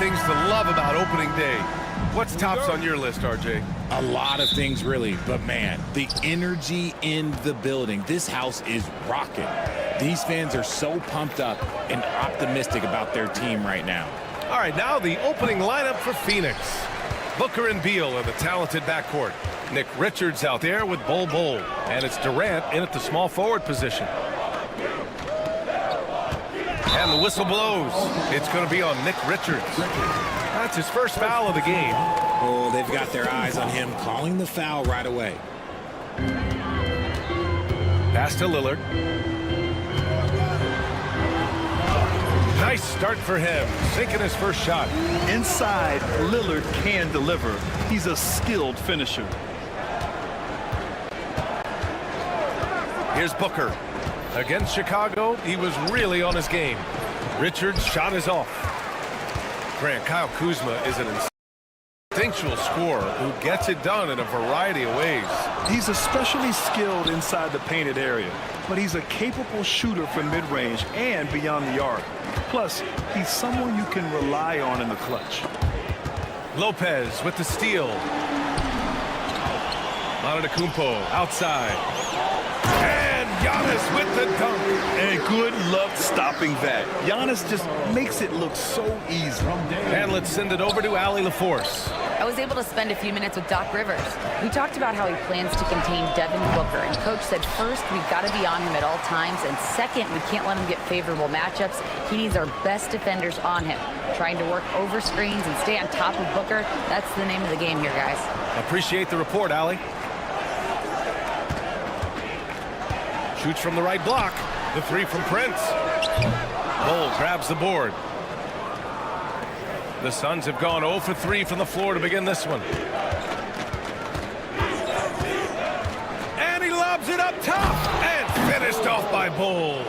things to love about opening day. What's tops on your list, RJ? A lot of things, really. But, man, the energy in the building. This house is rocking. These fans are so pumped up and optimistic about their team right now. All right, now the opening lineup for Phoenix. Booker and Beal are the talented backcourt. Nick Richards out there with Bol. And it's Durant in at the small forward position. And the whistle blows. It's going to be on Nick Richards. That's his first foul of the game. Oh, they've got their eyes on him, calling the foul right away. Pass to Lillard. Nice start for him, sinking his first shot. Inside, Lillard can deliver. He's a skilled finisher. Here's Booker. Against Chicago, he was really on his game. Richards' shot is off. Grant, Kyle Kuzma is an instinctual scorer who gets it done in a variety of ways. He's especially skilled inside the painted area, but he's a capable shooter from mid-range and beyond the arc. Plus, he's someone you can rely on in the clutch. Lopez with the steal. Antetokounmpo outside. And Giannis with the dunk. And good luck stopping that. Giannis just makes it look so easy. And let's send it over to Allie LaForce. I was able to spend a few minutes with Doc Rivers. We talked about how he plans to contain Devin Booker, and Coach said first, we've got to be on him at all times, and second, we can't let him get favorable matchups. He needs our best defenders on him. Trying to work over screens and stay on top of Booker, that's the name of the game here, guys. Appreciate the report, Allie. Shoots from the right block. The three from Prince. Bol grabs the board. The Suns have gone 0 for 3 from the floor to begin this one. And he lobs it up top and finished off by Bol.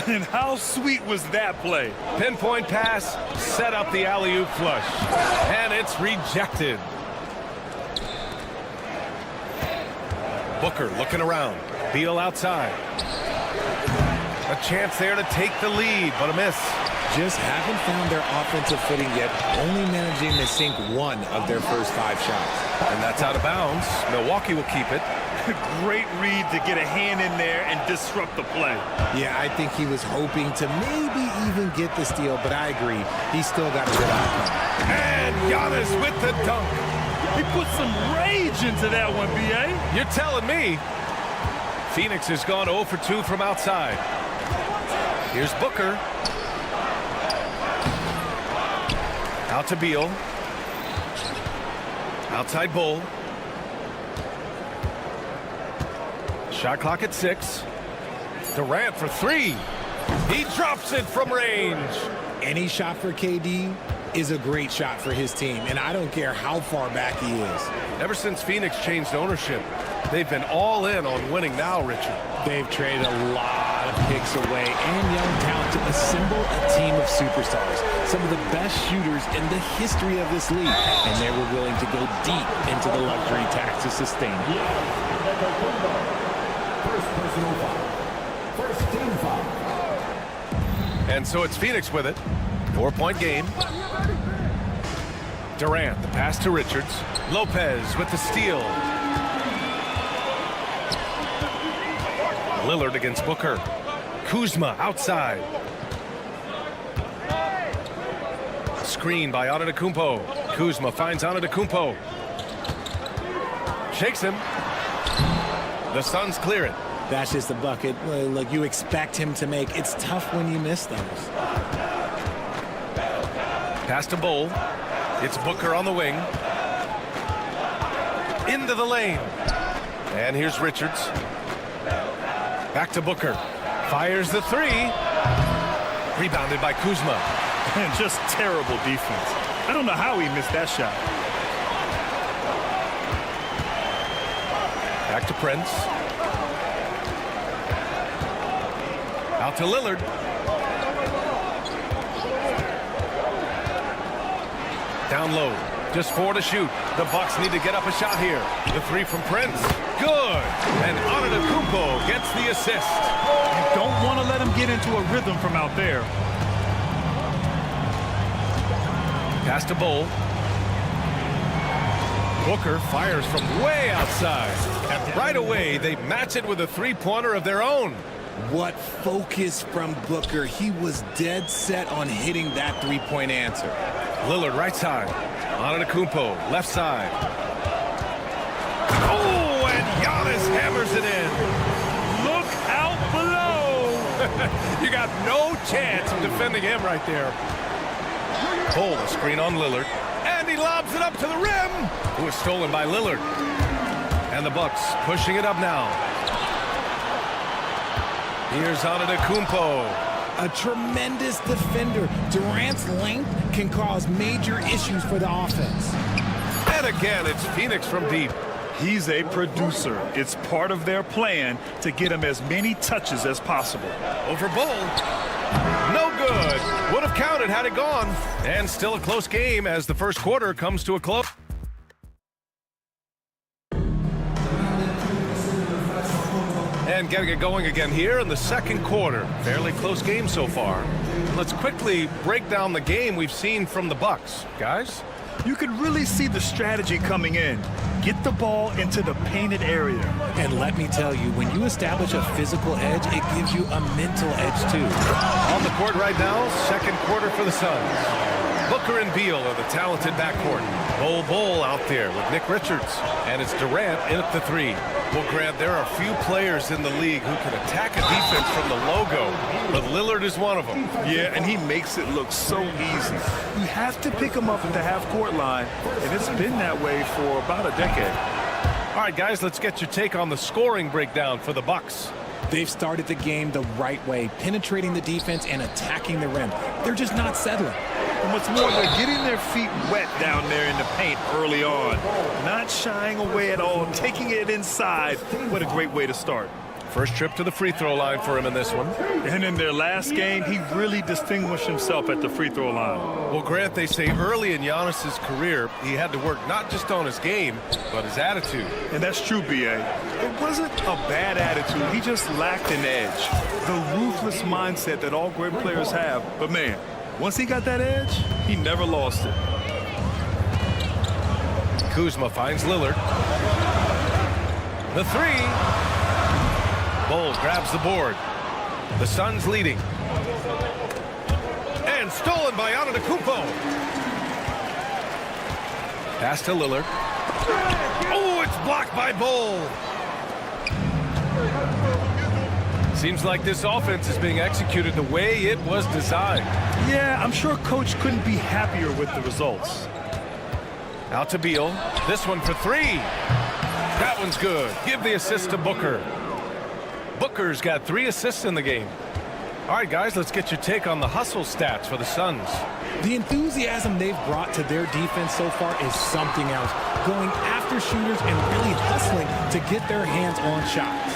And how sweet was that play? Pinpoint pass, set up the alley-oop flush. And it's rejected. Booker looking around. Beal outside. A chance there to take the lead, but a miss. Just haven't found their offensive footing yet, only managing to sink one of their first 5 shots. And that's out of bounds. Milwaukee will keep it. Great read to get a hand in there and disrupt the play. Yeah, I think he was hoping to maybe even get the steal, but I agree. He's still got a good outcome. And Giannis with the dunk. He put some rage into that one, B.A. You're telling me. Phoenix has gone 0 for 2 from outside. Here's Booker. Out to Beal. Outside Bol. Shot clock at 6. Durant for 3. He drops it from range. Any shot for KD is a great shot for his team, and I don't care how far back he is. Ever since Phoenix changed ownership, they've been all in on winning now, Richard. They've traded a lot of picks away and young talent to assemble a team of superstars. Some of the best shooters in the history of this league, and they were willing to go deep into the luxury tax to sustain it. First team foul. And so it's Phoenix with it. 4-point game. Durant, the pass to Richards. Lopez with the steal. Lillard against Booker. Kuzma outside. Screen by Antetokounmpo. Kuzma finds Antetokounmpo. Shakes him. The Suns clear it. That's just a bucket like you expect him to make. It's tough when you miss those. Pass to Bol. It's Booker on the wing. Into the lane. And here's Richards. Back to Booker. Fires the 3. Rebounded by Kuzma. And just terrible defense. I don't know how he missed that shot. Back to Prince. Out to Lillard. Down low. Just 4 to shoot. The Bucks need to get up a shot here. The 3 from Prince. Good. And Antetokounmpo gets the assist. You don't want to let him get into a rhythm from out there. Pass to Bull. Booker fires from way outside. And right away, they match it with a three-pointer of their own. What focus from Booker. He was dead set on hitting that three-point answer. Lillard right side. Antetokounmpo left side. Oh, and Giannis hammers it in. Look out below. You got no chance of defending him right there. Pull the screen on Lillard. And he lobs it up to the rim. It was stolen by Lillard. And the Bucks pushing it up now. Here's Antetokounmpo. A tremendous defender. Durant's length can cause major issues for the offense. And again, it's Phoenix from deep. He's a producer. It's part of their plan to get him as many touches as possible. Over Bull. No good. Would have counted had it gone. And still a close game as the first quarter comes to a close. And getting it going again here in the second quarter. Fairly close game so far. Let's quickly break down the game we've seen from the Bucks. Guys? You can really see the strategy coming in. Get the ball into the painted area. And let me tell you, when you establish a physical edge, it gives you a mental edge too. On the court right now, second quarter for the Suns. Booker and Beal are the talented backcourt. Bull out there with Nick Richards. And it's Durant in at the three. Well, Grant, there are few players in the league who can attack a defense from the logo, but Lillard is one of them. Yeah, and he makes it look so easy. You have to pick him up at the half-court line, and it's been that way for about a decade. All right, guys, let's get your take on the scoring breakdown for the Bucks. They've started the game the right way, penetrating the defense and attacking the rim. They're just not settling. And what's more, they're getting their feet wet down there in the paint early on. Not shying away at all, taking it inside. What a great way to start. First trip to the free throw line for him in this one. And in their last game, he really distinguished himself at the free throw line. Well, Grant, they say early in Giannis's career, he had to work not just on his game, but his attitude. And that's true, B.A. It wasn't a bad attitude. He just lacked an edge. The ruthless mindset that all great players have. But, man, once he got that edge, he never lost it. Kuzma finds Lillard. The three. Bull grabs the board. The Suns leading. And stolen by Antetokounmpo. Pass to Lillard. Oh, it's blocked by Bull. Seems like this offense is being executed the way it was designed. Yeah, I'm sure Coach couldn't be happier with the results. Out to Beal. This one for three. That one's good. Give the assist to Booker. Booker's got 3 assists in the game. All right, guys, let's get your take on the hustle stats for the Suns. The enthusiasm they've brought to their defense so far is something else. Going after shooters and really hustling to get their hands on shots.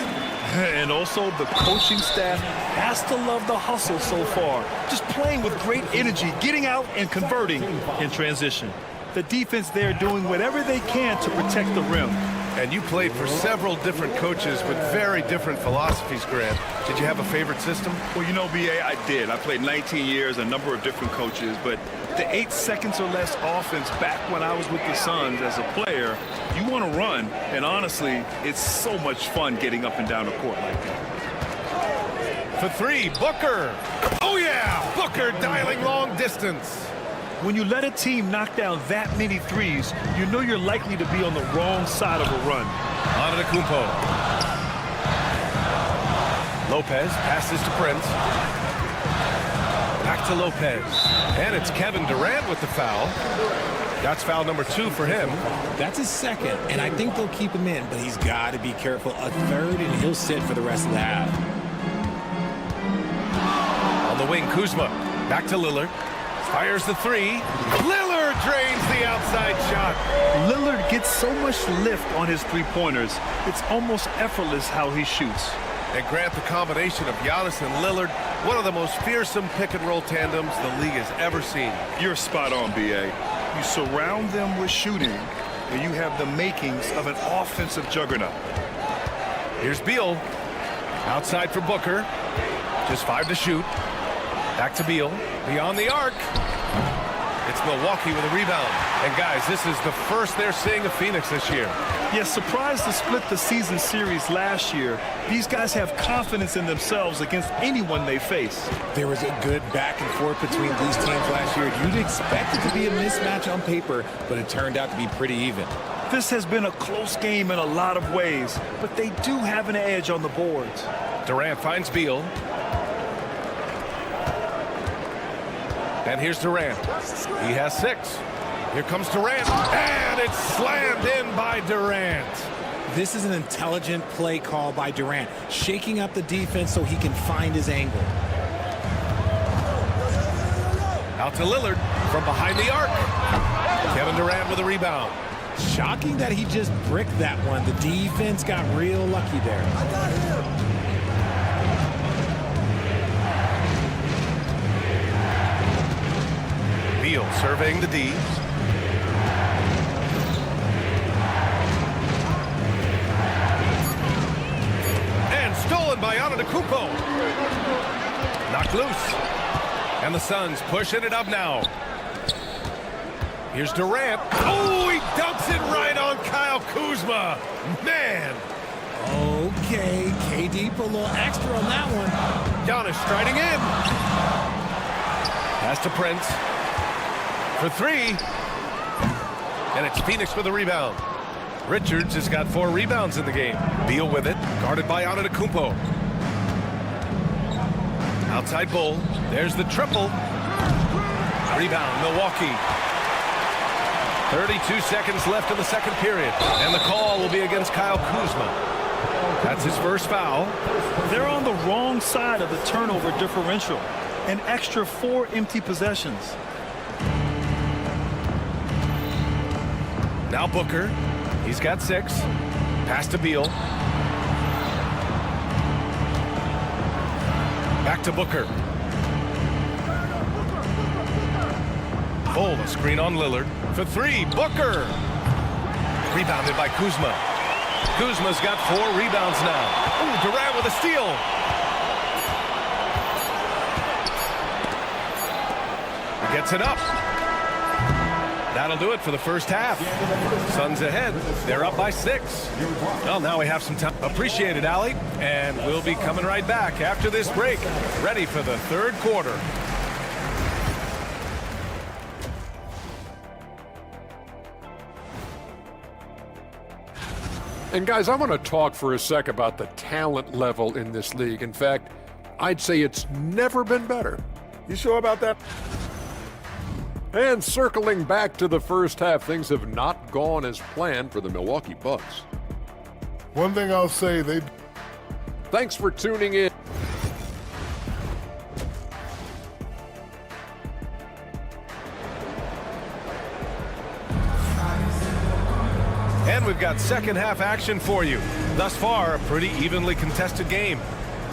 And also the coaching staff has to love the hustle so far. Just playing with great energy, getting out and converting in transition. The defense there doing whatever they can to protect the rim. And you played for several different coaches with very different philosophies, Grant. Did you have a favorite system? Well, you know, B.A., I did. I played 19 years, a number of different coaches, but the 8 seconds or less offense back when I was with the Suns as a player, you want to run, and honestly, it's so much fun getting up and down the court like that. For three, Booker. Oh, yeah, Booker dialing long distance. When you let a team knock down that many threes, you know you're likely to be on the wrong side of a run. Antetokounmpo. Lopez passes to Prince. Back to Lopez. And it's Kevin Durant with the foul. That's foul number 2 for him. That's his second, and I think they'll keep him in, but he's got to be careful. A third, and he'll sit for the rest of the half. On the wing, Kuzma. Back to Lillard. Fires the three. Lillard drains the outside shot. Lillard gets so much lift on his three-pointers. It's almost effortless how he shoots. And Grant, the combination of Giannis and Lillard, one of the most fearsome pick-and-roll tandems the league has ever seen. You're spot on, B.A. You surround them with shooting, and you have the makings of an offensive juggernaut. Here's Beal. Outside for Booker. Just 5 to shoot. Back to Beal. Beyond the arc. It's Milwaukee with a rebound. And guys, this is the first they're seeing of Phoenix this year. Yes, surprised to split the season series last year. These guys have confidence in themselves against anyone they face. There was a good back and forth between these teams last year. You'd expect it to be a mismatch on paper, but it turned out to be pretty even. This has been a close game in a lot of ways, but they do have an edge on the boards. Durant finds Beal. And here's Durant. He has 6. Here comes Durant. And it's slammed in by Durant. This is an intelligent play call by Durant, shaking up the defense so he can find his angle. Out to Lillard from behind the arc. Kevin Durant with a rebound. Shocking that he just bricked that one. The defense got real lucky there. I got him. Beal surveying the D. And stolen by Antetokounmpo. Knocked loose. And the Suns pushing it up now. Here's Durant. Oh, he dumps it right on Kyle Kuzma. Man. Okay, KD put a little extra on that one. Giannis striding in. Pass to Prince. For 3. And it's Phoenix with a rebound. Richards has got 4 rebounds in the game. Beal with it. Guarded by Antetokounmpo. Outside Bull. There's the triple. Rebound, Milwaukee. 32 seconds left in the second period. And the call will be against Kyle Kuzma. That's his first foul. They're on the wrong side of the turnover differential. An extra 4 empty possessions. Now Booker. He's got 6. Pass to Beal. Back to Booker. Bull, a screen on Lillard. For 3, Booker. Rebounded by Kuzma. Kuzma's got 4 rebounds now. Ooh, Durant with a steal. He gets it up. That'll do it for the first half. Suns ahead. They're up by 6. Well, now we have some time. Appreciate it, Allie. And we'll be coming right back after this break. Ready for the third quarter. And guys, I want to talk for a sec about the talent level in this league. In fact, I'd say it's never been better. You sure about that? And circling back to the first half, things have not gone as planned for the Milwaukee Bucks. One thing I'll say, Thanks for tuning in. And we've got second half action for you. Thus far, a pretty evenly contested game.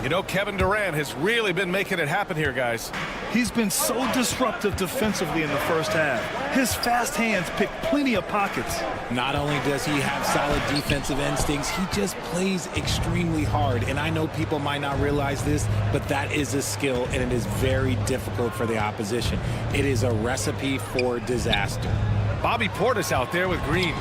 You know, Kevin Durant has really been making it happen here, guys. He's been so disruptive defensively in the first half. His fast hands pick plenty of pockets. Not only does he have solid defensive instincts, he just plays extremely hard. And I know people might not realize this, but that is a skill, and it is very difficult for the opposition. It is a recipe for disaster. Bobby Portis out there with Green.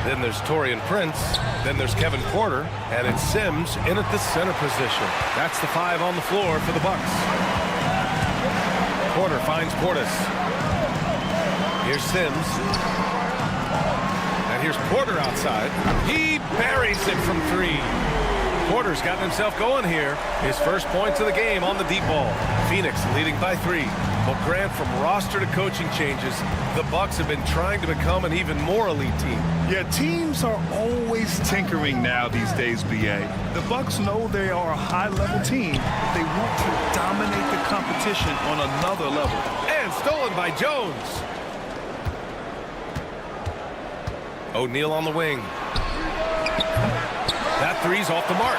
Then there's Taurean Prince. Then there's Kevin Porter. And it's Sims in at the center position. That's the 5 on the floor for the Bucks. Porter finds Portis. Here's Sims. And here's Porter outside. He buries it from 3. Porter's gotten himself going here. His first points of the game on the deep ball. Phoenix leading by 3. Well, Grant, from roster to coaching changes, the Bucks have been trying to become an even more elite team. Yeah, teams are always tinkering now these days, BA. The Bucks know they are a high-level team, but they want to dominate the competition on another level. And stolen by Jones. O'Neal on the wing. That 3's off the mark.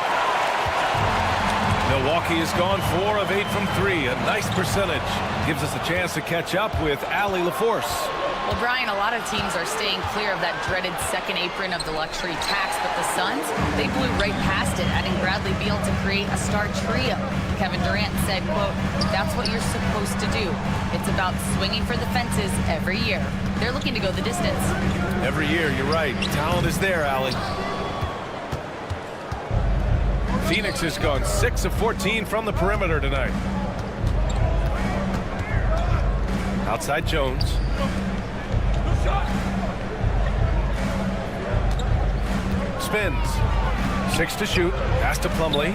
Milwaukee has gone 4 of 8 from 3. A nice percentage. Gives us a chance to catch up with Allie LaForce. Well, Brian, a lot of teams are staying clear of that dreaded second apron of the luxury tax, but the Suns, they blew right past it, adding Bradley Beal to create a star trio. Kevin Durant said, quote, "That's what you're supposed to do. It's about swinging for the fences every year." They're looking to go the distance. Every year, you're right. Talent is there, Allie. Phoenix has gone 6 of 14 from the perimeter tonight. Outside Jones. Spins. 6 to shoot. Pass to Plumlee.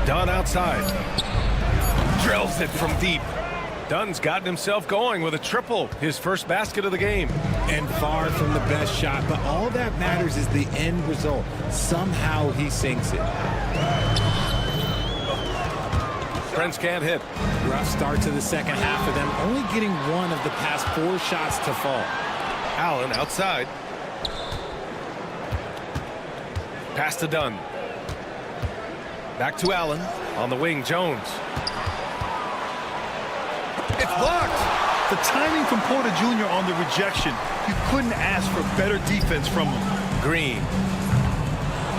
Dunn outside. Drills it from deep. Dunn's gotten himself going with a triple, his first basket of the game. And far from the best shot, but all that matters is the end result. Somehow he sinks it. Prince can't hit. Rough start to the second half for them, only getting one of the past 4 shots to fall. Allen outside. Pass to Dunn. Back to Allen. On the wing, Jones. It's blocked. The timing from Porter Jr. on the rejection, you couldn't ask for better defense from him. Green.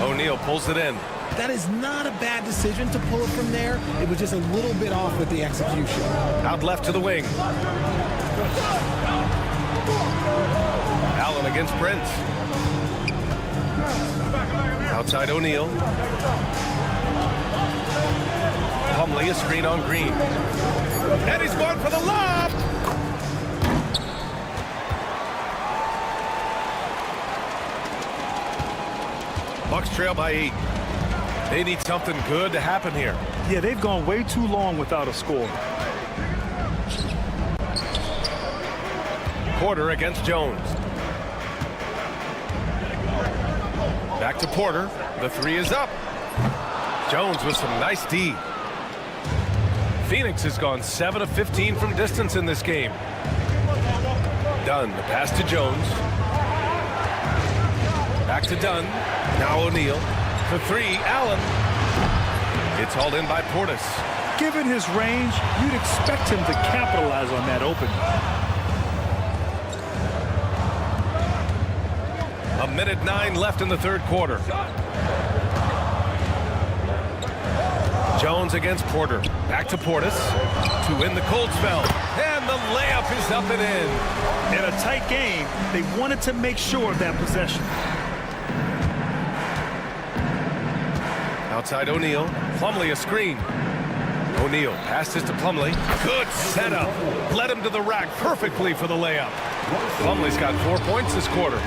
O'Neal pulls it in. That is not a bad decision to pull it from there. It was just a little bit off with the execution. Out left to the wing. Allen against Prince. Outside O'Neal. Plumlee, a screen on Green. And he's going for the lob. Bucks trail by 8. They need something good to happen here. Yeah, they've gone way too long without a score. Porter against Jones. Back to Porter. The 3 is up. Jones with some nice D. Phoenix has gone 7 of 15 from distance in this game. Dunn, the pass to Jones. Back to Dunn. Now O'Neal. For 3, Allen. It's hauled in by Portis. Given his range, you'd expect him to capitalize on that open. A minute 9 left in the third quarter. Jones against Porter. Back to Portis to win the cold spell. And the layup is up and in. In a tight game, they wanted to make sure of that possession. Outside O'Neal. Plumlee a screen. O'Neal passes to Plumlee. Good setup. Led him to the rack perfectly for the layup. Plumlee's got 4 points this quarter.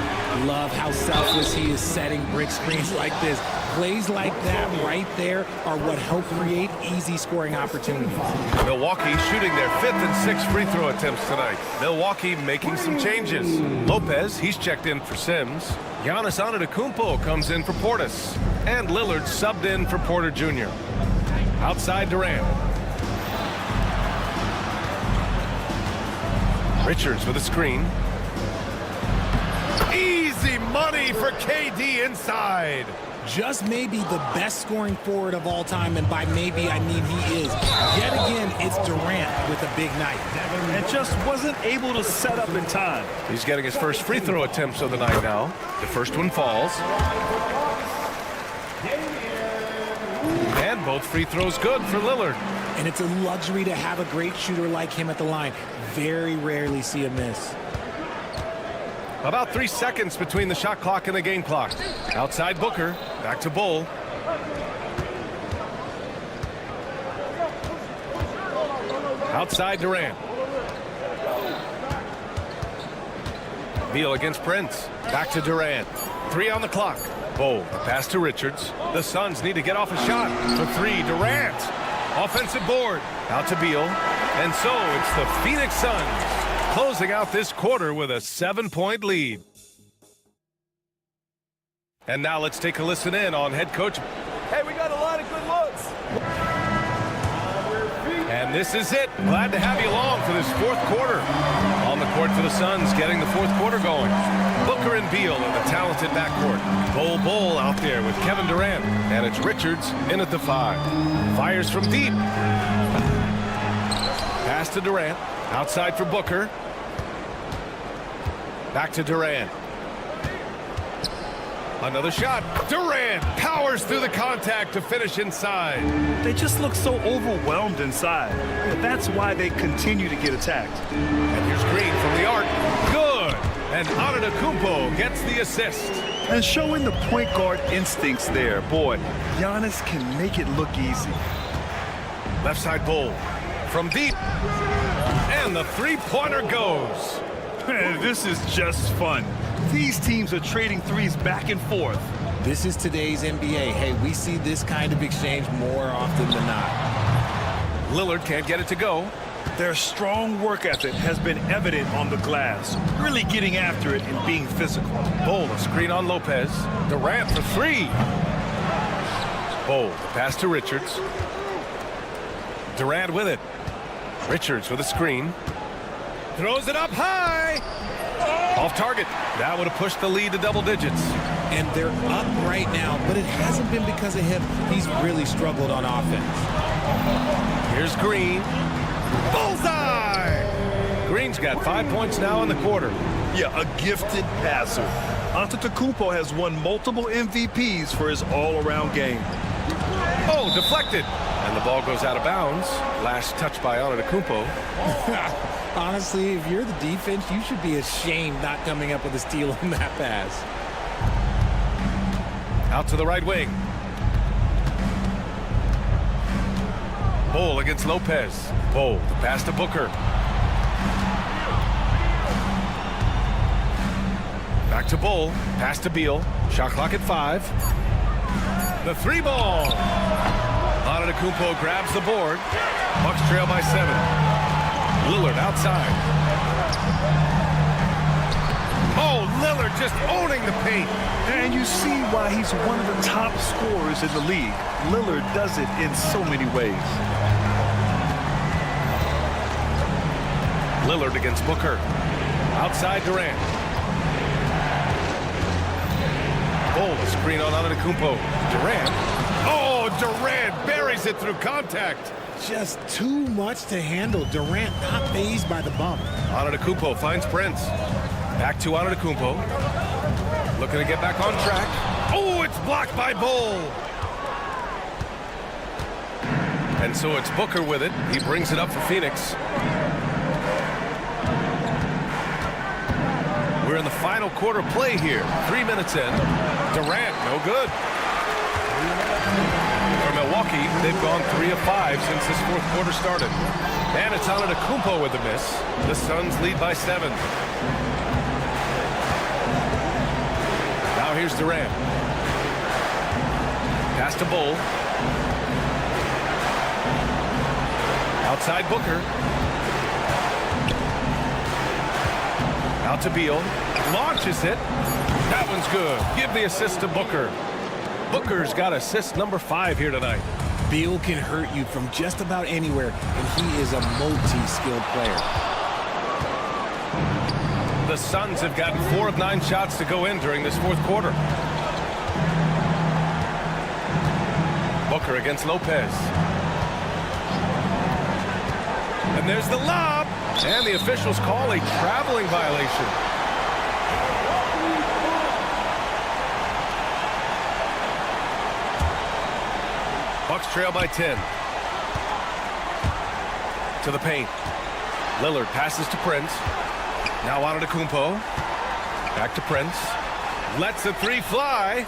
Love how selfless he is setting brick screens like this. Plays like that right there are what help create easy scoring opportunities. Milwaukee shooting their 5th and 6th free throw attempts tonight. Milwaukee making some changes. Lopez, he's checked in for Sims. Giannis Antetokounmpo comes in for Portis. And Lillard subbed in for Porter Jr. Outside Durant. Richards with a screen. Easy money for KD inside. Just maybe the best scoring forward of all time, and by maybe I mean he is. Yet again, it's Durant with a big night. And just wasn't able to set up in time. He's getting his first free throw attempts of the night now. The first one falls. And both free throws good for Lillard. And it's a luxury to have a great shooter like him at the line. Very rarely see a miss. About 3 seconds between the shot clock and the game clock. Outside Booker. Back to Bull. Outside Durant. Beal against Prince. Back to Durant. 3 on the clock. Bull, the pass to Richards. The Suns need to get off a shot. For 3, Durant. Offensive board. Out to Beal. And so it's the Phoenix Suns closing out this quarter with a 7-point lead. And now let's take a listen in on head coach. Hey, we got a lot of good looks. And this is it. Glad to have you along for this 4th quarter. On the court for the Suns, getting the 4th quarter going. Booker and Beal in the talented backcourt. Bull out there with Kevin Durant. And it's Richards in at the 5. Fires from deep. Pass to Durant. Outside for Booker. Back to Durant. Another shot. Durant powers through the contact to finish inside. They just look so overwhelmed inside. That's why they continue to get attacked. And here's Green from the arc. Good. And Antetokounmpo gets the assist. And showing the point guard instincts there. Boy, Giannis can make it look easy. Left side Bull from deep. And the three-pointer goes. This is just fun. These teams are trading threes back and forth. This is today's NBA. Hey, we see this kind of exchange more often than not. Lillard can't get it to go. Their strong work ethic has been evident on the glass, really getting after it and being physical. Bull, a screen on Lopez. Durant for three. Bull, pass to Richards. Durant with it. Richards with a screen. Throws it up high. Off target. That would have pushed the lead to double digits. And they're up right now, but it hasn't been because of him. He's really struggled on offense. Here's Green. Bullseye! Green's got 5 points now in the quarter. Yeah, a gifted passer. Antetokounmpo has won multiple MVPs for his all-around game. Oh, deflected. And the ball goes out of bounds. Last touch by Antetokounmpo. Honestly, if you're the defense, you should be ashamed not coming up with a steal on that pass. Out to the right wing. Bull against Lopez. Bull, the pass to Booker. Back to Bull. Pass to Beal. Shot clock at 5. The three ball. Antetokounmpo grabs the board. Bucks trail by 7. Lillard outside. Oh, Lillard just owning the paint. And you see why he's one of the top scorers in the league. Lillard does it in so many ways. Lillard against Booker. Outside Durant. Bull, a screen on Antetokounmpo. Durant. Oh, Durant buries it through contact. Just too much to handle. Durant not fazed by the bump. Antetokounmpo finds Prince. Back to Antetokounmpo. Looking to get back on track. Oh, it's blocked by Bull. And so it's Booker with it. He brings it up for Phoenix. We're in the final quarter play here. 3 minutes in. Durant, no good. For Milwaukee, they've gone 3 of 5 since this fourth quarter started. And it's Antetokounmpo with the miss. The Suns lead by 7. Now here's Durant. Pass to Bull. Outside Booker. Out to Beal. Launches it. That one's good. Give the assist to Booker. Booker's got assist number 5 here tonight. Beal can hurt you from just about anywhere, and he is a multi-skilled player. The Suns have gotten 4 of 9 shots to go in during this fourth quarter. Booker against Lopez. And there's the lob. And the officials call a traveling violation. Bucks trail by 10. To the paint. Lillard passes to Prince. Now Antetokounmpo. Back to Prince. Lets the three fly.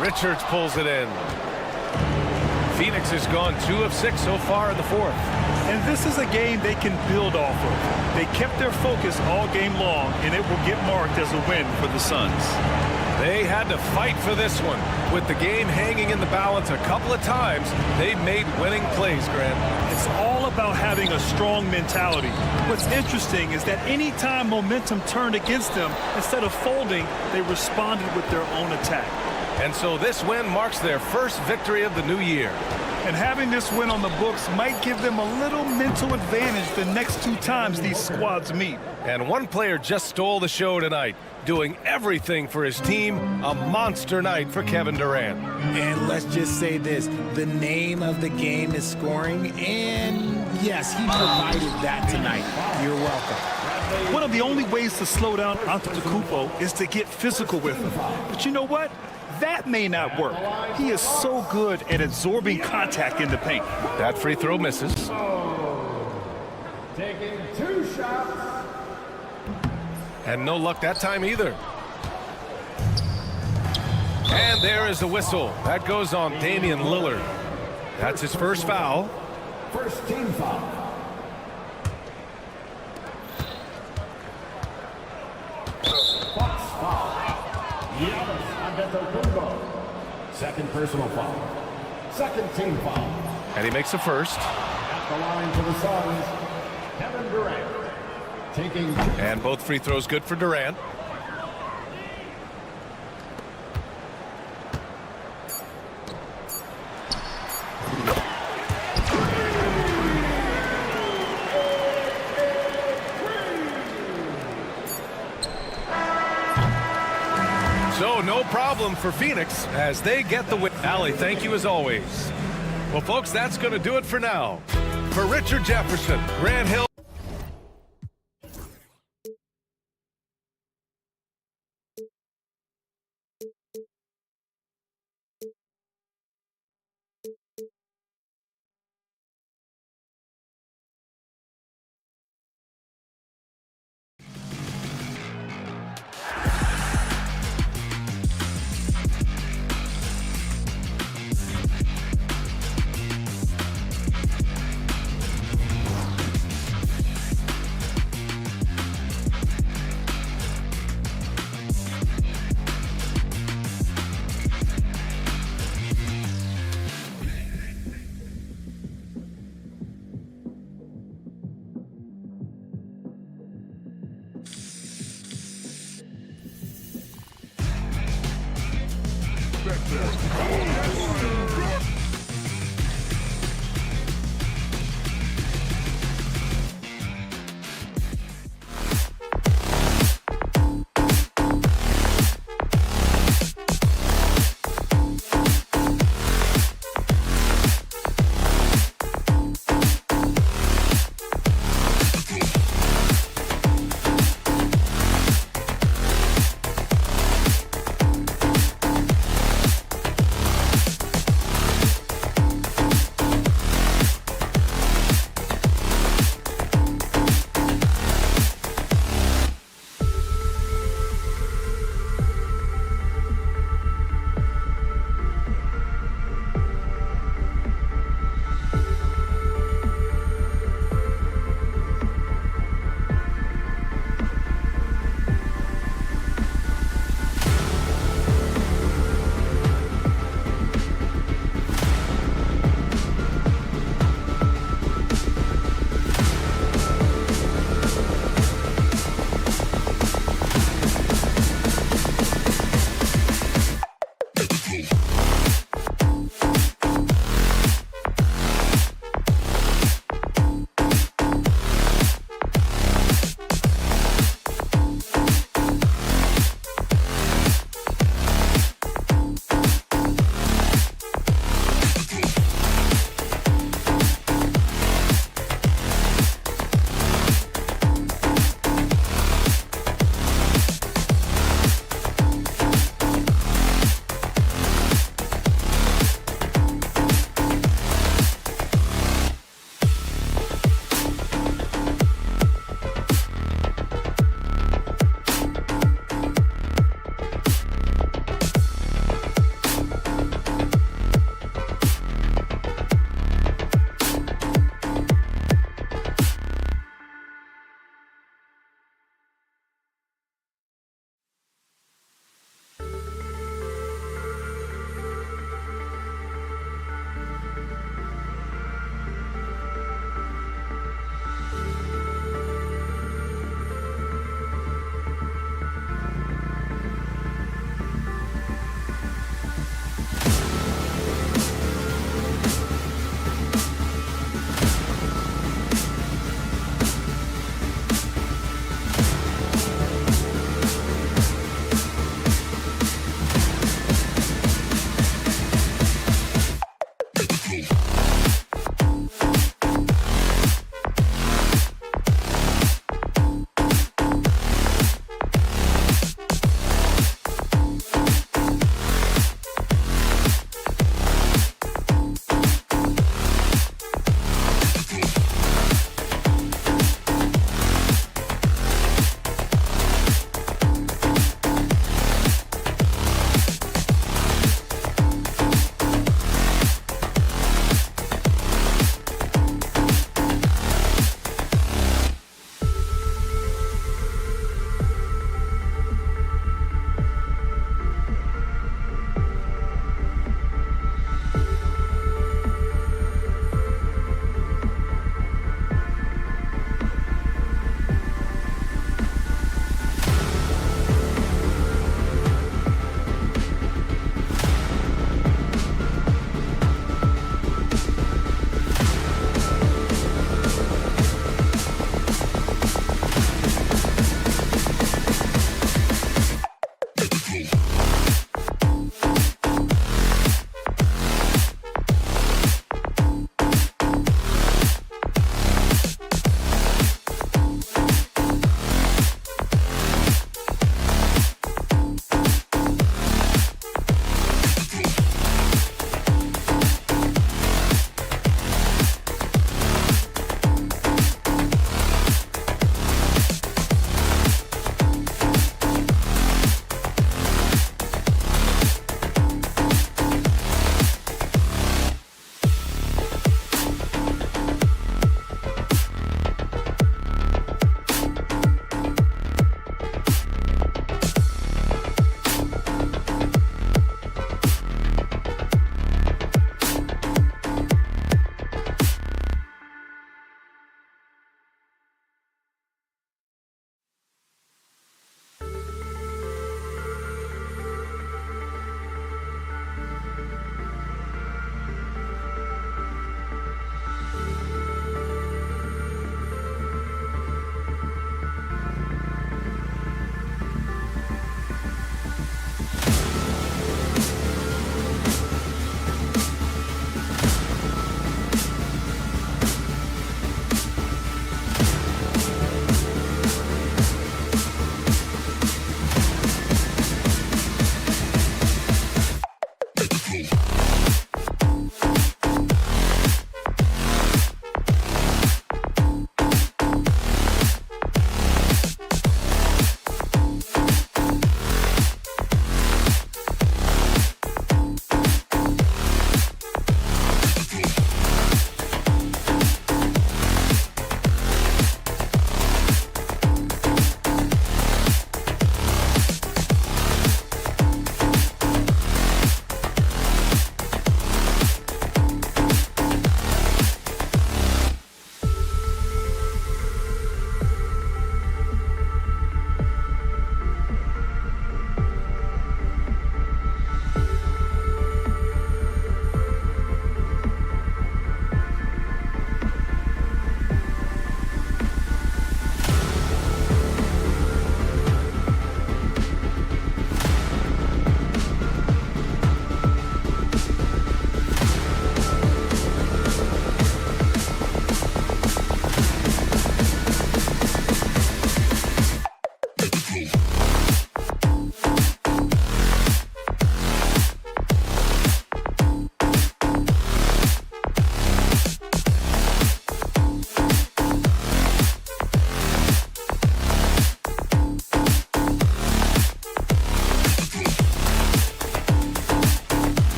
Richards pulls it in. Phoenix has gone 2 of 6 so far in the fourth. And this is a game they can build off of. They kept their focus all game long, and it will get marked as a win for the Suns. They had to fight for this one. With the game hanging in the balance a couple of times, they've made winning plays, Grant. It's all about having a strong mentality. What's interesting is that any time momentum turned against them, instead of folding, they responded with their own attack. And so this win marks their first victory of the new year. And having this win on the books might give them a little mental advantage the next 2 times these squads meet. And one player just stole the show tonight, doing everything for his team. A monster night for Kevin Durant. And let's just say this, the name of the game is scoring, and Yes, he provided that tonight. You're welcome. One of the only ways to slow down Antetokounmpo is to get physical with him. But you know what? That may not work. He is so good at absorbing contact in the paint. That free throw misses. Taking 2 shots. And no luck that time either. And there is the whistle. That goes on Damian Lillard. That's his first foul. First team foul. Fox foul. Giannis Antetokounmpo. Second personal foul. Second team foul. And he makes the first. At the line for the Suns, Kevin Durant. Taking 2. And both free throws good for Durant. So no problem for Phoenix as they get the win. Allie, thank you as always. Well, folks, that's going to do it for now. For Richard Jefferson, Grant Hill.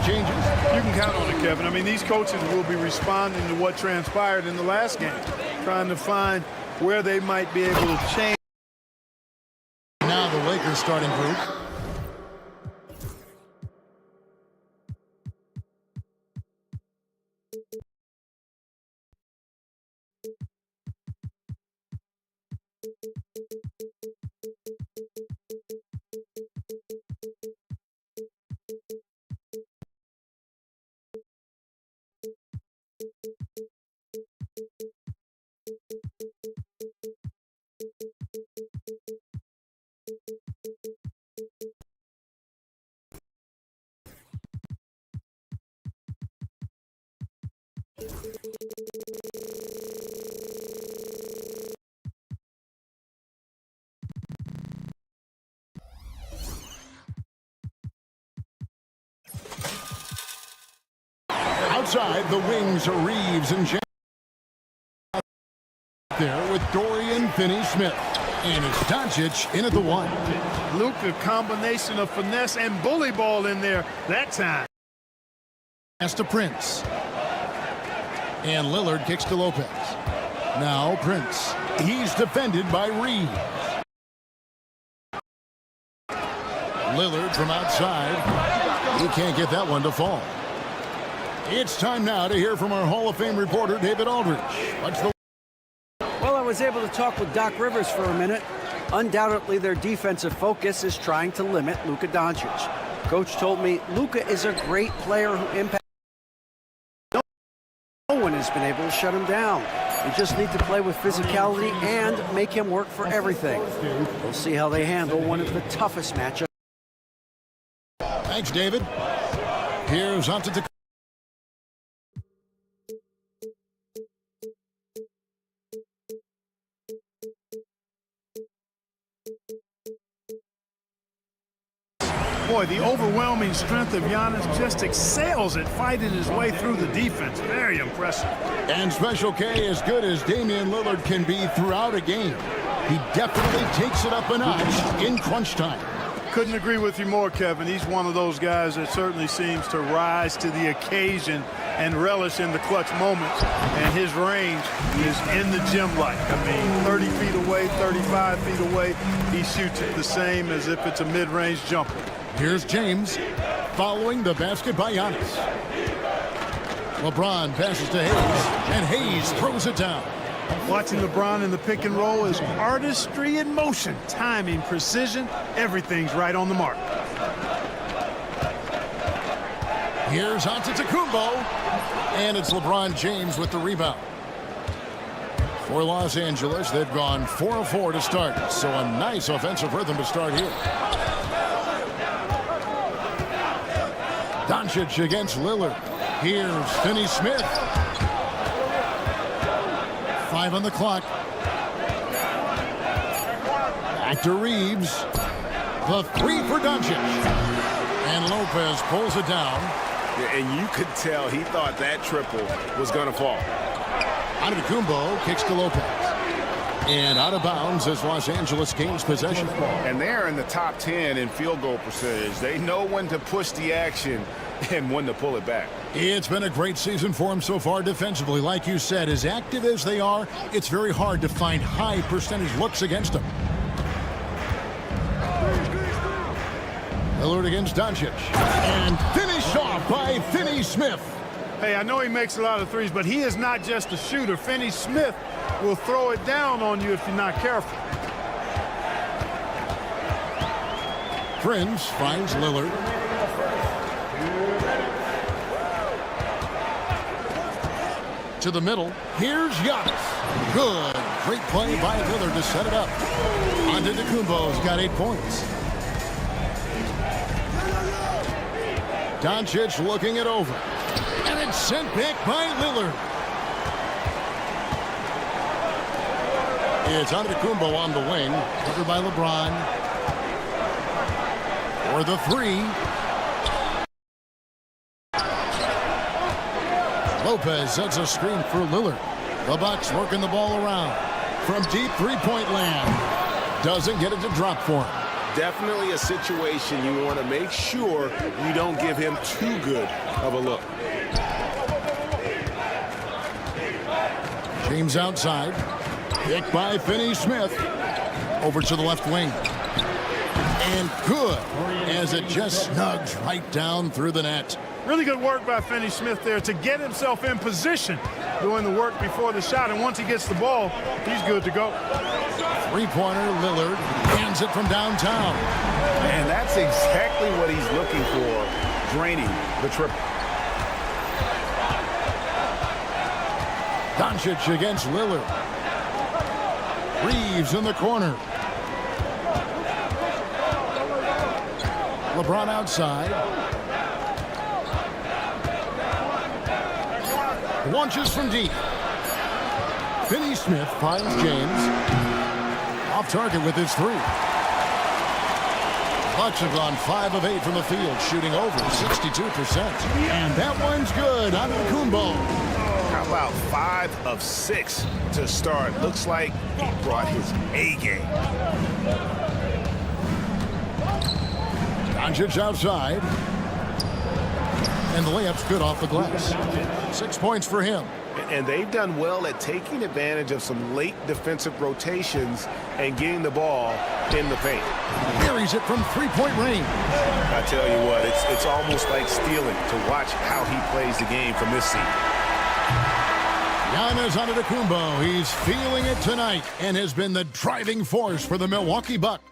changes? You can count on it, Kevin. I mean, these coaches will be responding to what transpired in the last game, trying to find where they might be able to change. Now the Lakers starting group. Outside, the wings are Reeves and James. There with Dorian Finney-Smith. And it's Doncic in at the 1. Luka, combination of finesse and bully ball in there that time. Pass to Prince. And Lillard kicks to Lopez. Now Prince. He's defended by Reeves. Lillard from outside. He can't get that one to fall. It's time now to hear from our Hall of Fame reporter, David Aldridge. What's the... Well, I was able to talk with Doc Rivers for a minute. Undoubtedly, their defensive focus is trying to limit Luka Doncic. Coach told me Luka is a great player who impacts. No one has been able to shut him down. We just need to play with physicality and make him work for everything. We'll see how they handle one of the toughest matchups. Thanks, David. Here's Antetokounmpo. Boy, the overwhelming strength of Giannis just excels at fighting his way through the defense. Very impressive. And Special K, as good as Damian Lillard can be throughout a game, he definitely takes it up a notch in crunch time. Couldn't agree with you more, Kevin. He's one of those guys that certainly seems to rise to the occasion and relish in the clutch moments. And his range is in the gym-like. I mean, 30 feet away, 35 feet away, he shoots it the same as if it's a mid-range jumper. Here's James following the basket by Giannis. LeBron passes to Hayes, and Hayes throws it down. Watching LeBron in the pick and roll is artistry in motion. Timing, precision, everything's right on the mark. Here's Antetokounmpo, and it's LeBron James with the rebound. For Los Angeles, they've gone 4 of 4 to start, so a nice offensive rhythm to start here. Doncic against Lillard. Here's Finney-Smith. 5 on the clock. Back to Reeves. The 3 for Doncic. And Lopez pulls it down. Yeah, and you could tell he thought that triple was going to fall. Antetokounmpo kicks to Lopez. And out of bounds as Los Angeles gains possession. And they're in the top 10 in field goal percentage. They know when to push the action and when to pull it back. It's been a great season for him so far defensively. Like you said, as active as they are, it's very hard to find high percentage looks against them. Lillard against Doncic. And finished off by Finney-Smith. Hey, I know he makes a lot of threes, but he is not just a shooter. Finney-Smith will throw it down on you if you're not careful. Prince finds Lillard. To the middle. Here's Giannis. Good. Great play by Lillard to set it up. Antetokounmpo's got 8 points. Doncic looking it over. And it's sent back by Lillard. It's Antetokounmpo on the wing. Covered by LeBron. For the 3. Lopez sets a screen for Lillard. The Bucks working the ball around. From deep three-point land. Doesn't get it to drop for him. definitely a situation you want to make sure you don't give him too good of a look. James outside. Picked by Finney-Smith. Over to the left wing. And good, as it just snugs right down through the net. Really good work by Finney-Smith there to get himself in position, doing the work before the shot. And once he gets the ball, he's good to go. Three-pointer, Lillard hands it from downtown. And that's exactly what he's looking for, draining the triple. Doncic against Lillard. Reeves in the corner. LeBron outside. Launches from deep. Finney-Smith finds James. Off target with his three. Bucks have gone 5 of 8 from the field, shooting over 62%. And that one's good. Antetokounmpo. How about 5 of 6 to start? Looks like he brought his A game. Doncic outside. And the layup's good off the glass. 6 points for him. And they've done well at taking advantage of some late defensive rotations and getting the ball in the paint. Carries it from three-point range. I tell you what, it's almost like stealing to watch how he plays the game from this seat. Giannis Antetokounmpo, he's feeling it tonight and has been the driving force for the Milwaukee Bucks.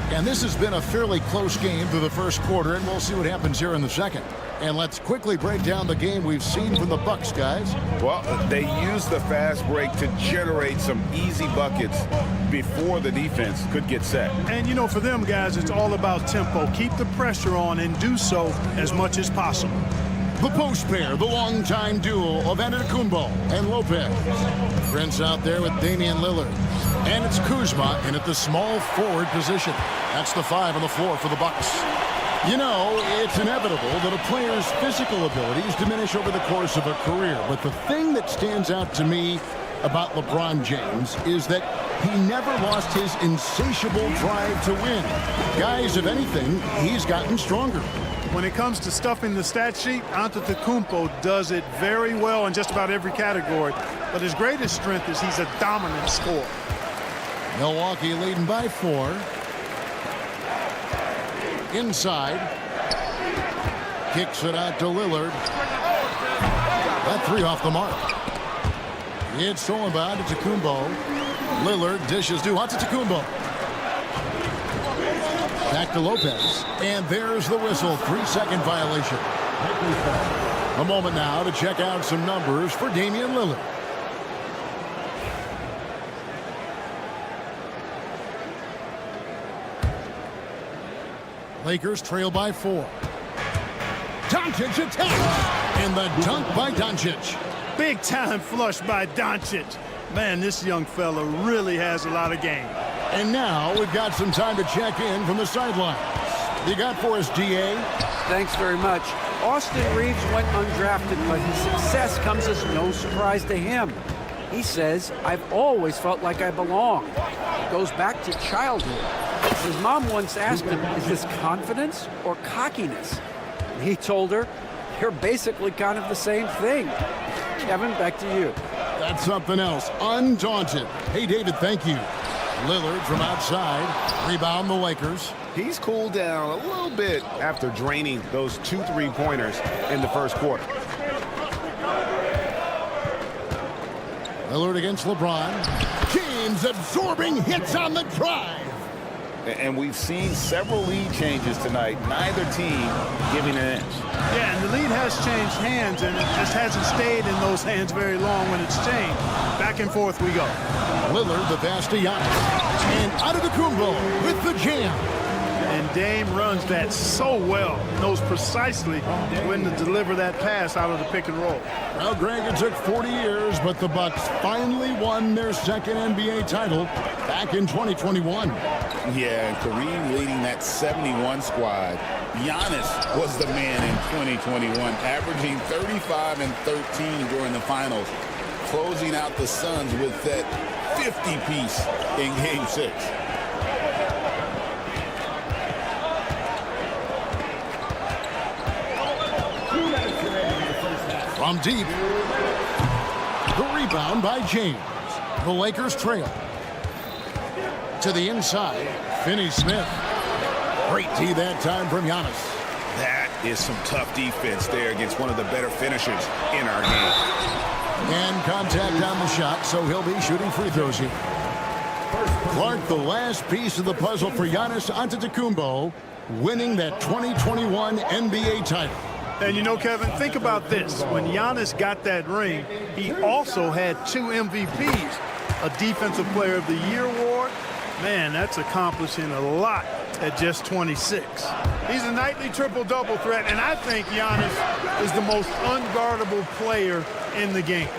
And this has been a fairly close game through the first quarter, and we'll see what happens here in the second. And let's quickly break down the game we've seen from the Bucks, guys. Well, they used the fast break to generate some easy buckets before the defense could get set. And, you know, for them, guys, it's all about tempo. Keep the pressure on and do so as much as possible. The post pair, the longtime duo of Antetokounmpo and Lopez. Prince out there with Damian Lillard. And it's Kuzma in at the small forward position. That's the 5 on the floor for the Bucks. You know, it's inevitable that a player's physical abilities diminish over the course of a career. But the thing that stands out to me about LeBron James is that he never lost his insatiable drive to win. Guys, if anything, he's gotten stronger. When it comes to stuffing the stat sheet, Antetokounmpo does it very well in just about every category. But his greatest strength is he's a dominant scorer. Milwaukee leading by 4. Inside. Kicks it out to Lillard. That 3 off the mark. It's thrown by Antetokounmpo. Lillard dishes to Antetokounmpo. Back to Lopez. And there's the whistle. 3-second violation. A moment now to check out some numbers for Damian Lillard. Lakers trail by 4. Doncic attacks. And the dunk by Doncic. Big time flush by Doncic. Man, this young fella really has a lot of game. And now we've got some time to check in from the sidelines. You got for us, DA? Thanks very much. Austin Reeves went undrafted, but his success comes as no surprise to him. He says, I've always felt like I belong. It goes back to childhood. His mom once asked him, is this confidence or cockiness? And he told her, they're basically kind of the same thing. Kevin, back to you. That's something else. Undaunted. Hey, David, thank you. Lillard from outside. Rebound the Lakers. He's cooled down a little bit after draining those 2 3-pointers in the first quarter. Lillard against LeBron. James absorbing hits on the drive. And we've seen several lead changes tonight. Neither team giving an inch. Yeah, and the lead has changed hands, and it just hasn't stayed in those hands very long when it's changed. Back and forth we go. Lillard, the pass to Giannis. And Antetokounmpo with the jam. And Dame runs that so well. Knows precisely when to deliver that pass out of the pick and roll. Well, Greg, it took 40 years, but the Bucks finally won their second NBA title back in 2021. Yeah, and Kareem leading that 71 squad. Giannis was the man in 2021, averaging 35 and 13 during the finals. closing out the Suns with that 50-piece in Game 6. From deep, the rebound by James. The Lakers trail. To the inside, Finney-Smith. Great D that time from Giannis. That is some tough defense there against one of the better finishers in our game. And contact on the shot, so he'll be shooting free throws here. Clark, the last piece of the puzzle for Giannis Antetokounmpo, winning that 2021 NBA title. And you know, Kevin, think about this. When Giannis got that ring, he also had 2 MVPs, a Defensive Player of the Year award. Man, that's accomplishing a lot at just 26. He's a nightly triple-double threat, and I think Giannis is the most unguardable player in the game.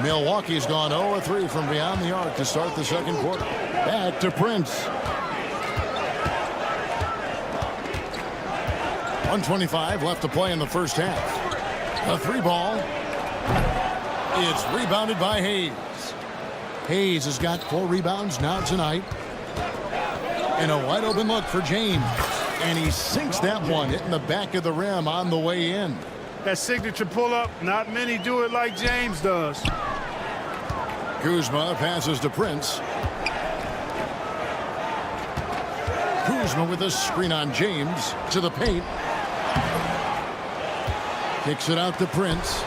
Milwaukee's gone 0-3 from beyond the arc to start the second quarter. Back to Prince. 1:25 left to play in the first half. A 3-ball. It's rebounded by Hayes. Hayes has got 4 rebounds now tonight. And a wide open look for James. And he sinks that one, hitting the back of the rim on the way in. That signature pull-up, not many do it like James does. Kuzma passes to Prince. Kuzma with a screen on James to the paint. Kicks it out to Prince.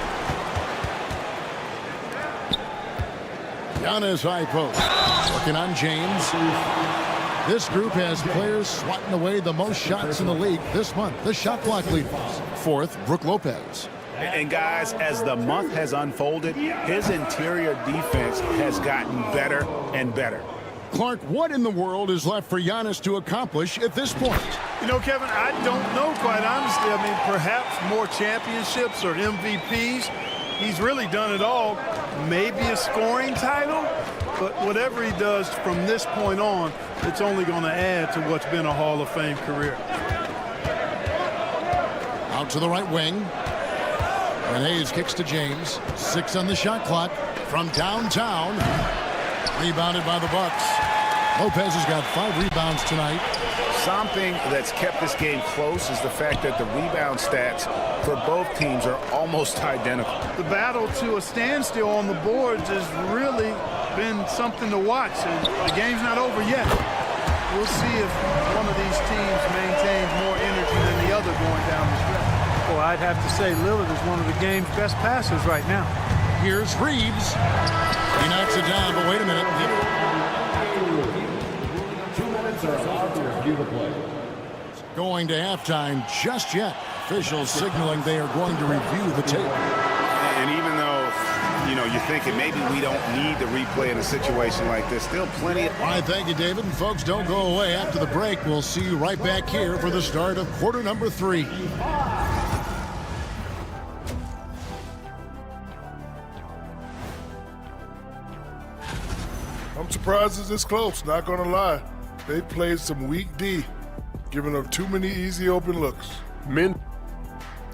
Giannis high post. Working on James. This group has players swatting away the most shots in the league this month. The shot clock leaders. 4th, Brook Lopez. And guys, as the month has unfolded, his interior defense has gotten better and better. Clark, what in the world is left for Giannis to accomplish at this point? You know, Kevin, I don't know, quite honestly. I mean, perhaps more championships or MVPs. He's really done it all. Maybe a scoring title, but whatever he does from this point on, it's only going to add to what's been a Hall of Fame career. Out to the right wing. And Hayes kicks to James. 6 on the shot clock from downtown. Rebounded by the Bucks. Lopez has got 5 rebounds tonight. Something that's kept this game close is the fact that the rebound stats for both teams are almost identical. The battle to a standstill on the boards has really been something to watch. And the game's not over yet. We'll see if one of these teams maintains more energy than the other going down the stretch. Well, I'd have to say Lillard is one of the game's best passers right now. Here's Reeves. He knocks it down, but wait a minute. 2 minutes are allowed to review the play. Going to halftime just yet. Officials signaling they are going to review the tape. And even though, you know, you're thinking maybe we don't need the replay in a situation like this, still plenty of... All right, thank you, David. And folks, don't go away. After the break, we'll see you right back here for the start of quarter number 3. I'm surprised it's this close, not gonna lie. They played some weak D, giving up too many easy open looks.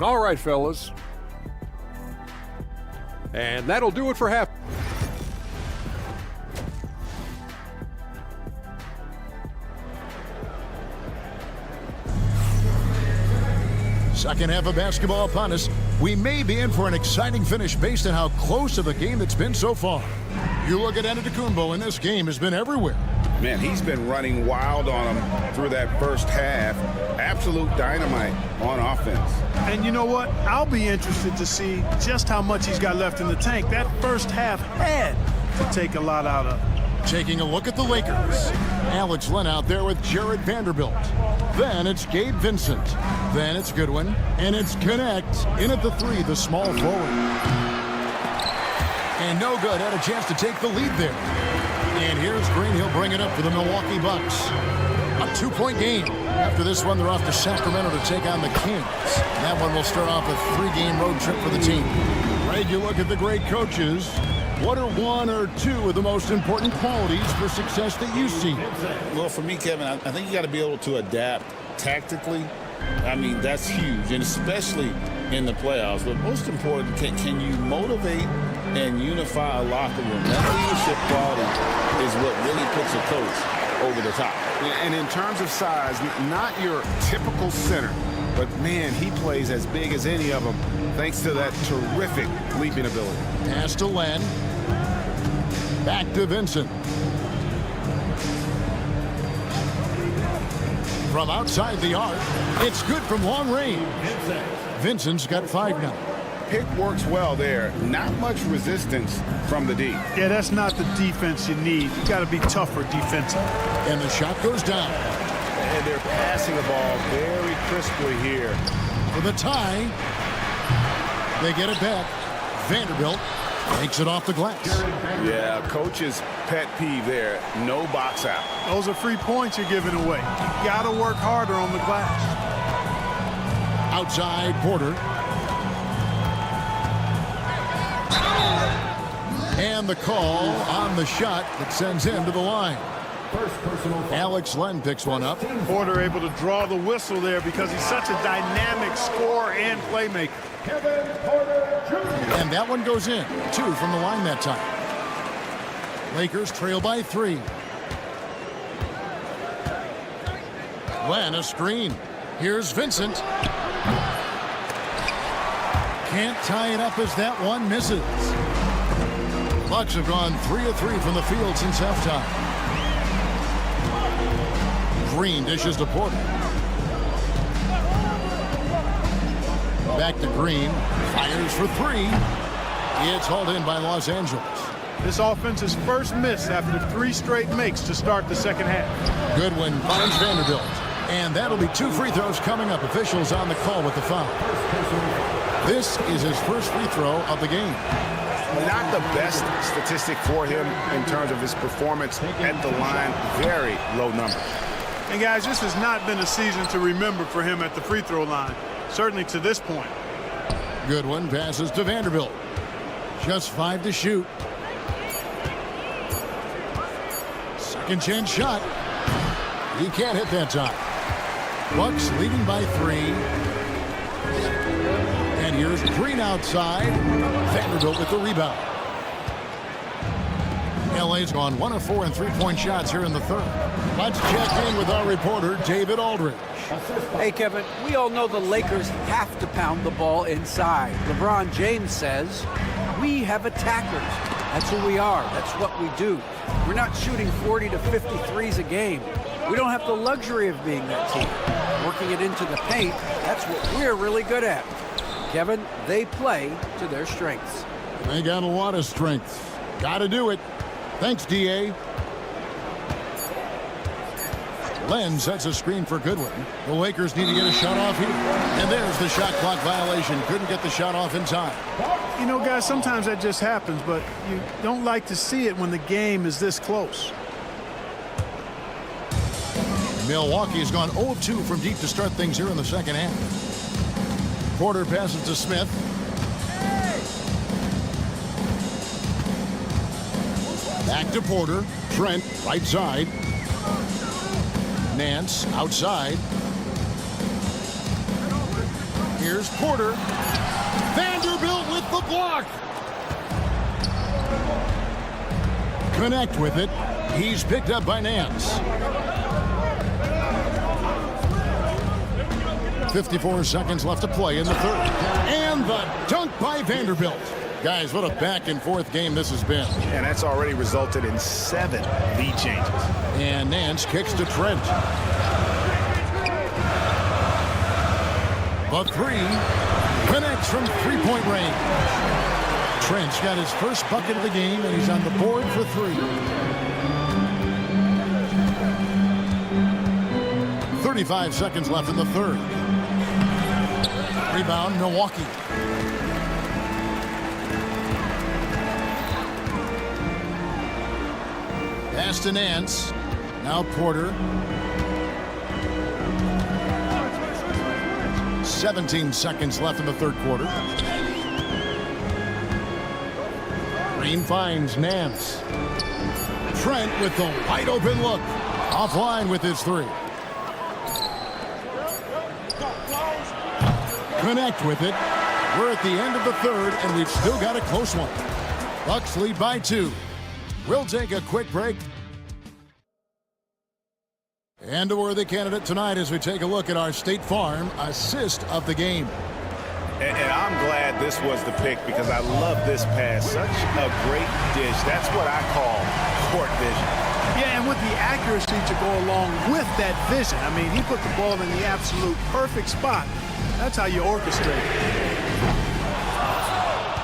All right, fellas. And that'll do it for half. Second half of basketball upon us. We may be in for an exciting finish based on how close of the game it's been so far. You look at Antetokounmpo, and this game has been everywhere. Man, he's been running wild on him through that first half. Absolute dynamite on offense. And you know what? I'll be interested to see just how much he's got left in the tank. That first half had to take a lot out of it. Taking a look at the Lakers. Alex Len out there with Jared Vanderbilt. Then it's Gabe Vincent. Then it's Goodwin. And it's Connect. In at the 3, the small forward. And no good. Had a chance to take the lead there. And here's Green. He'll bring it up for the Milwaukee Bucks. A 2-point game. After this one, they're off to Sacramento to take on the Kings. And that one will start off a 3-game road trip for the team. Right, you look at the great coaches. What are 1 or 2 of the most important qualities for success that you see? Well, for me, Kevin, I think you got to be able to adapt tactically. I mean, that's huge, and especially in the playoffs. But most important, can you motivate and unify a locker room. That leadership quality is what really puts a coach over the top. And in terms of size, not your typical center, but man, he plays as big as any of them thanks to that terrific leaping ability. Pass to Len. Back to Vincent. From outside the arc, it's good from long range. Vincent's got 5 now. Pick works well there. Not much resistance from the D. Yeah, that's not the defense you need. You got to be tougher defensively. And the shot goes down. And they're passing the ball very crisply here. For the tie, they get it back. Vanderbilt takes it off the glass. Yeah, coach's pet peeve there. No box out. Those are free points you're giving away. You got to work harder on the glass. Outside Porter. And the call on the shot that sends him to the line. Alex Len picks one up. Porter able to draw the whistle there because he's such a dynamic scorer and playmaker. Kevin Porter Jr. And that one goes in. 2 from the line that time. Lakers trail by 3. Len a screen. Here's Vincent. Can't tie it up as that one misses. Bucks have gone 3 of 3 from the field since halftime. Green dishes to Porter. Back to Green. Fires for 3. It's hauled in by Los Angeles. This offense's first miss after 3 straight makes to start the second half. Goodwin finds Vanderbilt. And that'll be 2 free throws coming up. Officials on the call with the foul. This is his first free throw of the game. Not the best statistic for him in terms of his performance at the line. Very low number. And guys, this has not been a season to remember for him at the free throw line. Certainly to this point. Goodwin passes to Vanderbilt. Just 5 to shoot. Second chance shot. He can't hit that time. Bucks leading by 3. And here's Green outside. Vanderbilt with the rebound. LA's gone 1 of 4 in 3-point shots here in the third. Let's check in with our reporter, David Aldridge. Hey, Kevin, we all know the Lakers have to pound the ball inside. LeBron James says, we have attackers. That's who we are. That's what we do. We're not shooting 40 to 50 threes a game. We don't have the luxury of being that team. Working it into the paint, that's what we're really good at. Kevin, they play to their strengths. They got a lot of strengths. Got to do it. Thanks, D.A. Len sets a screen for Goodwin. The Lakers need to get a shot off here. And there's the shot clock violation. Couldn't get the shot off in time. You know, guys, sometimes that just happens, but you don't like to see it when the game is this close. Milwaukee's gone 0-2 from deep to start things here in the second half. Porter passes to Smith. Back to Porter. Trent, right side. Nance, outside. Here's Porter. Vanderbilt with the block. Connect with it. He's picked up by Nance. 54 seconds left to play in the third. And the dunk by Vanderbilt. Guys, what a back-and-forth game this has been. And that's already resulted in 7 lead changes. And Nance kicks to Trent. The 3 connects from 3-point range. Trent's got his first bucket of the game, and he's on the board for 3. 35 seconds left in the third. Rebound, Milwaukee. Pass to Nance. Now Porter. 17 seconds left in the third quarter. Green finds Nance. Trent with the wide open look. Offline with his 3. Connect with it. We're at the end of the third, and we've still got a close one. Bucks lead by 2. We'll take a quick break. And a worthy candidate tonight as we take a look at our State Farm assist of the game. And I'm glad this was the pick because I love this pass. Such a great dish. That's what I call court vision. Yeah, and with the accuracy to go along with that vision. I mean, he put the ball in the absolute perfect spot. That's how you orchestrate it.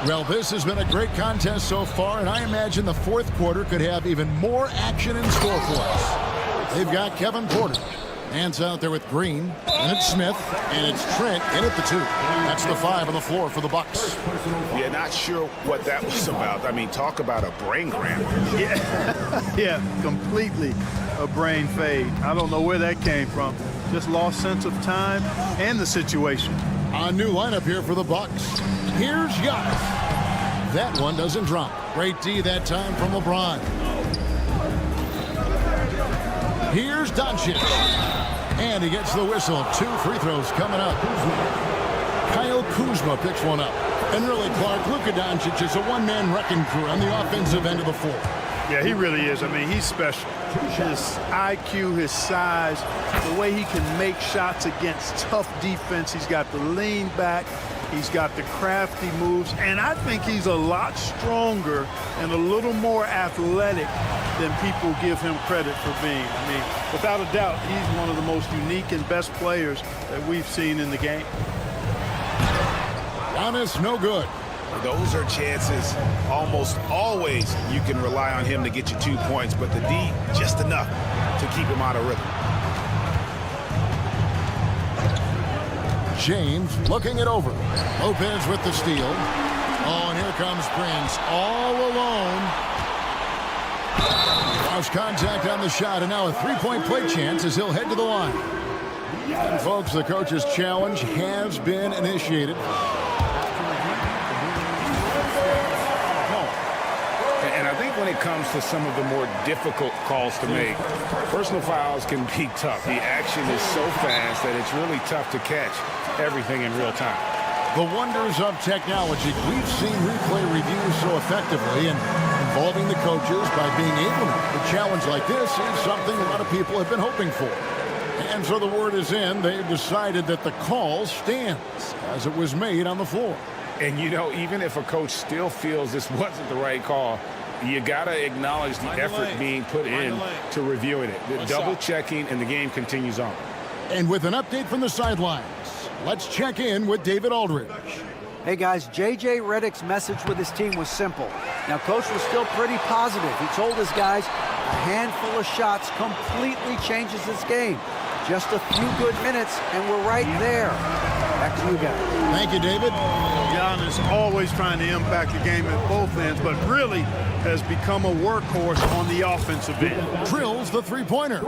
Well, this has been a great contest so far, and I imagine the fourth quarter could have even more action in store for us. They've got Kevin Porter. Hands out there with Green, and it's Smith, and it's Trent in at the 2. That's the 5 on the floor for the Bucks. Yeah, not sure what that was about. I mean, talk about a brain cramp. Yeah, yeah, completely a brain fade. I don't know where that came from. Just lost sense of time and the situation. A new lineup here for the Bucks. Here's Giannis. That one doesn't drop. Great D that time from LeBron. Here's Doncic. And he gets the whistle. 2 free throws coming up. Kyle Kuzma picks one up. And really, Clark, Luka Doncic is a one-man wrecking crew on the offensive end of the floor. Yeah, he really is. I mean, he's special. His IQ, his size, the way he can make shots against tough defense. He's got the lean back. He's got the crafty moves. And I think he's a lot stronger and a little more athletic than people give him credit for being. I mean, without a doubt, he's one of the most unique and best players that we've seen in the game. Giannis, no good. Those are chances almost always you can rely on him to get you 2 points, but the D just enough to keep him out of rhythm. James looking it over. Lopez with the steal. Oh, and here comes Prince all alone. Lost contact on the shot, and now a three-point play chance as he'll head to the line. And folks, the coach's challenge has been initiated. And I think when it comes to some of the more difficult calls to make, personal fouls can be tough. The action is so fast that it's really tough to catch everything in real time. The wonders of technology. We've seen replay reviews so effectively, and involving the coaches by being able to challenge like this is something a lot of people have been hoping for. And so the word is in. They've decided that the call stands as it was made on the floor. And, you know, even if a coach still feels this wasn't the right call, you got to acknowledge the effort being put in to reviewing it. The double checking, and the game continues on. And with an update from the sidelines, let's check in with David Aldridge. Hey guys, J.J. Redick's message with his team was simple. Now, coach was still pretty positive. He told his guys a handful of shots completely changes this game. Just a few good minutes, and we're right there. Back to you guys. Thank you, David. Giannis always trying to impact the game at both ends, but really has become a workhorse on the offensive end. Drills the three-pointer.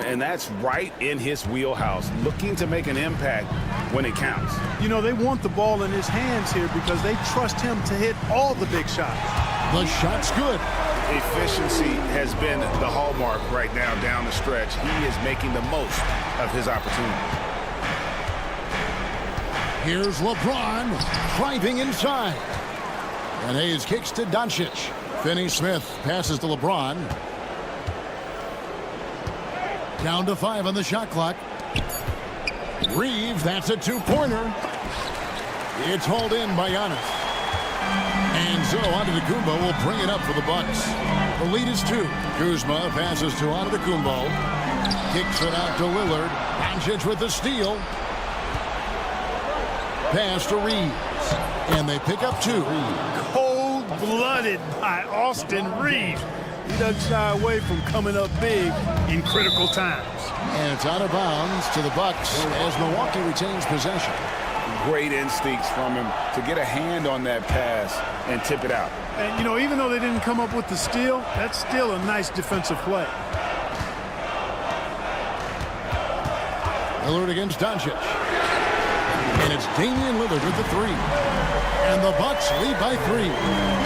And that's right in his wheelhouse, looking to make an impact when it counts. You know, they want the ball in his hands here because they trust him to hit all the big shots. The shot's good. Efficiency has been the hallmark right now down the stretch. He is making the most of his opportunity. Here's LeBron driving inside. And Hayes kicks to Doncic. Finney-Smith passes to LeBron. Down to 5 on the shot clock. Reeves, that's a two-pointer. It's hauled in by Giannis. And so Antetokounmpo will bring it up for the Bucks. The lead is 2. Kuzma passes to Antetokounmpo. Kicks it out to Lillard. Doncic with the steal. Pass to Reeves. And they pick up 2. Cold-blooded by Austin Reeves. He doesn't shy away from coming up big in critical times. And it's out of bounds to the Bucks as Milwaukee retains possession. Great instincts from him to get a hand on that pass and tip it out. And, you know, even though they didn't come up with the steal, that's still a nice defensive play. Lillard against Doncic. And it's Damian Lillard with the 3. And the Bucks lead by 3.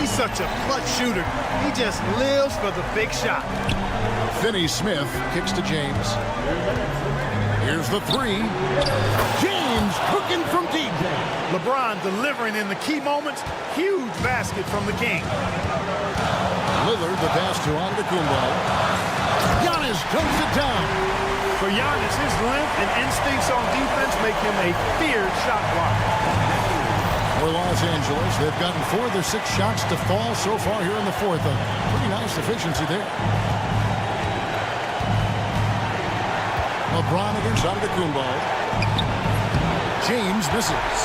He's such a clutch shooter. He just lives for the big shot. Finney-Smith kicks to James. Here's Here's the three. James cooking from deep. LeBron delivering in the key moments. Huge basket from the King. Lillard, the pass to Antetokounmpo. Giannis dumps it down. For Giannis, his length and instincts on defense make him a feared shot blocker. For Los Angeles, they've gotten 4 of their 6 shots to fall so far here in the fourth. A pretty nice efficiency there. LeBron against Antetokounmpo. James misses.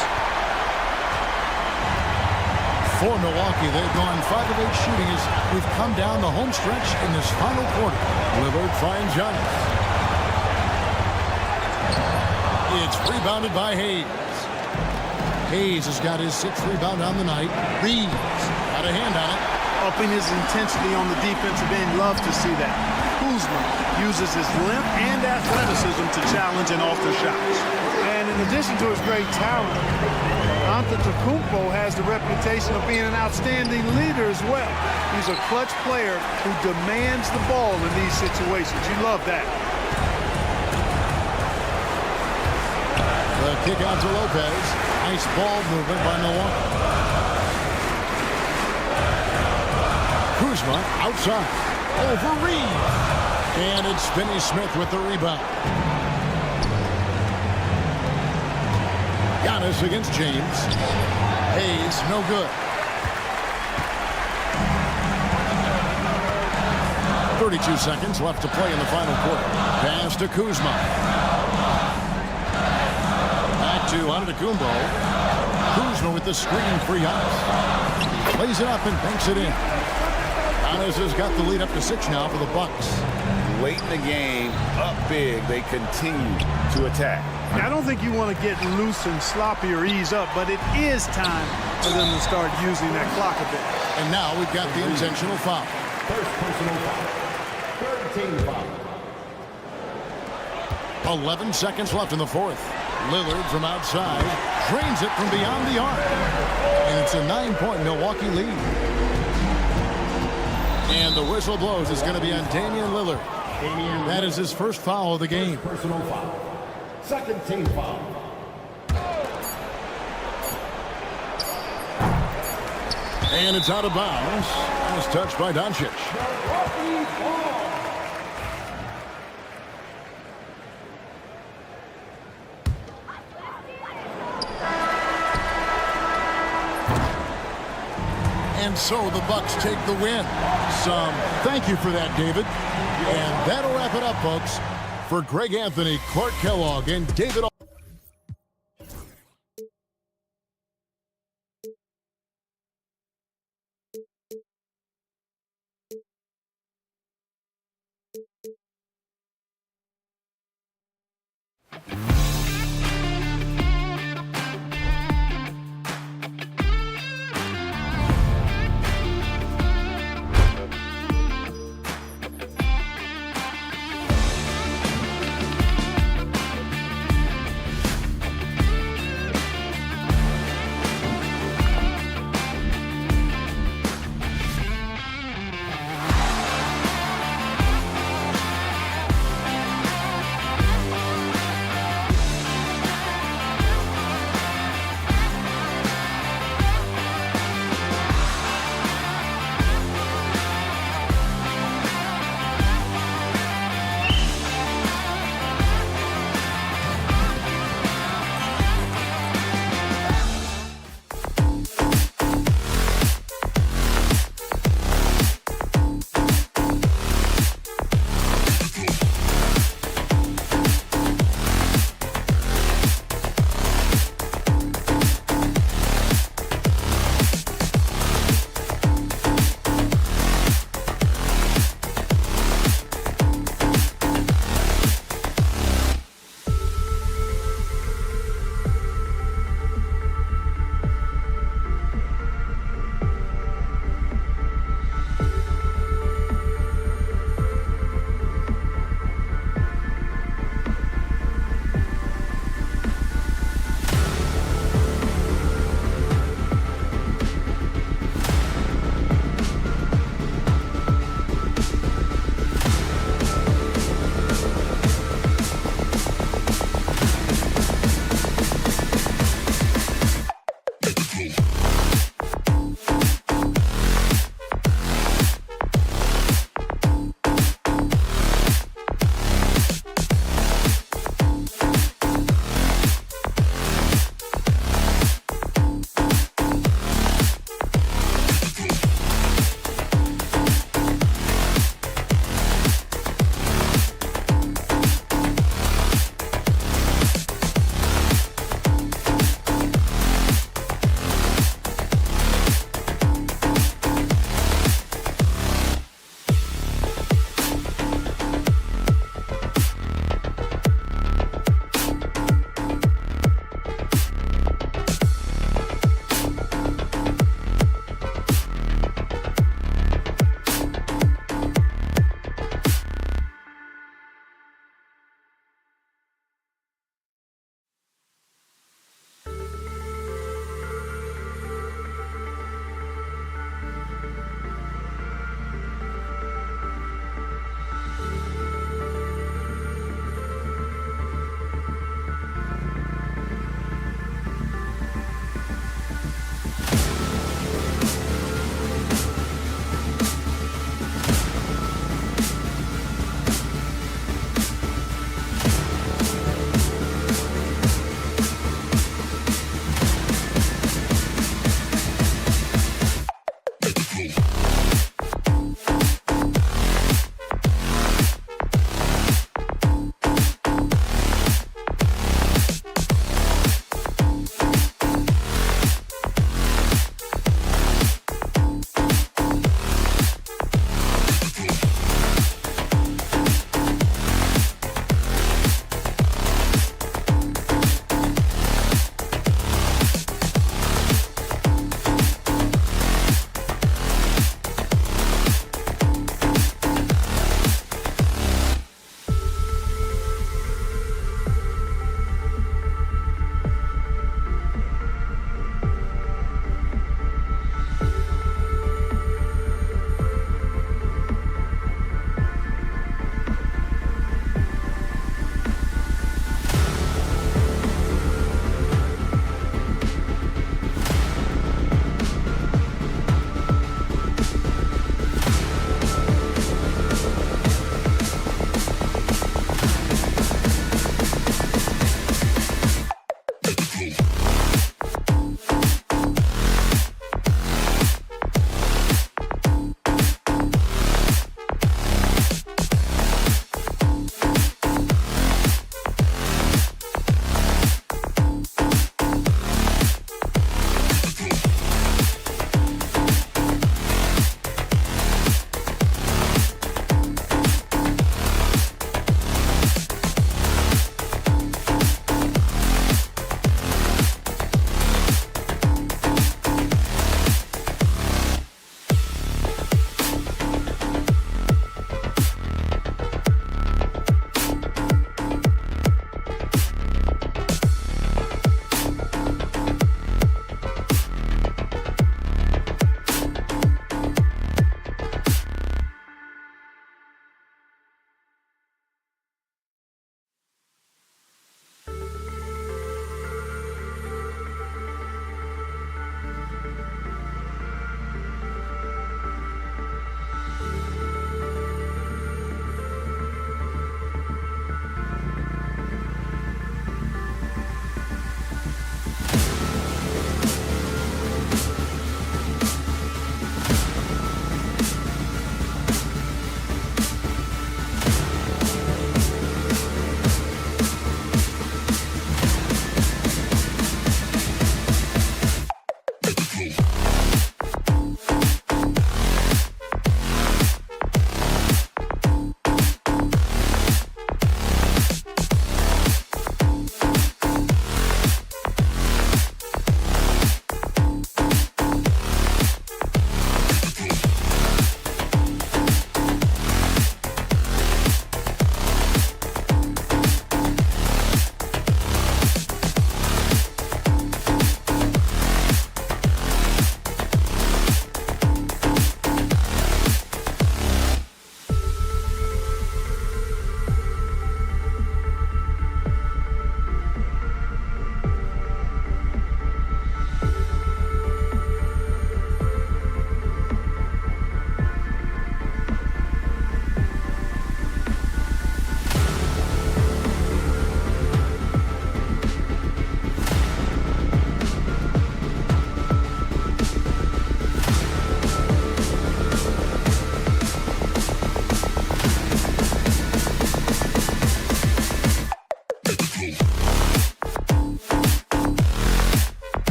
For Milwaukee, they've gone 5 of 8 shooting as we've come down the home stretch in this final quarter. Lillard finds Giannis. It's rebounded by Hayes. Hayes has got his 6th rebound on the night. Reeves got a hand on it. Upping his intensity on the defensive end. Love to see that. Kuzma uses his length and athleticism to challenge and alter shots. And in addition to his great talent, Antetokounmpo has the reputation of being an outstanding leader as well. He's a clutch player who demands the ball in these situations. You love that. The kick out to Lopez. Nice ball movement by Milwaukee. Kuzma outside. Over Reeves. And it's Finney Smith with the rebound. Giannis against James. Hayes, no good. 32 seconds left to play in the final quarter. Pass to Kuzma. To Antetokounmpo. Kuzma with the screen for Giannis. Plays it up and banks it in. Giannis has got the lead up to 6 now for the Bucks. Late in the game, up big, they continue to attack. Now, I don't think you want to get loose and sloppy or ease up, but it is time for them to start using that clock a bit. And now we've got the intentional foul. First personal foul. Third team foul. 11 seconds left in the fourth. Lillard from outside drains it from beyond the arc. And it's a 9-point Milwaukee lead. And the whistle blows. It's going to be on Damian Lillard. That is his first foul of the game. Personal foul. Second team foul. And it's out of bounds. Nice touch by Doncic. And so the Bucks take the win. Thank you for that, David. And that'll wrap it up, folks. For Greg Anthony, Clark Kellogg, and David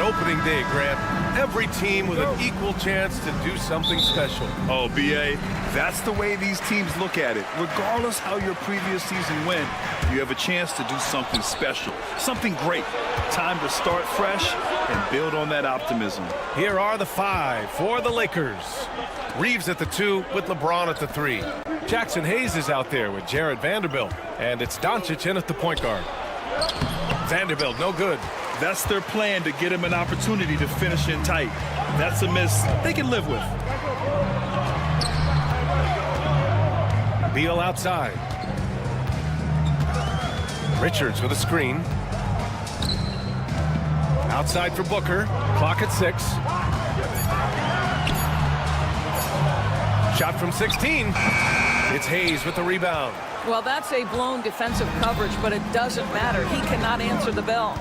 Opening day, Grant. Every team with an equal chance to do something special. Oh, B.A., that's the way these teams look at it. Regardless how your previous season went, you have a chance to do something special, something great. Time to start fresh and build on that optimism. Here are the 5 for the Lakers. Reeves at the 2 with LeBron at the 3. Jackson Hayes is out there with Jared Vanderbilt. And it's Doncic in at the point guard. Vanderbilt, no good. That's their plan, to get him an opportunity to finish in tight. That's a miss they can live with. Beal outside. Richards with a screen. Outside for Booker. Clock at 6. Shot from 16. It's Hayes with the rebound. Well, that's a blown defensive coverage, but it doesn't matter. He cannot answer the bell.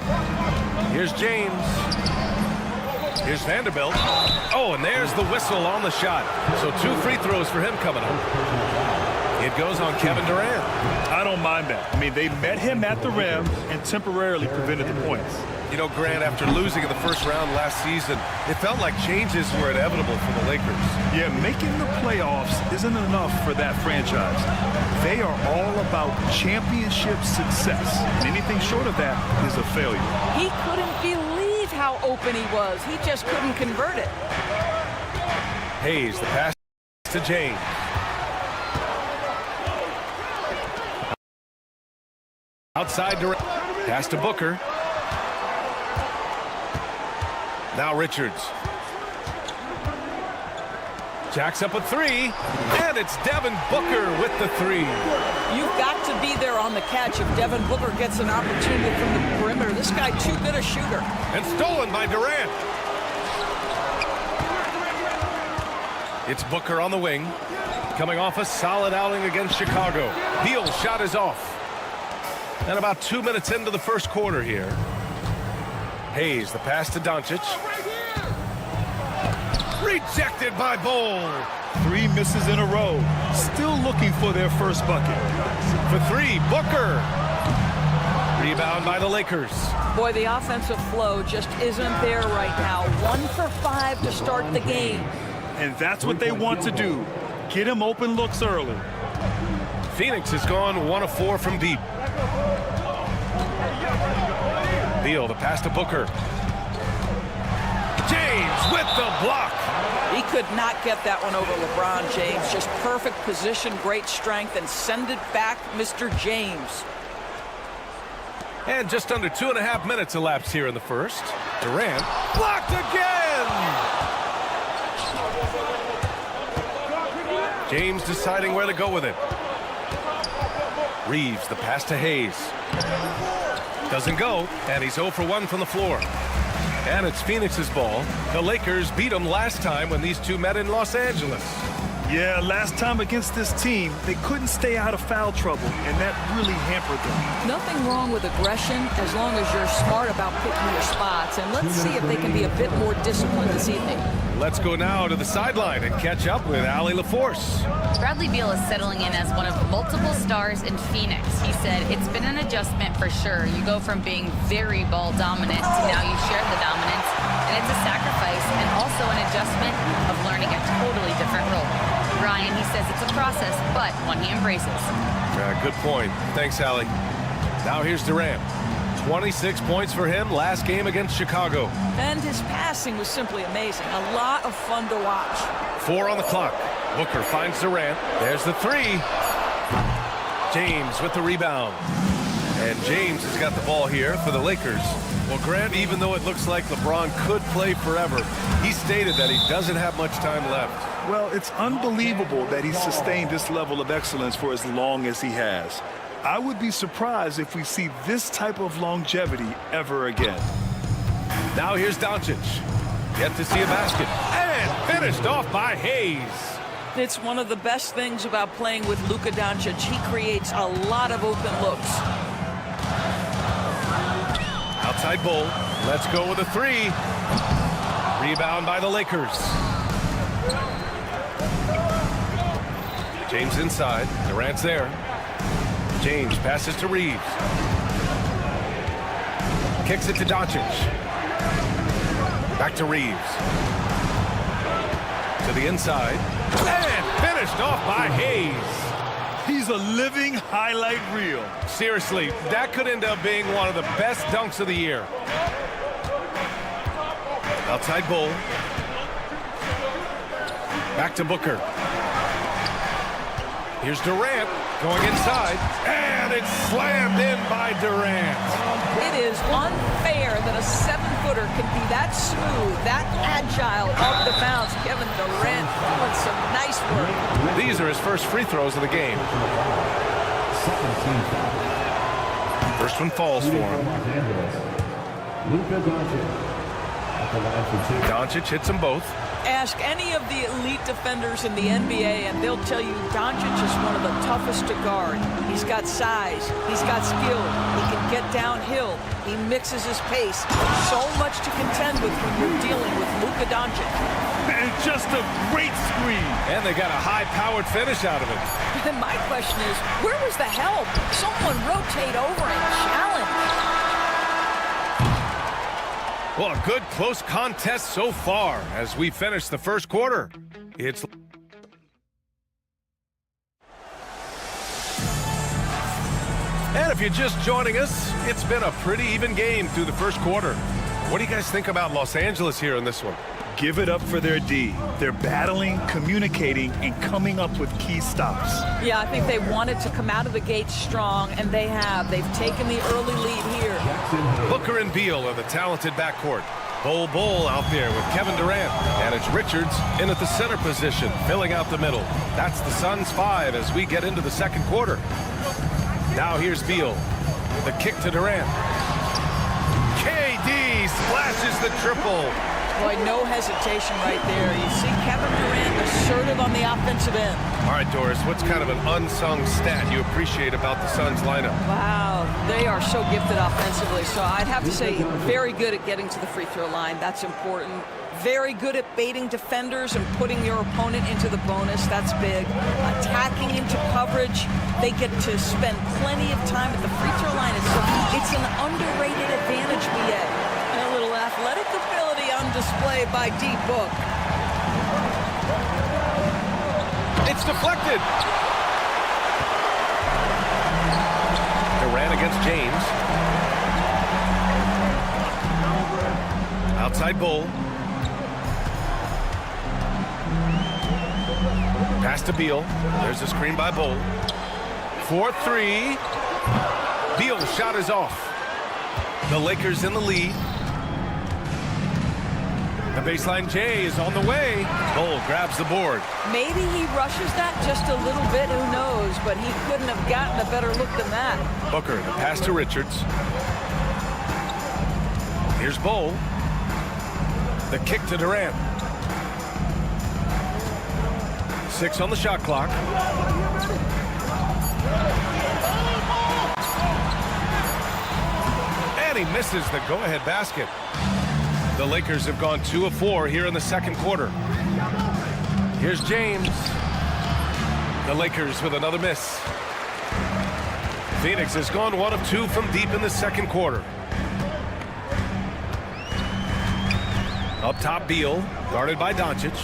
Here's James. Here's Vanderbilt. Oh, and there's the whistle on the shot. So 2 free throws for him coming up. It goes on Kevin Durant. I don't mind that. I mean, they met him at the rim and temporarily prevented the points. You know, Grant, after losing in the first round last season, it felt like changes were inevitable for the Lakers. Yeah, making the playoffs isn't enough for that franchise. They are all about championship success. And anything short of that is a failure. He couldn't believe how open he was. He just couldn't convert it. Hayes, the pass to James. Outside Durant. Pass to Booker. Now Richards. Jacks up a 3, and it's Devin Booker with the 3. You've got to be there on the catch if Devin Booker gets an opportunity from the perimeter. This guy too good a shooter. And stolen by Durant. It's Booker on the wing, coming off a solid outing against Chicago. Beal's shot is off. And about 2 minutes into the first quarter here. Hayes, the pass to Doncic. Rejected by Bol. 3 misses in a row. Still looking for their first bucket. For 3, Booker. Rebound by the Lakers. Boy, the offensive flow just isn't there right now. 1 for 5 to start the game. And that's what they want to do. Get him open looks early. Phoenix has gone 1 of 4 from deep. Beal, the pass to Booker. James with the block. He could not get that one over LeBron James. Just perfect position, great strength, and send it back, Mr. James. And just under 2.5 minutes elapsed here in the first. Durant blocked again. James deciding where to go with it. Reeves, the pass to Hayes. Doesn't go, and he's 0 for 1 from the floor. And it's Phoenix's ball. The Lakers beat them last time when these two met in Los Angeles. Yeah, last time against this team, they couldn't stay out of foul trouble, and that really hampered them. Nothing wrong with aggression as long as you're smart about picking your spots. And let's see if they can be a bit more disciplined this evening. Let's go now to the sideline and catch up with Allie LaForce. Bradley Beal is settling in as one of multiple stars in Phoenix. He said it's been an adjustment for sure. You go from being very ball dominant to now you share the dominance. And it's a sacrifice and also an adjustment of learning a totally different role. Ryan, he says it's a process, but one he embraces. Good point. Thanks, Allie. Now here's Durant. 26 points for him last game against Chicago. And his passing was simply amazing. A lot of fun to watch. 4 on the clock. Booker finds Durant. There's the 3. James with the rebound. And James has got the ball here for the Lakers. Well, Grant, even though it looks like LeBron could play forever, he stated that he doesn't have much time left. Well, it's unbelievable that he's sustained this level of excellence for as long as he has. I would be surprised if we see this type of longevity ever again. Now here's Doncic. Yet to see a basket. And finished off by Hayes. It's one of the best things about playing with Luka Doncic. He creates a lot of open looks. Outside Bull. Let's go with a three. Rebound by the Lakers. James inside. Durant's there. James passes to Reeves. Kicks it to Doncic. Back to Reeves. To the inside. And finished off by Hayes. He's a living highlight reel. Seriously, that could end up being one of the best dunks of the year. Outside Bull. Back to Booker. Here's Durant going inside. And it's slammed in by Durant. It is unfair that a 7-footer can be that smooth, that agile off the bounce. Kevin Durant doing some nice work. These are his first free throws of the game. First one falls for him. Doncic hits them both. Ask any of the elite defenders in the NBA, and they'll tell you Doncic is one of the toughest to guard. He's got size. He's got skill. He can get downhill. He mixes his pace. So much to contend with when you're dealing with Luka Doncic. And just a great screen. And they got a high-powered finish out of it. And my question is, where was the help? Someone rotate over and challenge. Well, a good close contest so far as we finish the first quarter. It's And if you're just joining us, it's been a pretty even game through the first quarter. What do you guys think about Los Angeles here in this one? Give it up for their D. They're battling, communicating, and coming up with key stops. Yeah, I think they wanted to come out of the gate strong, and they have. They've taken the early lead here. Booker and Beal are the talented backcourt. Bull out there with Kevin Durant. And it's Richards in at the center position, filling out the middle. That's the Suns' 5 as we get into the second quarter. Now here's Beal. The kick to Durant. KD splashes the triple. Boy, no hesitation right there. You see Kevin Durant assertive on the offensive end. All right, Doris, what's kind of an unsung stat you appreciate about the Suns lineup? Wow, they are so gifted offensively. So I'd have to say very good at getting to the free throw line. That's important. Very good at baiting defenders and putting your opponent into the bonus. That's big. Attacking into coverage. They get to spend plenty of time at the free throw line. It's an underrated advantage we get. And a little athletic ability on display by D-Book. It's deflected. Durant against James. Outside Bull. Pass to Beal. There's a screen by Bull. 4-3. Beal's shot is off. The Lakers in the lead. The baseline J is on the way. Bull grabs the board. Maybe he rushes that just a little bit, who knows, but he couldn't have gotten a better look than that. Booker, the pass to Richards. Here's Bull. The kick to Durant. 6 on the shot clock. And he misses the go-ahead basket. The Lakers have gone 2 of 4 here in the second quarter. Here's James. The Lakers with another miss. Phoenix has gone 1 of 2 from deep in the second quarter. Up top, Beal, guarded by Doncic.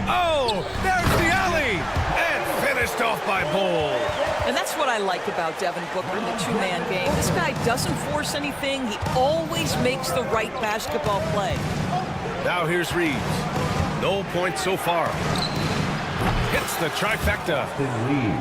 Oh, there's the alley! And finished off by Bull. And that's what I like about Devin Booker in the two-man game. This guy doesn't force anything. He always makes the right basketball play. Now here's Reeves. No points so far. Hits the trifecta.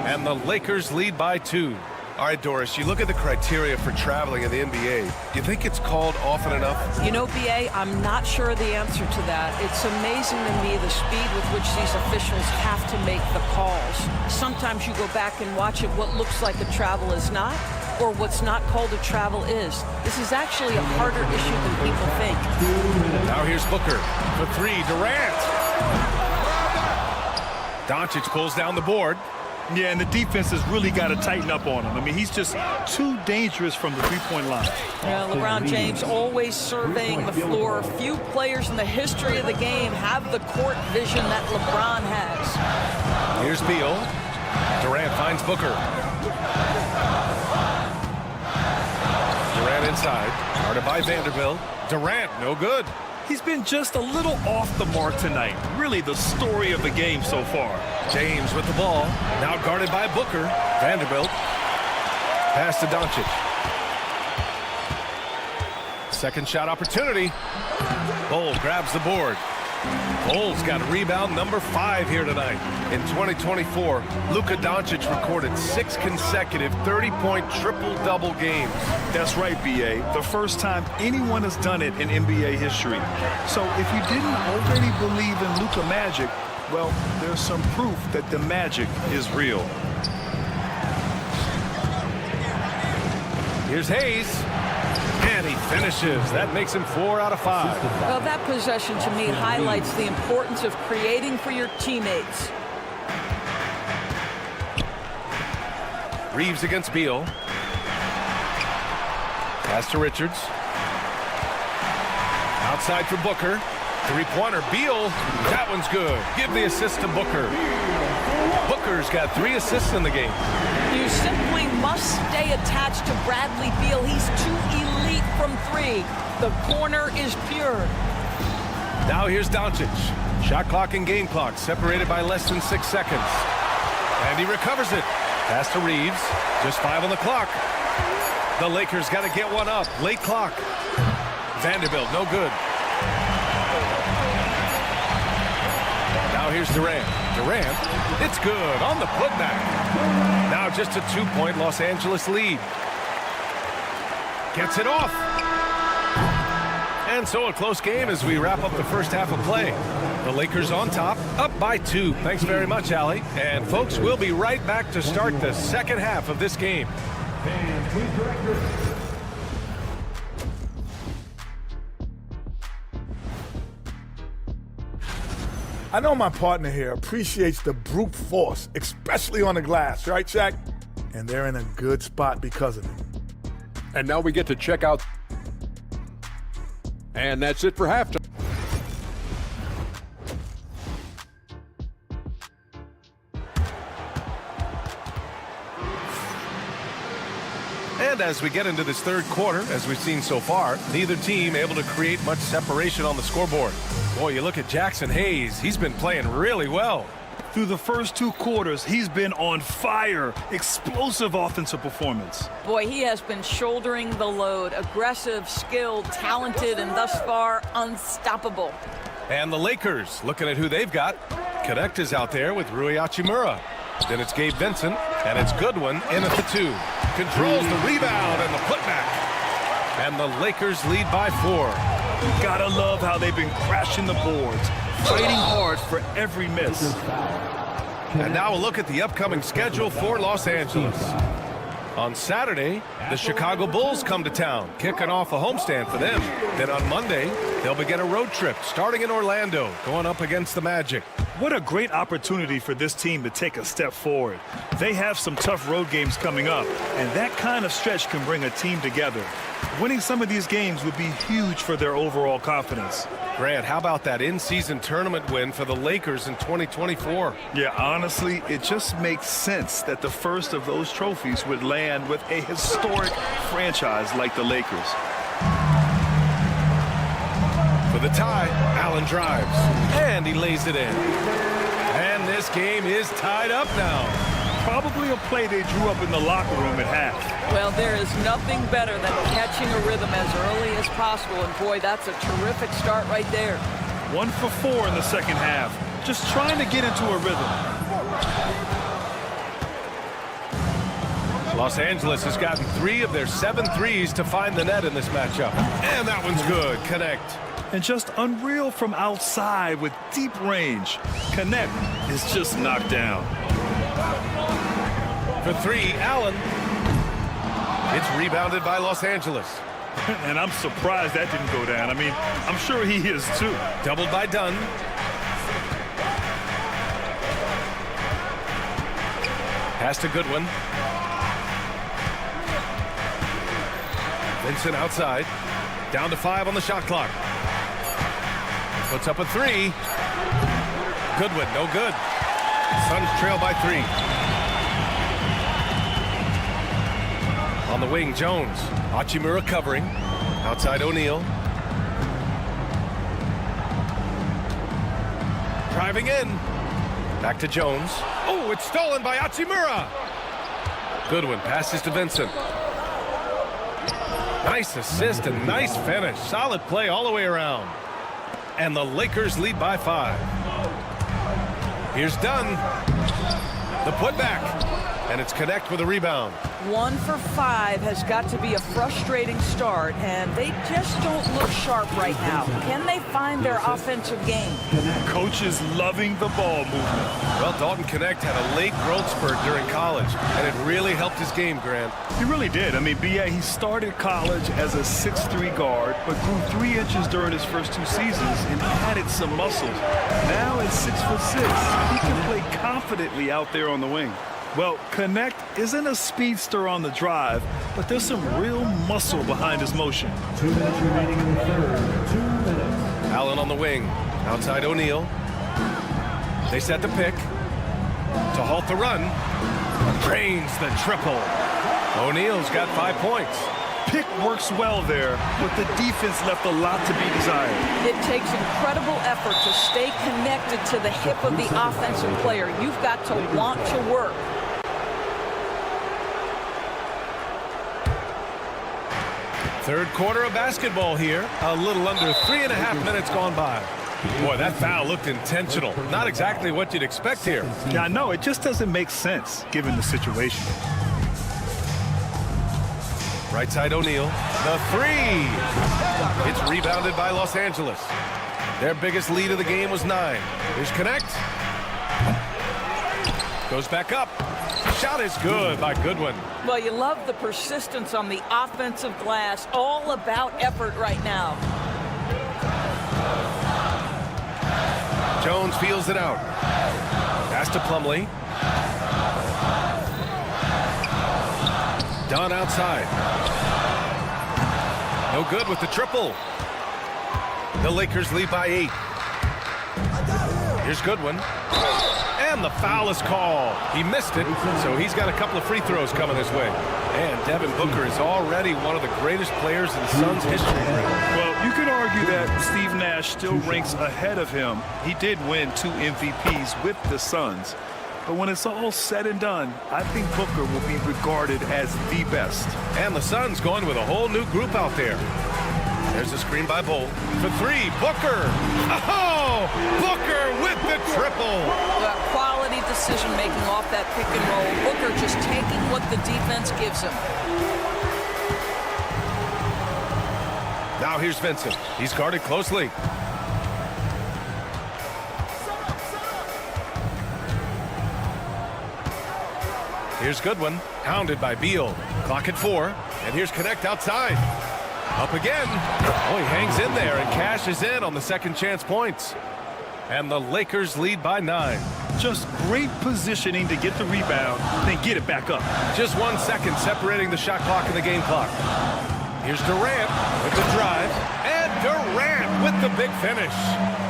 And the Lakers lead by 2. All right, Doris, you look at the criteria for traveling in the NBA. Do you think it's called often enough? You know, BA, I'm not sure of the answer to that. It's amazing to me the speed with which these officials have to make the calls. Sometimes you go back and watch it, what looks like a travel is not, or what's not called a travel is. This is actually a harder issue than people think. Now here's Booker for three. Durant. Doncic pulls down the board. Yeah, and the defense has really got to tighten up on him. I mean, he's just too dangerous from the three-point line. Yeah, LeBron James always surveying the floor. Few players in the history of the game have the court vision that LeBron has. Here's Beal. Durant finds Booker. Durant inside. Guarded by Vanderbilt. Durant, no good. He's been just a little off the mark tonight. Really the story of the game so far. James with the ball. Now guarded by Booker. Vanderbilt. Pass to Doncic. Second shot opportunity. Bull grabs the board. Bull's got rebound number 5 here tonight. In 2024, Luka Doncic recorded 6 consecutive 30-point triple-double games. That's right, B.A. The first time anyone has done it in NBA history. So if you didn't already believe in Luka magic, well, there's some proof that the magic is real. Here's Hayes. And he finishes. That makes him 4 out of 5. Well, that possession to me highlights the importance of creating for your teammates. Reeves against Beal. Pass to Richards. Outside for Booker. Three-pointer. Beal. That one's good. Give the assist to Booker. Booker's got 3 assists in the game. You simply must stay attached to Bradley Beal. He's too elite from 3. The corner is pure. Now here's Doncic. Shot clock and game clock separated by less than 6 seconds. And he recovers it. Pass to Reeves. Just 5 on the clock. The Lakers got to get one up. Late clock. Vanderbilt, no good. Now here's Durant. Durant, it's good on the putback. Now just a 2-point Los Angeles lead. Gets it off. And so a close game as we wrap up the first half of play. The Lakers on top, up by 2. Thanks very much, Allie. And folks, we'll be right back to start the second half of this game. I know my partner here appreciates the brute force, especially on the glass, right, Shaq? And they're in a good spot because of it. And now we get to check out. And that's it for halftime. And as we get into this third quarter, as we've seen so far, neither team able to create much separation on the scoreboard. Boy, you look at Jackson Hayes. He's been playing really well. Through the first 2 quarters, he's been on fire. Explosive offensive performance. Boy, he has been shouldering the load. Aggressive, skilled, talented, and thus far unstoppable. And the Lakers, looking at who they've got. Connect is out there with Rui Hachimura. Then it's Gabe Vincent, and it's Goodwin in at the 2. Controls the rebound and the putback. And the Lakers lead by 4. Gotta love how they've been crashing the boards, fighting hard for every miss. And now a look at the upcoming schedule for Los Angeles. On Saturday, the Chicago Bulls come to town, kicking off a homestand for them. Then on Monday, they'll begin a road trip starting in Orlando, going up against the Magic. What a great opportunity for this team to take a step forward. They have some tough road games coming up, and that kind of stretch can bring a team together. Winning some of these games would be huge for their overall confidence. Grant, how about that in-season tournament win for the Lakers in 2024? Yeah, honestly, it just makes sense that the first of those trophies would land with a historic franchise like the Lakers. For the tie, Allen drives, and he lays it in. And this game is tied up now. Probably a play they drew up in the locker room at half. Well, there is nothing better than catching a rhythm as early as possible, and boy, that's a terrific start right there. 1 for 4 in the second half, just trying to get into a rhythm. Los Angeles has gotten 3 of their 7 threes to find the net in this matchup. And that one's good. Connect. And just unreal from outside with deep range. Connect is just knocked down. For 3, Allen. It's rebounded by Los Angeles. And I'm surprised that didn't go down. I mean, I'm sure he is too. Doubled by Dunn. Pass to Goodwin. Vincent outside. Down to 5 on the shot clock. Puts up a 3. Goodwin, no good. Suns trail by 3. On the wing, Jones. Hachimura covering. Outside O'Neal. Driving in. Back to Jones. Oh, it's stolen by Hachimura. Goodwin passes to Vincent. Nice assist and nice finish. Solid play all the way around. And the Lakers lead by 5. Here's Dunn. The putback. And it's Connect with a rebound. 1 for 5 has got to be a frustrating start, and they just don't look sharp right now. Can they find their offensive game? Coach is loving the ball movement. Well, Dalton Connect had a late growth spurt during college, and it really helped his game, Grant. He really did. I mean, B.A., he started college as a 6'3" guard, but grew 3 inches during his first 2 seasons and added some muscles. Now at 6'6", he can play confidently out there on the wing. Well, Connect isn't a speedster on the drive, but there's some real muscle behind his motion. 2 minutes remaining in the third. 2 minutes. Allen on the wing. Outside O'Neal. They set the pick. To halt the run. Drains the triple. O'Neal's got 5 points. Pick works well there, but the defense left a lot to be desired. It takes incredible effort to stay connected to the hip of the offensive player. You've got to want to work. Third quarter of basketball here. A little under 3.5 minutes gone by. Boy, that foul looked intentional. Not exactly what you'd expect here. Yeah, I know. It just doesn't make sense given the situation. Right side O'Neal. The 3. It's rebounded by Los Angeles. Their biggest lead of the game was 9. Here's Connect. Goes back up. Shot is good by Goodwin. Well, you love the persistence on the offensive glass. All about effort right now. Jones feels it out. Pass to Plumlee. Dunn outside. No good with the triple. The Lakers lead by 8. Here's Goodwin. And the foul is called. He missed it, so he's got a couple of free throws coming his way. And Devin Booker is already one of the greatest players in Suns history. Well, you could argue that Steve Nash still ranks ahead of him. He did win 2 MVPs with the Suns. But when it's all said and done, I think Booker will be regarded as the best. And the Suns going with a whole new group out there. There's a screen by Bull. For 3, Booker. Oh, Booker with the triple. Quality decision-making off that pick and roll. Booker just taking what the defense gives him. Now here's Vincent. He's guarded closely. Here's Goodwin. Hounded by Beal. Clock at 4. And here's Connect outside. Up again. Oh, he hangs in there and cashes in on the second chance points. And the Lakers lead by 9. Just great positioning to get the rebound, then get it back up. Just 1 second separating the shot clock and the game clock. Here's Durant with the drive. And Durant with the big finish.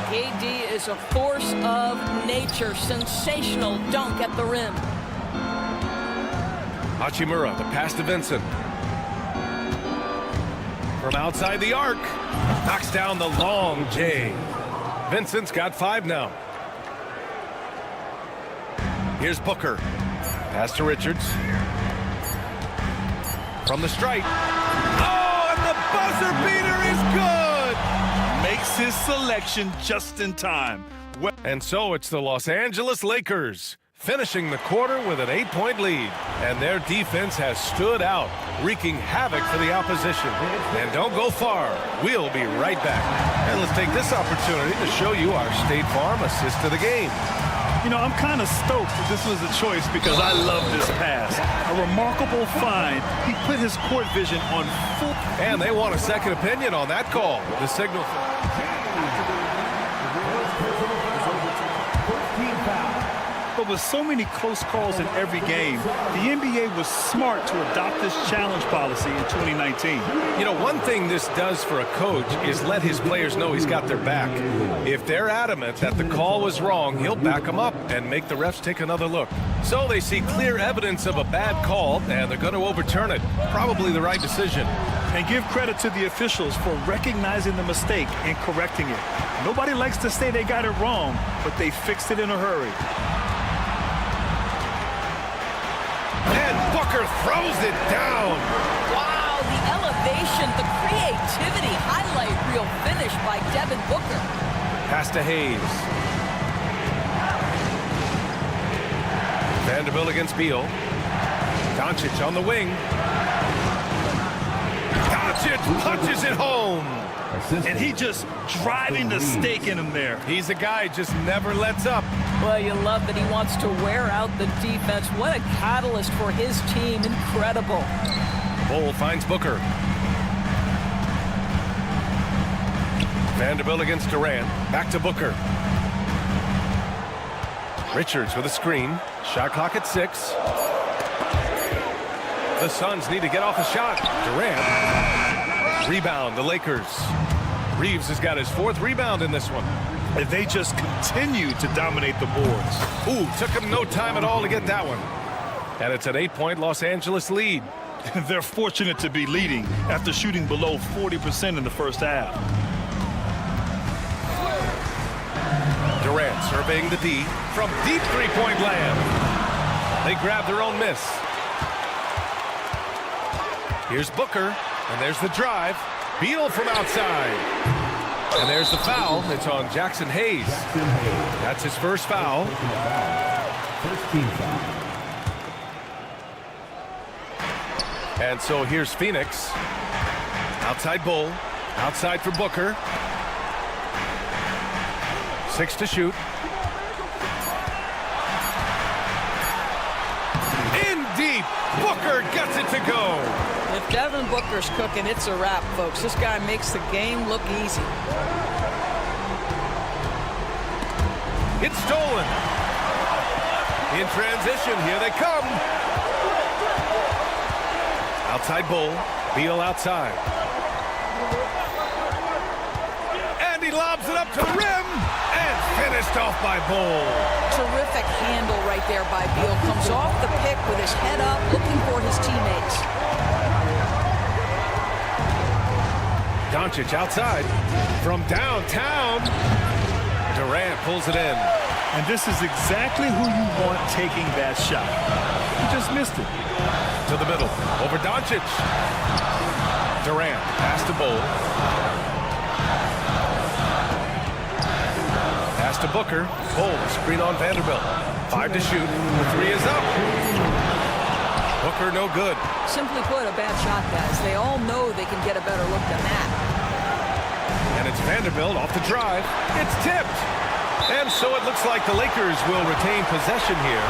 KD is a force of nature. Sensational dunk at the rim. Hachimura, the pass to Vincent. From outside the arc. Knocks down the long J. Vincent's got 5 now. Here's Booker. Pass to Richards. From the stripe. Oh, and the buzzer beater is good! Makes his selection just in time. And so it's the Los Angeles Lakers finishing the quarter with an 8-point lead. And their defense has stood out, wreaking havoc for the opposition. And don't go far. We'll be right back. And let's take this opportunity to show you our State Farm assist of the game. You know, I'm kind of stoked that this was a choice because I love this pass. A remarkable find. He put his court vision on full. And they want a second opinion on that call. The signal. But with so many close calls in every game, the NBA was smart to adopt this challenge policy in 2019. You know, one thing this does for a coach is let his players know he's got their back. If they're adamant that the call was wrong, he'll back them up and make the refs take another look. So they see clear evidence of a bad call, and they're going to overturn it. Probably the right decision. And give credit to the officials for recognizing the mistake and correcting it. Nobody likes to say they got it wrong, but they fixed it in a hurry. And Booker throws it down. Wow, the elevation, the creativity, highlight reel finish by Devin Booker. Pass to Hayes. Vanderbilt against Beal. Doncic on the wing. Doncic punches it home. And he just driving the stake in him there. He's a guy just never lets up. Well, you love that he wants to wear out the defense. What a catalyst for his team. Incredible. Bull finds Booker. Vanderbilt against Durant. Back to Booker. Richards with a screen. Shot clock at 6. The Suns need to get off a shot. Durant. Rebound, the Lakers. Reeves has got his 4th rebound in this one. And they just continue to dominate the boards. Ooh, took him no time at all to get that one. And it's an 8-point Los Angeles lead. They're fortunate to be leading after shooting below 40% in the first half. Durant surveying the D from deep 3-point land. They grab their own miss. Here's Booker, and there's the drive. Beal from outside. And there's the foul. It's on Jackson Hayes. That's his first foul. First team foul. And so here's Phoenix. Outside Bull. Outside for Booker. 6 to shoot. In deep. Booker gets it to go. If Devin Booker's cooking, it's a wrap, folks. This guy makes the game look easy. It's stolen. In transition, here they come. Outside Bull. Beal outside. And he lobs it up to the rim. And finished off by Bull. Terrific handle right there by Beal. Comes off the pick with his head up, looking for his teammates. Doncic outside from downtown. Durant pulls it in. And this is exactly who you want taking that shot. He just missed it. To the middle. Over Doncic. Durant. Pass to Bull. Pass to Booker. Bull. Screen on Vanderbilt. 5 to shoot. The 3 is up. Booker no good. Simply put, a bad shot, guys. They all know they can get a better look than that. And it's Vanderbilt off the drive. It's tipped. And so it looks like the Lakers will retain possession here.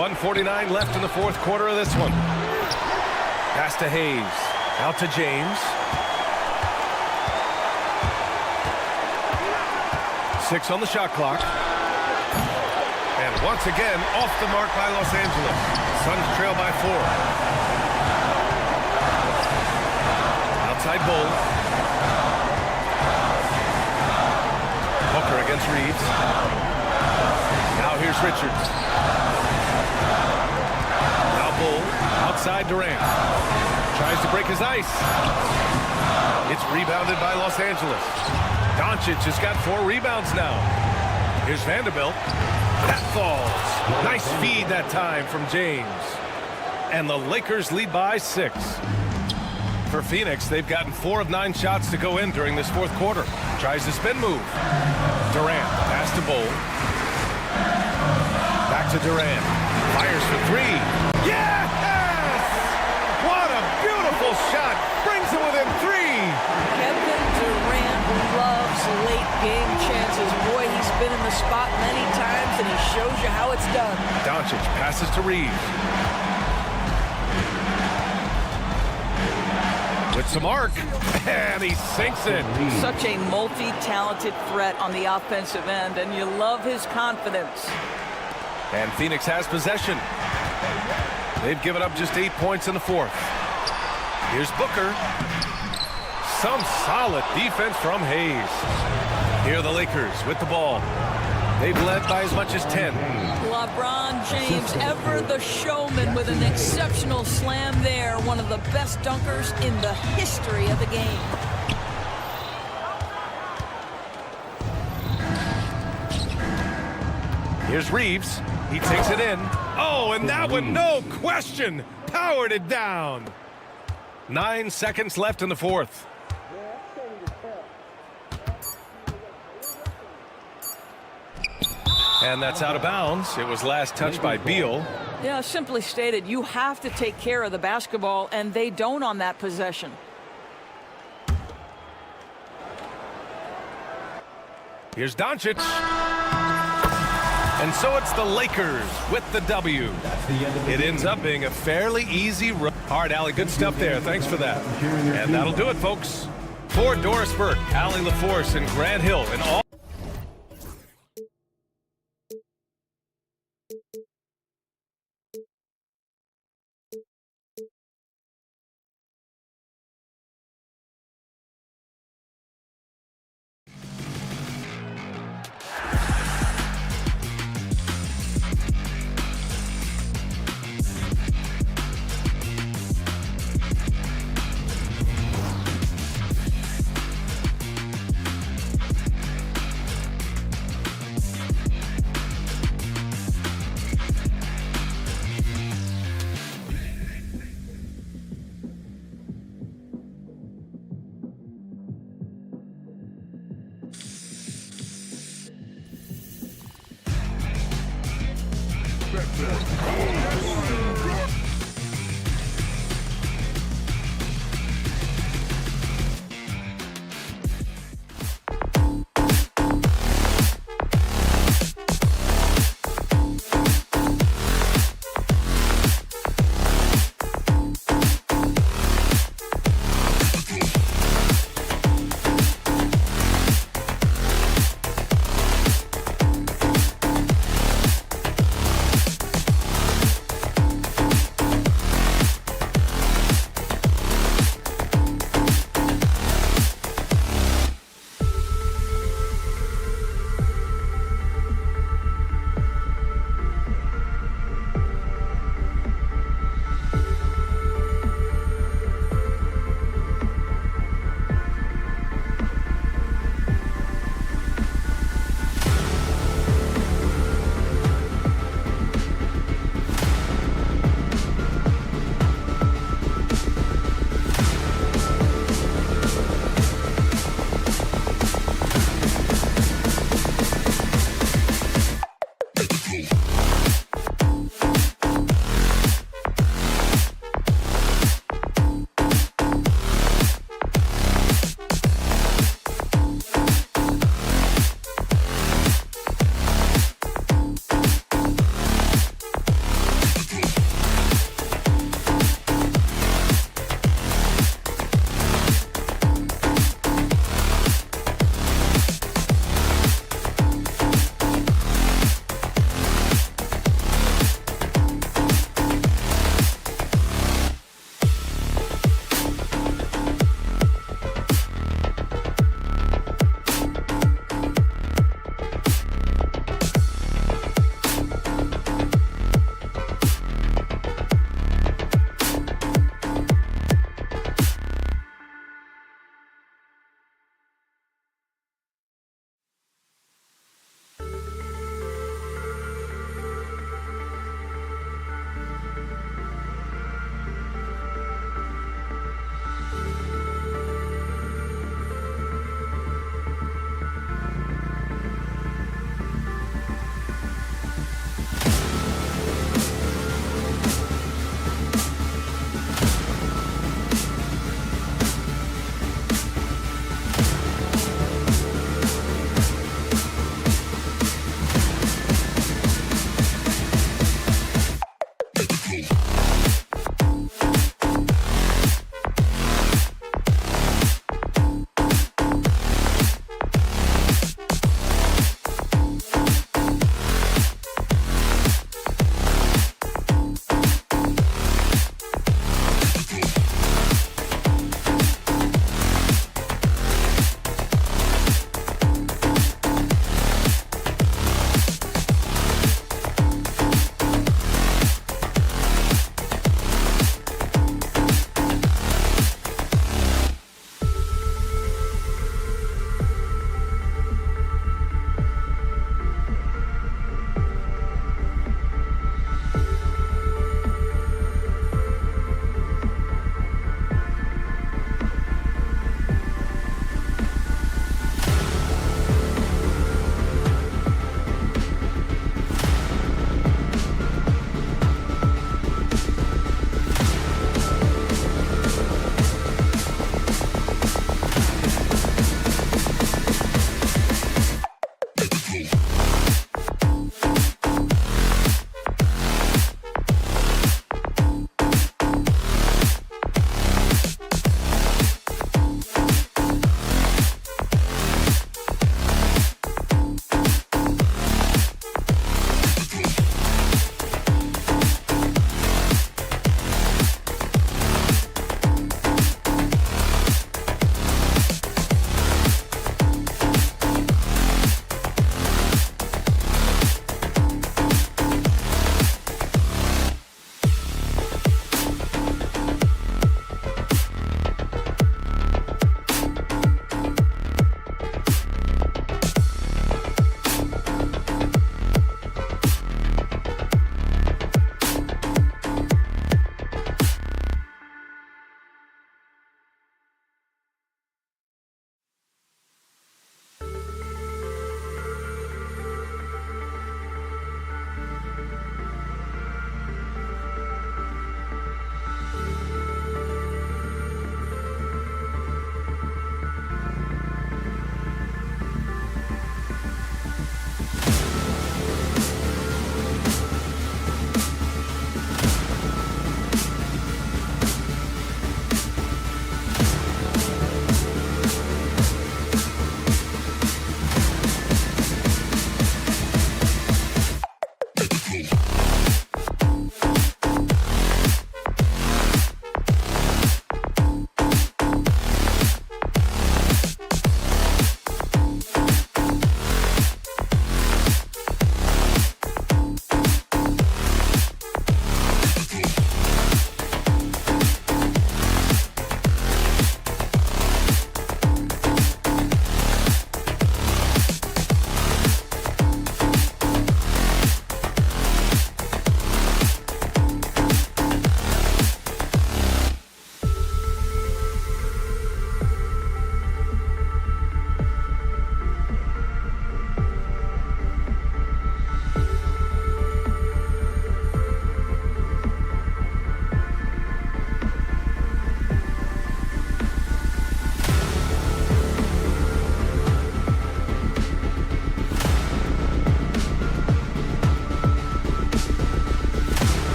.149 left in the 4th quarter of this one. Pass to Hayes. Out to James. 6 on the shot clock. And once again, off the mark by Los Angeles. Suns trail by 4. Outside Bull. Booker against Reeves. Now here's Richards. Now Bull. Outside Durant. Tries to break his ice. It's rebounded by Los Angeles. Doncic has got 4 rebounds now. Here's Vanderbilt. That falls. Nice feed that time from James. And the Lakers lead by 6. For Phoenix, they've gotten 4 of 9 shots to go in during this fourth quarter. Tries the spin move. Durant, pass to Bowl. Back to Durant. Fires for 3. Yes! What a beautiful shot. Brings it within 3. Kevin Durant loves late game chances. Boy, he's been in the spot many times, and he shows you how it's done. Doncic passes to Reeves. With some arc, and he sinks it. Such a multi-talented threat on the offensive end, and you love his confidence. And Phoenix has possession. They've given up just 8 points in the fourth. Here's Booker. Some solid defense from Hayes. Here are the Lakers with the ball. They've led by as much as 10. LeBron James, ever the showman, with an exceptional slam there. One of the best dunkers in the history of the game. Here's Reeves. He takes it in. Oh, and that one, no question, powered it down. 9 seconds left in the fourth. And that's out of bounds. It was last touched by Beal. Yeah, simply stated, you have to take care of the basketball, and they don't on that possession. Here's Doncic. And so it's the Lakers with the W. It ends up being a fairly easy run. All right, Allie, good stuff there. Thanks for that. And that'll do it, folks. For Doris Burke, Allie LaForce, and Grant Hill, and all.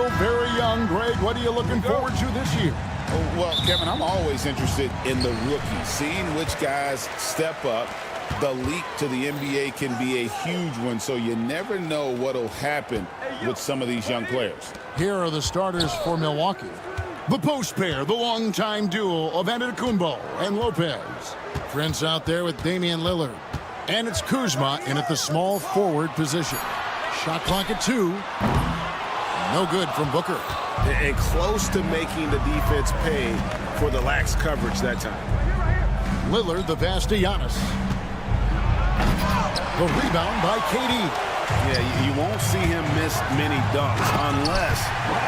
still very young. Greg, what are you looking forward to this year? Well, Kevin, I'm always interested in the rookies, seeing which guys step up. The leap to the NBA can be a huge one, so you never know what will happen with some of these young players. Here are the starters for Milwaukee. The post pair, the longtime duo of Antetokounmpo and Lopez. Prince out there with Damian Lillard. And it's Kuzma in at the small forward position. Shot clock at 2. No good from Booker. And close to making the defense pay for the lax coverage that time. Lillard, the pass to Giannis. The rebound by KD. Yeah, you won't see him miss many dunks unless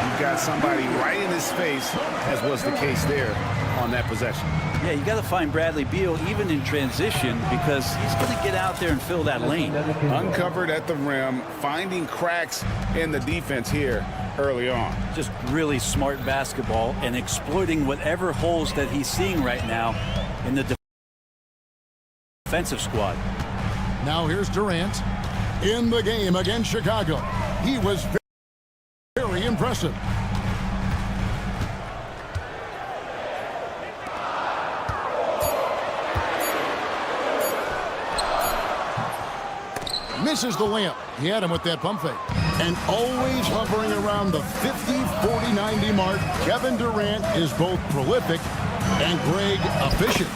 you've got somebody right in his face, as was the case there on that possession. Yeah, you got to find Bradley Beal even in transition because he's going to get out there and fill that lane. Uncovered at the rim, finding cracks in the defense here early on. Just really smart basketball and exploiting whatever holes that he's seeing right now in the defensive squad. Now here's Durant in the game against Chicago. He was very impressive. Misses the layup. He had him with that pump fake. And always hovering around the 50, 40, 90 mark, Kevin Durant is both prolific and Greg efficient.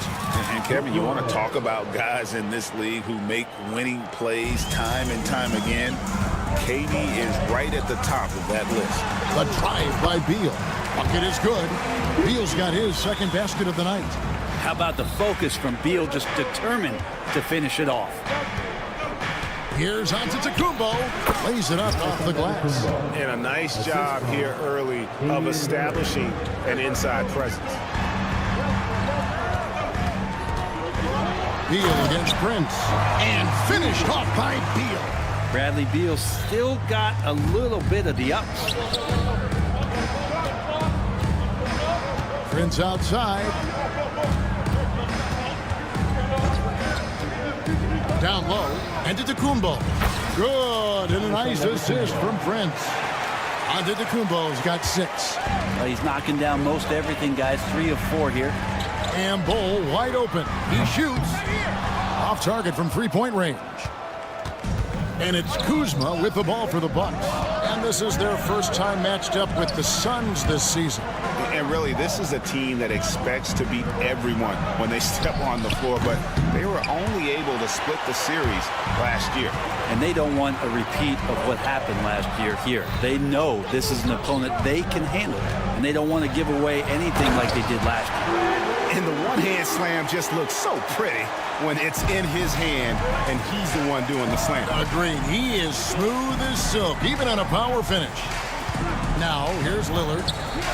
And Kevin, you want to talk about guys in this league who make winning plays time and time again? KD is right at the top of that list. The drive by Beal. Bucket is good. Beal's got his second basket of the night. How about the focus from Beal, just determined to finish it off. Here's Antetokounmpo. Lays it up off the glass. And a nice job here early of establishing an inside presence. Beal against Prince. And finished off by Beal. Bradley Beal still got a little bit of the ups. Prince outside. Down low. Antetokounmpo. Good. And a nice assist from Prince. Antetokounmpo's got 6. He's knocking down most everything, guys. 3 of 4 here. And Bull wide open. He shoots. Off target from three-point range. And it's Kuzma with the ball for the Bucks. And this is their first time matched up with the Suns this season. And really, this is a team that expects to beat everyone when they step on the floor, but they were only able to split the series last year. And they don't want a repeat of what happened last year here. They know this is an opponent they can handle, and they don't want to give away anything like they did last year. And the one-hand slam just looks so pretty when it's in his hand and he's the one doing the slam. Agreed. He is smooth as silk, even on a power finish. Now, here's Lillard.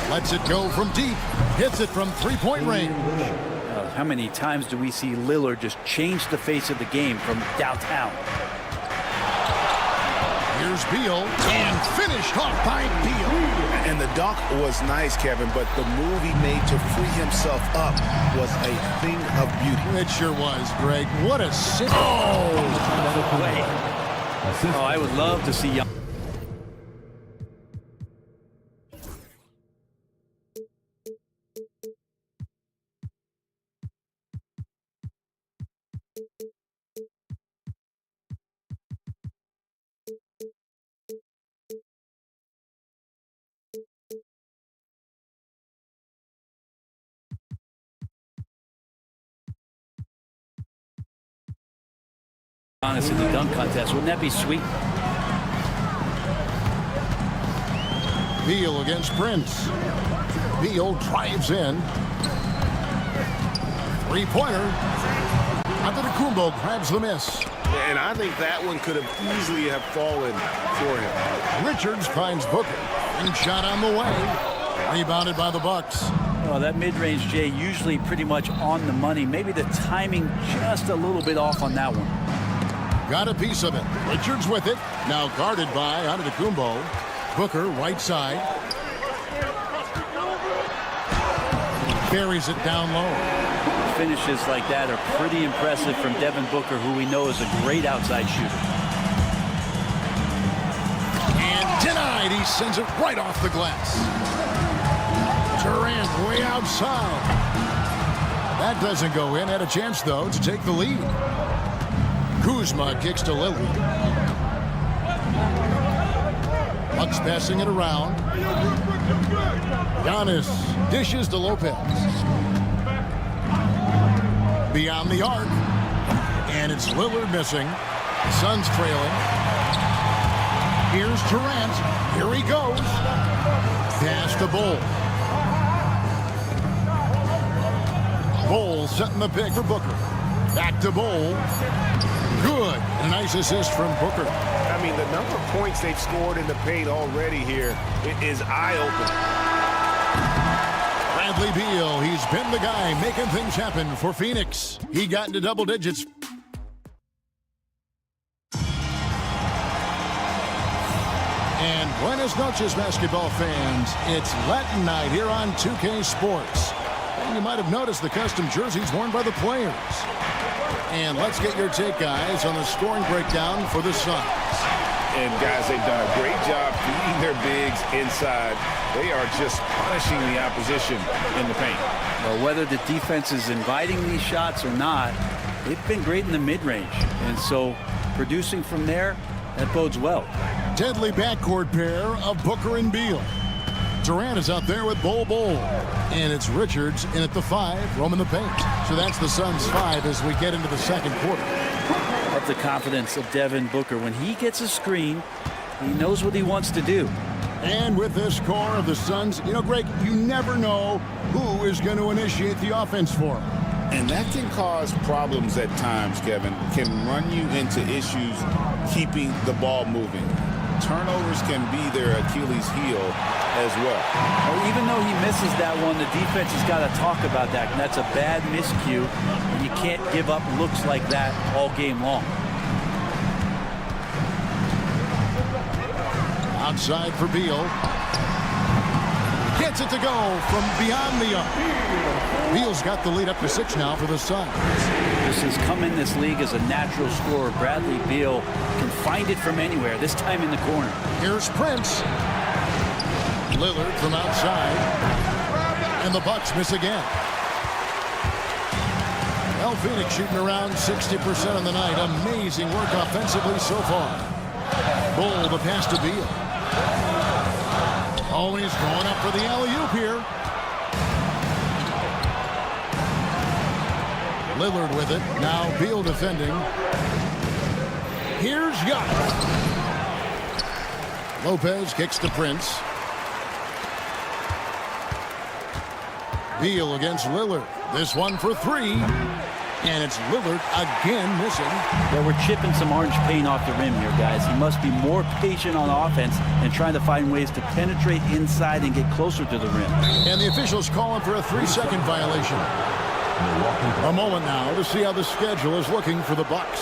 Lets it go from deep. Hits it from three-point range. How many times do we see Lillard just change the face of the game from downtown? Here's Beal. And finished off by Beal. And the dunk was nice, Kevin, but the move he made to free himself up was a thing of beauty. It sure was, Greg. What a sit. Oh, I would love to see young. Honest in the dunk contest. Wouldn't that be sweet? Beal against Prince. Beal drives in. Three-pointer. Antetokounmpo grabs the miss. And I think that one could have easily have fallen for him. Richards finds Booker. And shot on the way. Rebounded by the Bucks. Oh, that mid-range, Jay, usually pretty much on the money. Maybe the timing just a little bit off on that one. Got a piece of it. Richards with it. Now guarded by Antetokounmpo. Booker, right side. Carries it down low. Finishes like that are pretty impressive from Devin Booker, who we know is a great outside shooter. And denied right, he sends it right off the glass. Durant way outside. That doesn't go in. Had a chance, though, to take the lead. Kuzma kicks to Lillard. Bucks passing it around. Giannis dishes to Lopez. Beyond the arc. And it's Lillard missing. Suns trailing. Here's Durant. Here he goes. Pass to Bull. Bull setting the pick for Booker. Back to Bull. Good. A nice assist from Booker. I mean, the number of points they've scored in the paint already here is eye-opening. Bradley Beal, he's been the guy making things happen for Phoenix. He got into double digits. And buenas noches, basketball fans. It's Latin night here on 2K Sports. And you might have noticed the custom jerseys worn by the players. And let's get your take, guys, on the scoring breakdown for the Suns. And, guys, they've done a great job feeding their bigs inside. They are just punishing the opposition in the paint. Well, whether the defense is inviting these shots or not, they've been great in the mid-range. And so producing from there, that bodes well. Deadly backcourt pair of Booker and Beal. Durant is out there with Bol. And it's Richards in at the 5, roaming the paint. So that's the Suns' 5 as we get into the second quarter. Love the confidence of Devin Booker. When he gets a screen, he knows what he wants to do. And with this core of the Suns, you know, Greg, you never know who is going to initiate the offense for them. And that can cause problems at times, Kevin. Can run you into issues keeping the ball moving. Turnovers can be their Achilles heel as well. Well, even though he misses that one, the defense has got to talk about that. And that's a bad miscue. And you can't give up looks like that all game long. Outside for Beal. Gets it to go from beyond the arc. Beal's got the lead up to 6 now for the Suns. This has come in this league as a natural scorer. Bradley Beal can find it from anywhere, this time in the corner. Here's Prince. Lillard from outside. And the Bucks miss again. Well, Phoenix shooting around 60% on the night. Amazing work offensively so far. Bull, the pass to Beal. Oh, he's going up for the alley-oop here. Lillard with it. Now Beal defending. Here's Giannis. Lopez kicks to Prince. Beal against Lillard. This one for 3. And it's Lillard again missing. Well, we're chipping some orange paint off the rim here, guys. He must be more patient on offense and trying to find ways to penetrate inside and get closer to the rim. And the officials calling for a 3-second violation. A moment now to see how the schedule is looking for the Bucks.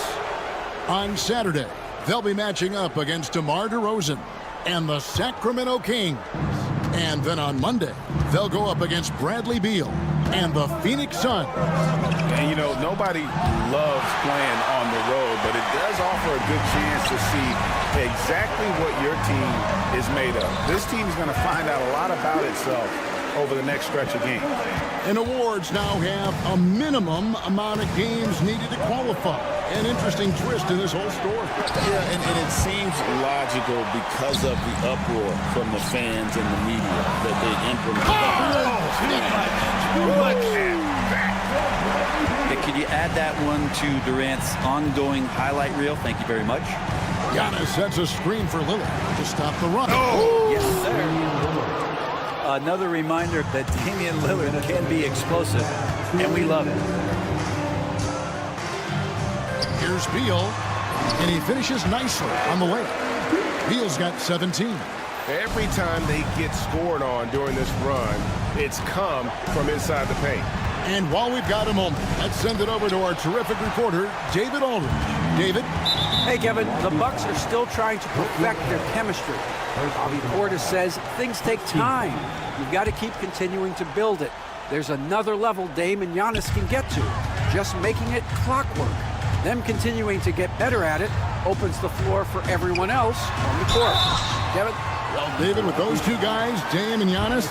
On Saturday, they'll be matching up against DeMar DeRozan and the Sacramento Kings. And then on Monday, they'll go up against Bradley Beal and the Phoenix Suns. And, you know, nobody loves playing on the road, but it does offer a good chance to see exactly what your team is made of. This team is going to find out a lot about itself over the next stretch of games. And awards now have a minimum amount of games needed to qualify. An interesting twist in this whole story. Yeah, and it seems logical because of the uproar from the fans and the media that they implement. Hey, could you add that one to Durant's ongoing highlight reel? Thank you very much. Giannis sets a screen for Lillard to stop the run. Yes, sir. Another reminder that Damian Lillard can be explosive, and we love it. Here's Beal, and he finishes nicely on the layup. Beal's got 17. Every time they get scored on during this run, it's come from inside the paint. And while we've got a moment, let's send it over to our terrific reporter, David Aldridge. David? Hey, Kevin, the Bucks are still trying to perfect their chemistry. Bobby Portis says things take time. You've got to keep continuing to build it. There's another level Dame and Giannis can get to, just making it clockwork. Them continuing to get better at it opens the floor for everyone else on the court. Kevin? Well, David, with those two guys, Dame and Giannis,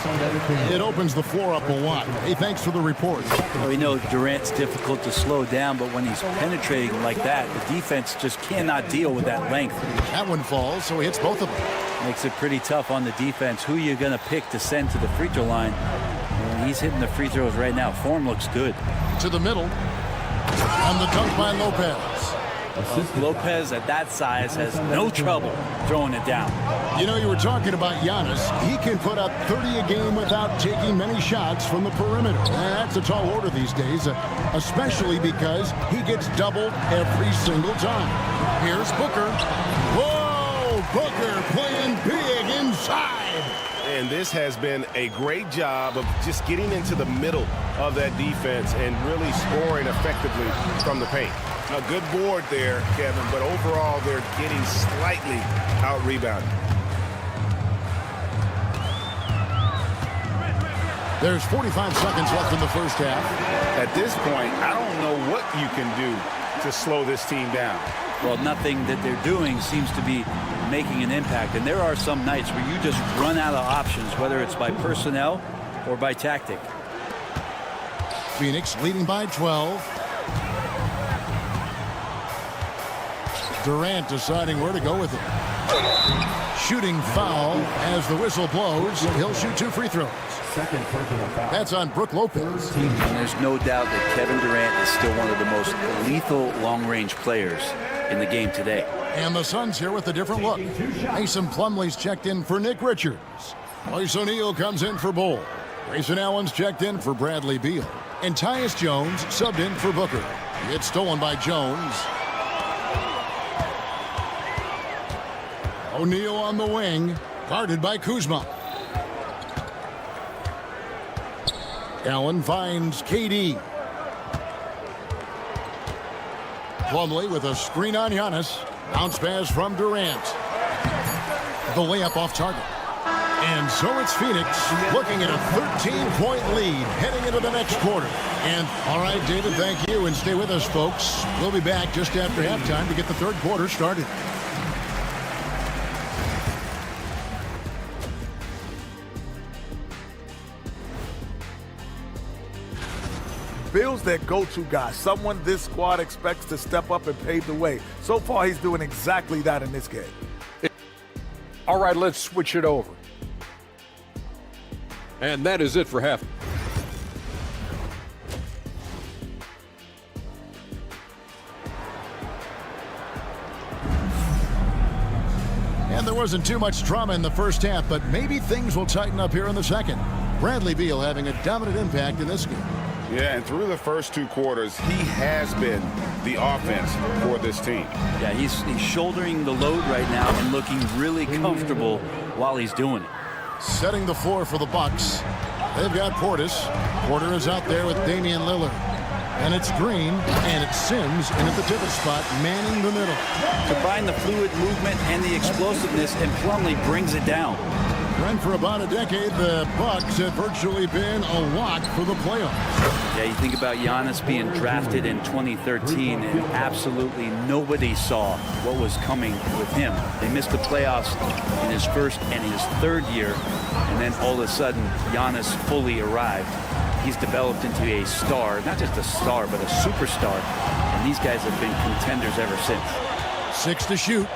it opens the floor up a lot. Hey, thanks for the report. Well, we know Durant's difficult to slow down, but when he's penetrating like that, the defense just cannot deal with that length. That one falls, so he hits both of them. Makes it pretty tough on the defense. Who you're going to pick to send to the free throw line? When he's hitting the free throws right now, form looks good. To the middle. And the dunk by Lopez. Lopez at that size has no trouble throwing it down. You know, you were talking about Giannis. He can put up 30 a game without taking many shots from the perimeter. That's a tall order these days, especially because he gets doubled every single time. Here's Booker. Whoa! Booker playing big inside. And this has been a great job of just getting into the middle of that defense and really scoring effectively from the paint. A good board there, Kevin, but overall they're getting slightly out-rebounded. There's 45 seconds left in the first half. At this point, I don't know what you can do to slow this team down. Well, nothing that they're doing seems to be making an impact. And there are some nights where you just run out of options, whether it's by personnel or by tactic. Phoenix leading by 12. Durant deciding where to go with it. Shooting foul as the whistle blows. He'll shoot 2 free throws. That's on Brook Lopez. And there's no doubt that Kevin Durant is still one of the most lethal long-range players in the game today. And the Suns here with a different look. Mason Plumlee's checked in for Nick Richards. Royce O'Neal comes in for Bull. Grayson Allen's checked in for Bradley Beal. And Tyus Jones subbed in for Booker. It's stolen by Jones. O'Neal on the wing, guarded by Kuzma. Allen finds KD. Plumlee with a screen on Giannis. Bounce pass from Durant. The layup off target. And so it's Phoenix looking at a 13-point lead heading into the next quarter. And all right, David, thank you. And stay with us, folks. We'll be back just after halftime to get the third quarter started. Bill's their go-to guy, someone this squad expects to step up and pave the way. So far, he's doing exactly that in this game. All right, let's switch it over. And that is it for half. And there wasn't too much drama in the first half, but maybe things will tighten up here in the second. Bradley Beal having a dominant impact in this game. Yeah, and through the first 2 quarters, he has been the offense for this team. Yeah, he's shouldering the load right now and looking really comfortable while he's doing it. Setting the floor for the Bucks. They've got Portis. Porter is out there with Damian Lillard. And it's Green, and it's Sims, and at the pivot spot, manning the middle. Combine the fluid movement and the explosiveness, and Plumlee brings it down. And for about a decade, the Bucks have virtually been a lock for the playoffs. Yeah, you think about Giannis being drafted in 2013, and absolutely nobody saw what was coming with him. They missed the playoffs in his first and his third year, and then all of a sudden, Giannis fully arrived. He's developed into a star, not just a star, but a superstar, and these guys have been contenders ever since. 6 to shoot.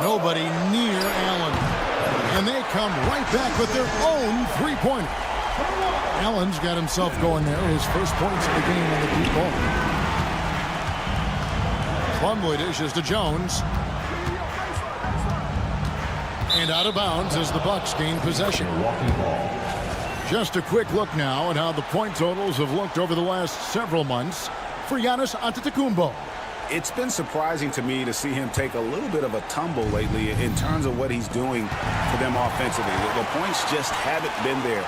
Nobody near Allen. And they come right back with their own three-pointer. Allen's got himself going there. His first points of the game on the deep ball. Plumlee dishes to Jones. And out of bounds as the Bucks gain possession. Just a quick look now at how the point totals have looked over the last several months for Giannis Antetokounmpo. It's been surprising to me to see him take a little bit of a tumble lately in terms of what he's doing for them offensively. The points just haven't been there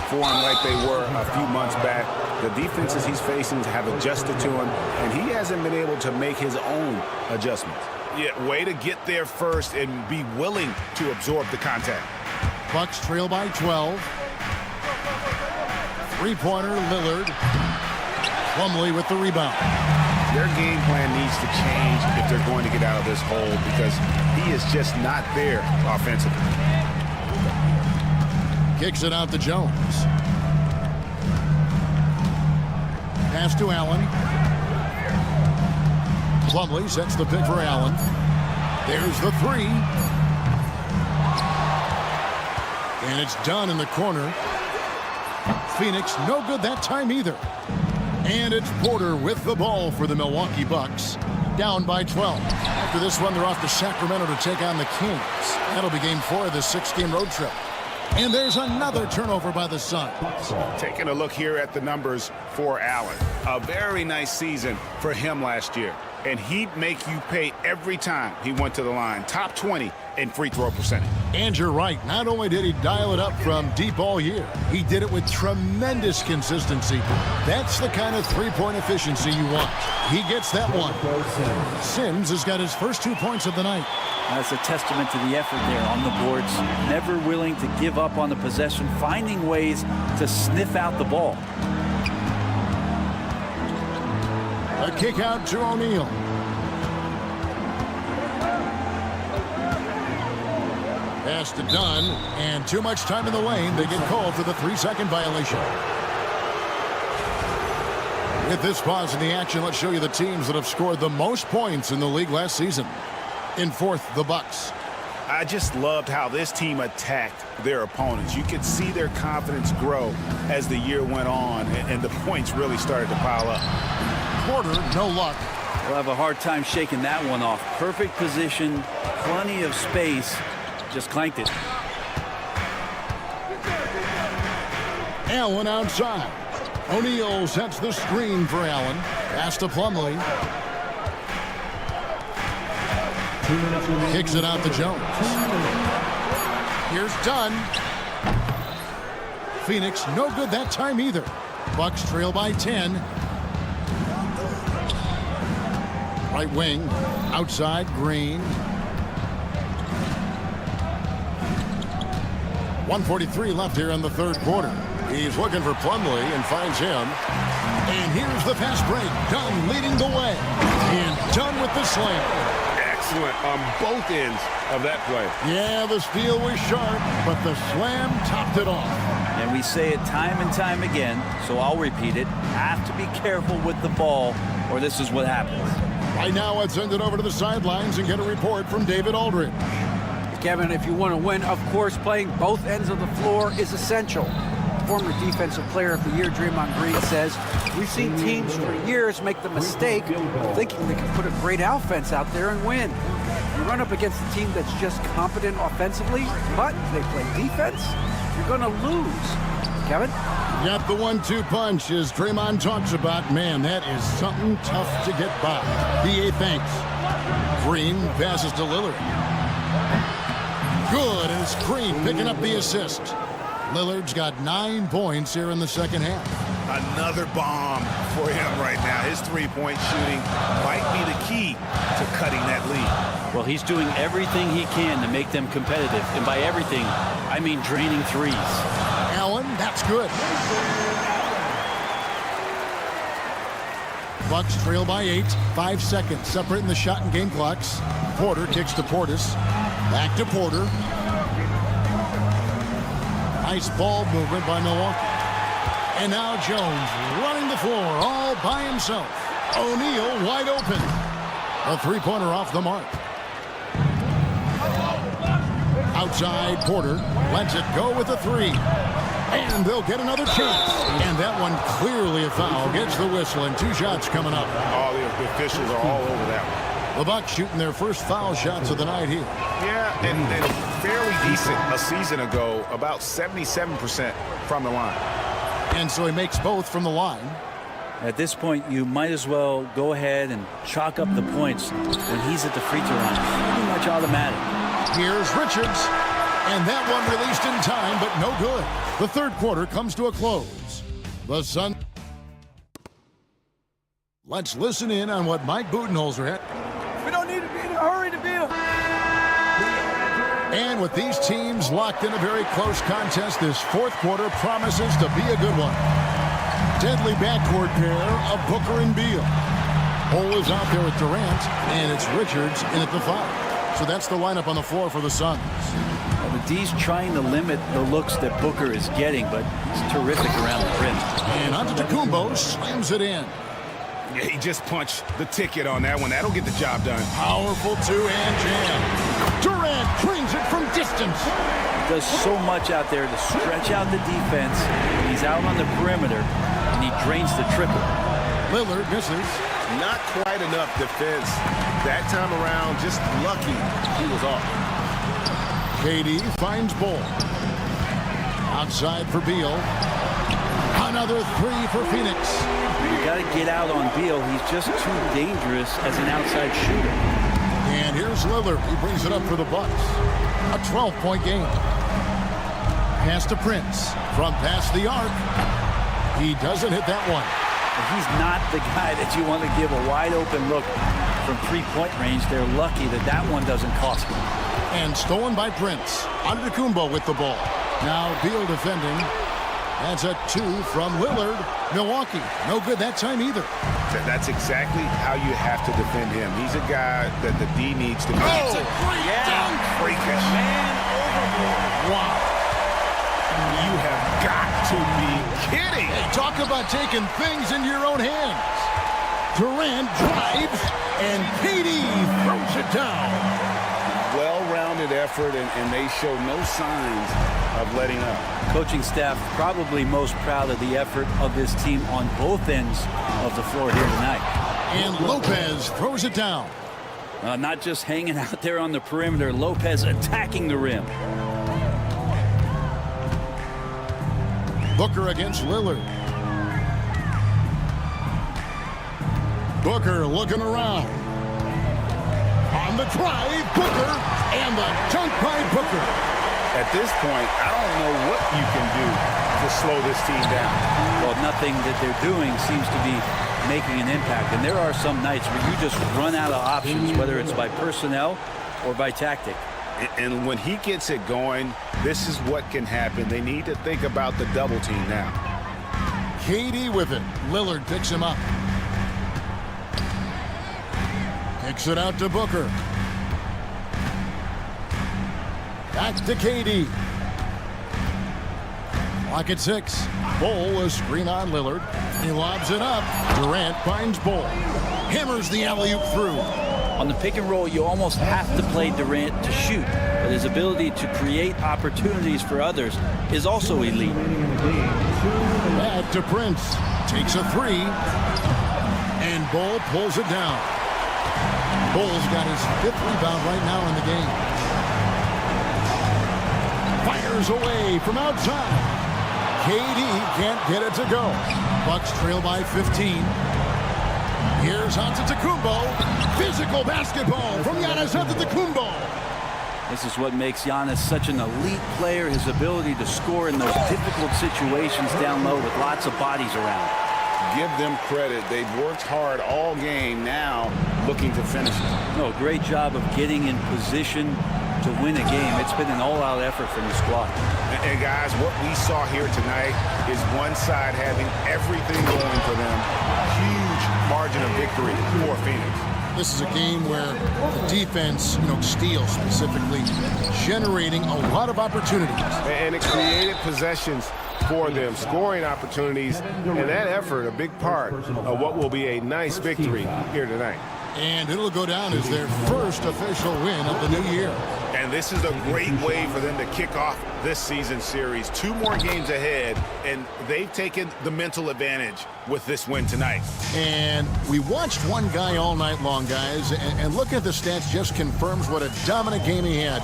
for him like they were a few months back. The defenses he's facing have adjusted to him, and he hasn't been able to make his own adjustments. Yeah, way to get there first and be willing to absorb the contact. Bucks trail by 12. Three-pointer, Lillard. Plumlee with the rebound. their game plan needs to change if they're going to get out of this hole, because he is just not there offensively. Kicks it out to Jones. Pass to Allen. Plumlee sets the pick for Allen. There's the three. And it's done in the corner. Phoenix no good that time either. And it's Porter with the ball for the Milwaukee Bucks. Down by 12. After this one, they're off to Sacramento to take on the Kings. That'll be game 4 of this 6-game road trip. And there's another turnover by the Suns. Taking a look here at the numbers for Allen. A very nice season for him last year. And he'd make you pay every time he went to the line. Top 20 in free throw percentage. And you're right. Not only did he dial it up from deep all year, he did it with tremendous consistency. That's the kind of three-point efficiency you want. He gets that one. Sims has got his first 2 points of the night. That's a testament to the effort there on the boards. Never willing to give up on the possession, finding ways to sniff out the ball. A kick out to O'Neal. Pass to Dunn, and too much time in the lane. They get called for the 3-second violation. With this pause in the action, let's show you the teams that have scored the most points in the league last season. In fourth, the Bucks. I just loved how this team attacked their opponents. You could see their confidence grow as the year went on, and the points really started to pile up. Porter, no luck. We'll have a hard time shaking that one off. Perfect position, plenty of space. Just clanked it. Allen outside. O'Neal sets the screen for Allen. Pass to Plumlee. Kicks it out to Jones. Here's Dunn. Phoenix no good that time either. Bucks trail by 10. Right wing. Outside, Green. 1:43 left here in the third quarter. He's looking for Plumlee and finds him. And here's the fast break. Dunn leading the way. And Dunn with the slam. Excellent on both ends of that play. Yeah, the steal was sharp, but the slam topped it off. And we say it time and time again, so I'll repeat it. Have to be careful with the ball, or this is what happens. Right now, let's send it over to the sidelines and get a report from David Aldridge. Kevin, if you want to win, of course, playing both ends of the floor is essential. Former Defensive Player of the Year Draymond Green says, we've seen teams for years make the mistake of thinking they can put a great offense out there and win. You run up against a team that's just competent offensively, but they play defense, you're going to lose. Kevin? Got the 1-2 punch, as Draymond talks about. Man, that is something tough to get by. B.A. thanks. Green passes to Lillard. Good, and it's Green picking up the assist. Lillard's got 9 points here in the second half. Another bomb for him right now. His three-point shooting might be the key to cutting that lead. Well, he's doing everything he can to make them competitive. And by everything, I mean draining threes. Allen, that's good. Bucks trail by 8. 5 seconds separating the shot and game clocks. Porter kicks to Portis. Back to Porter. Nice ball movement by Milwaukee. And now Jones running the floor all by himself. O'Neal wide open. A three-pointer off the mark. Outside, Porter lets it go with a three. And they'll get another chance. And that one clearly a foul. Gets the whistle, and 2 shots coming up. All the officials are all over that one. The Bucks shooting their first foul shots of the night here. Yeah, and fairly decent a season ago, about 77% from the line. And so he makes both from the line. At this point, you might as well go ahead and chalk up the points when he's at the free throw line. Pretty much automatic. Here's Richards. And that one released in time, but no good. The third quarter comes to a close. The Suns. Let's listen in on what Mike Budenholzer had. We don't need to be in a hurry to beat them. And with these teams locked in a very close contest, this fourth quarter promises to be a good one. Deadly backcourt pair of Booker and Beal. Cole is out there with Durant, and it's Richards in at the 5. So that's the lineup on the floor for the Suns. Well, the D's trying to limit the looks that Booker is getting, but he's terrific around the rim. And Antetokounmpo slams it in. Yeah, he just punched the ticket on that one. That'll get the job done. Powerful two-hand jam. Durant brings it from distance. He does so much out there to stretch out the defense. He's out on the perimeter, and he drains the triple. Lillard misses. Not quite enough defense that time around. Just lucky he was off. KD finds Bull. Outside for Beal. Another 3 for Phoenix. You got to get out on Beal. He's just too dangerous as an outside shooter. And here's Lillard. He brings it up for the Bucks. A 12-point game. Pass to Prince. From past the arc. He doesn't hit that one. He's not the guy that you want to give a wide-open look from three-point range. They're lucky that that one doesn't cost them. And stolen by Prince. Antetokounmpo with the ball. Now Beal defending. That's a 2 from Lillard. Milwaukee, no good that time either. That's exactly how you have to defend him. He's a guy that the D needs to be. That's a great dunk. Freakish. Man overboard. Wow. You have got to be kidding. Hey, talk about taking things into your own hands. Durant drives, and KD throws it down. Well-rounded effort, and they show no signs of letting up. Coaching staff probably most proud of the effort of this team on both ends of the floor here tonight. And Lopez throws it down. Not just hanging out there on the perimeter. Lopez attacking the rim. Booker against Lillard. Booker looking around. On the drive, Booker, and the dunk by Booker. At this point, I don't know what you can do to slow this team down. Well, nothing that they're doing seems to be making an impact. And there are some nights where you just run out of options, whether it's by personnel or by tactic. And when he gets it going, this is what can happen. They need to think about the double team now. KD with it. Lillard picks him up. Kicks it out to Booker. Back to KD. Clock at 6. Bull a screen on Lillard. He lobs it up. Durant finds Bull. Hammers the alley-oop through. On the pick and roll, you almost have to play Durant to shoot, but his ability to create opportunities for others is also elite. Back to Prince. Takes a 3. And Bull pulls it down. Bull's got his 5th rebound right now in the game. Fires away from outside. KD can't get it to go. Bucks trail by 15. Here's Antetokounmpo. Physical basketball from Giannis Antetokounmpo. This is what makes Giannis such an elite player, his ability to score in those difficult situations down low with lots of bodies around. Give them credit. They've worked hard all game, now looking to finish it. No, great job of getting in position to win a game. It's been an all-out effort from the squad. And guys, what we saw here tonight is one side having everything going for them. Huge margin of victory for Phoenix. This is a game where the defense, steals specifically, generating a lot of opportunities. And it created possessions for them, scoring opportunities, and that effort a big part of what will be a nice victory here tonight. And it'll go down as their first official win of the new year. And this is a great way for them to kick off this season series. 2 more games ahead, and they've taken the mental advantage with this win tonight. And we watched one guy all night long, guys, and looking at the stats just confirms what a dominant game he had.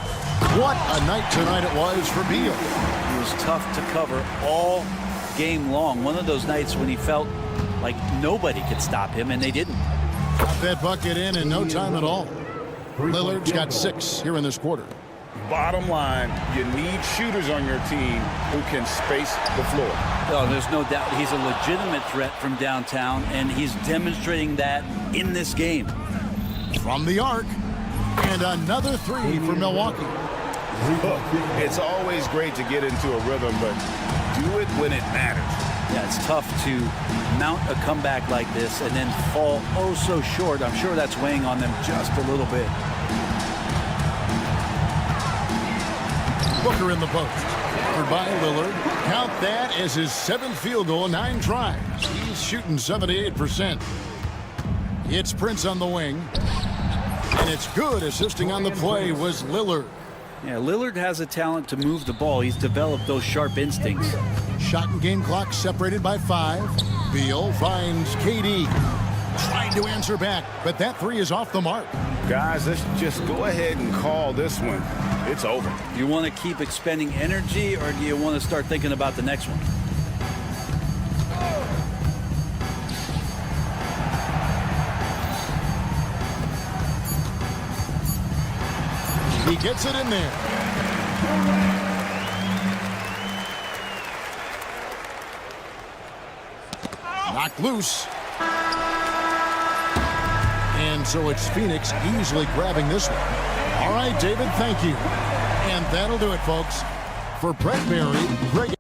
What a night tonight it was for Beal. He was tough to cover all game long. One of those nights when he felt like nobody could stop him, and they didn't. Got that bucket in no time at all. Lillard's got 6 here in this quarter. Bottom line, you need shooters on your team who can space the floor. Oh, there's no doubt he's a legitimate threat from downtown, and he's demonstrating that in this game. From the arc, and another 3 for Milwaukee. Look, it's always great to get into a rhythm, but do it when it matters. Yeah, it's tough to mount a comeback like this and then fall oh so short. I'm sure that's weighing on them just a little bit. Booker in the post. Covered by Lillard. Count that as his 7th field goal in 9 tries. He's shooting 78%. It's Prince on the wing. And it's good. Assisting on the play was Lillard. Yeah, Lillard has a talent to move the ball. He's developed those sharp instincts. Shot and game clock separated by 5. Beal finds KD. Trying to answer back, but that 3 is off the mark. Guys, let's just go ahead and call this one. It's over. You want to keep expending energy, or do you want to start thinking about the next one? He gets it in there. Knocked loose. And so it's Phoenix easily grabbing this one. All right, David, thank you. And that'll do it, folks. For Brett Berry, Greg.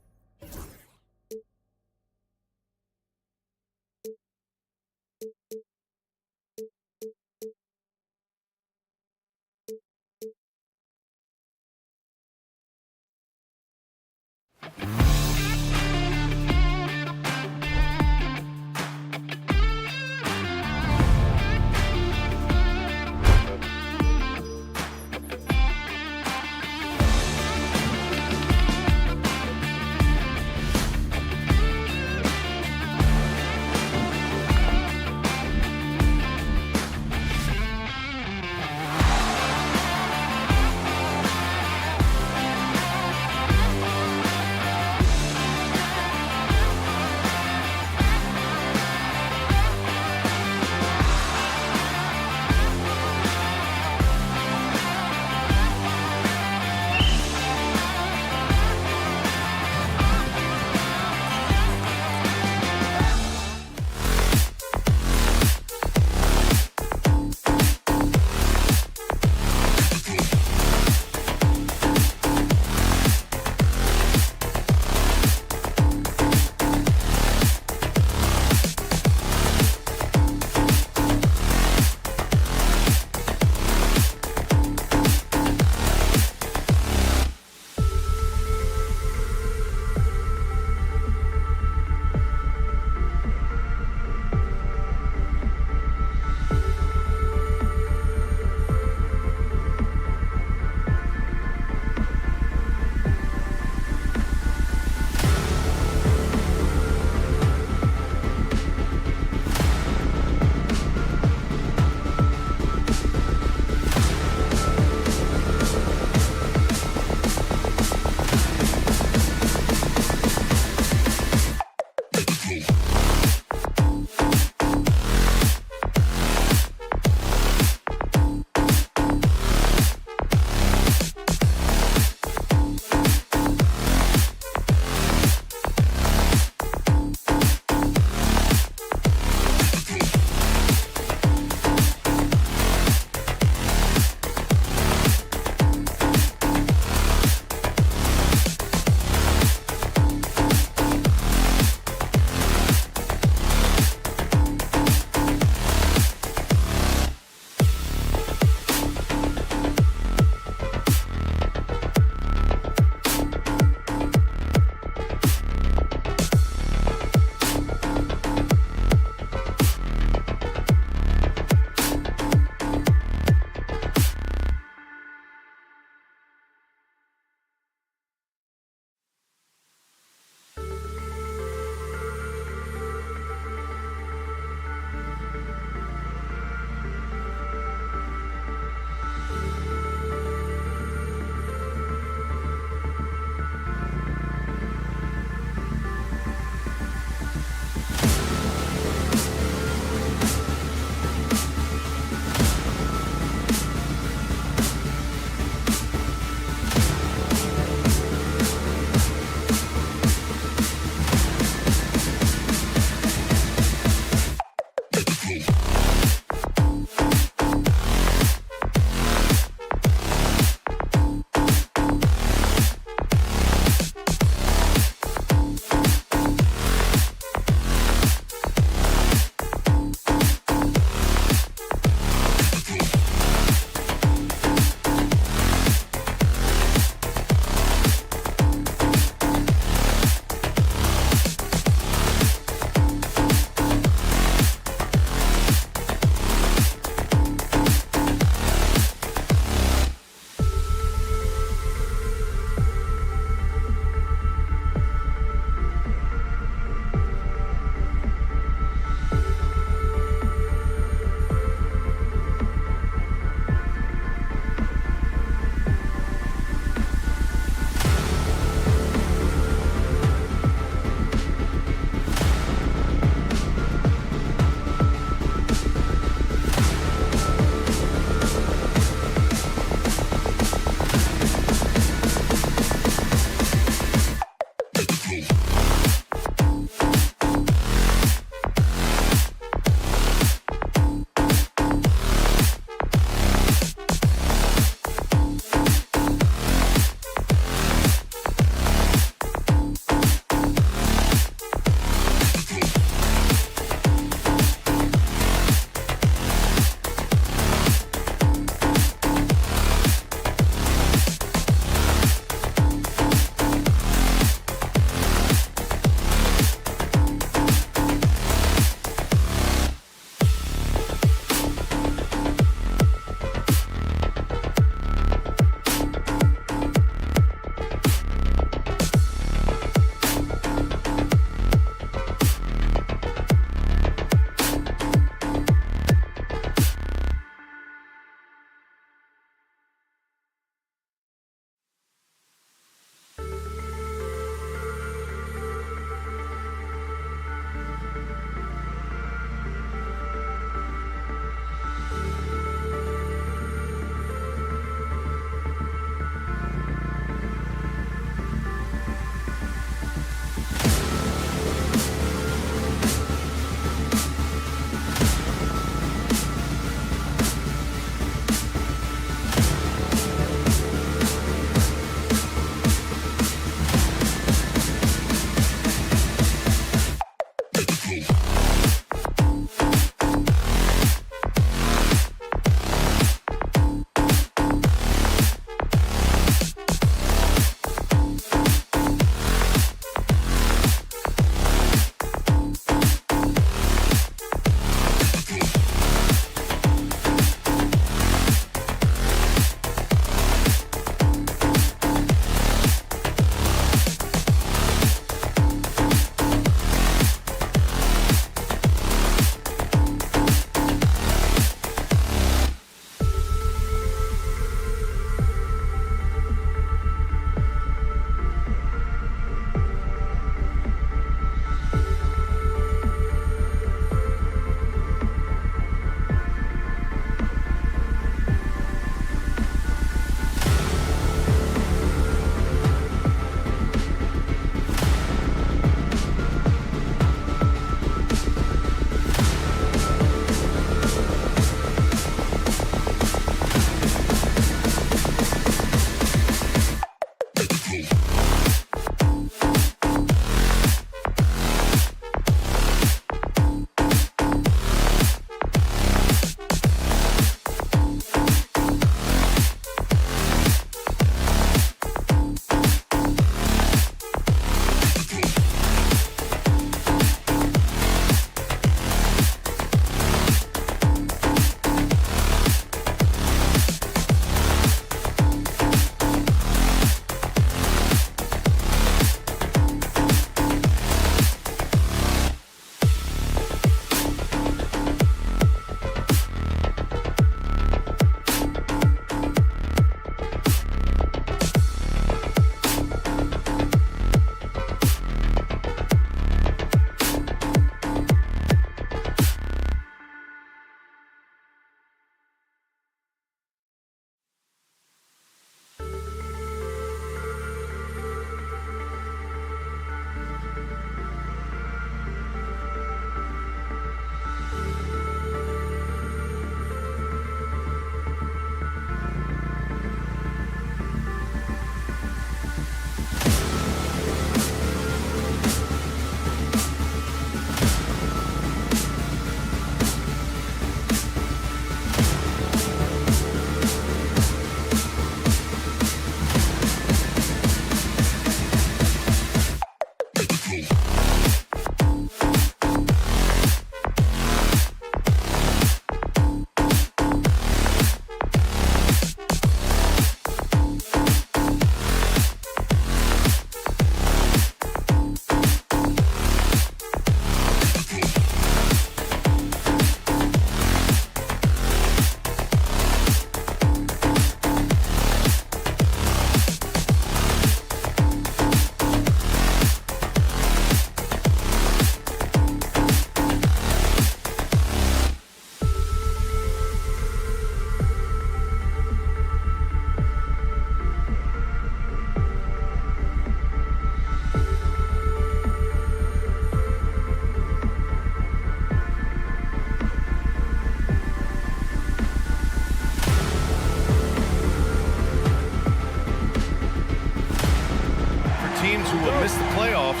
teams who will miss the playoffs,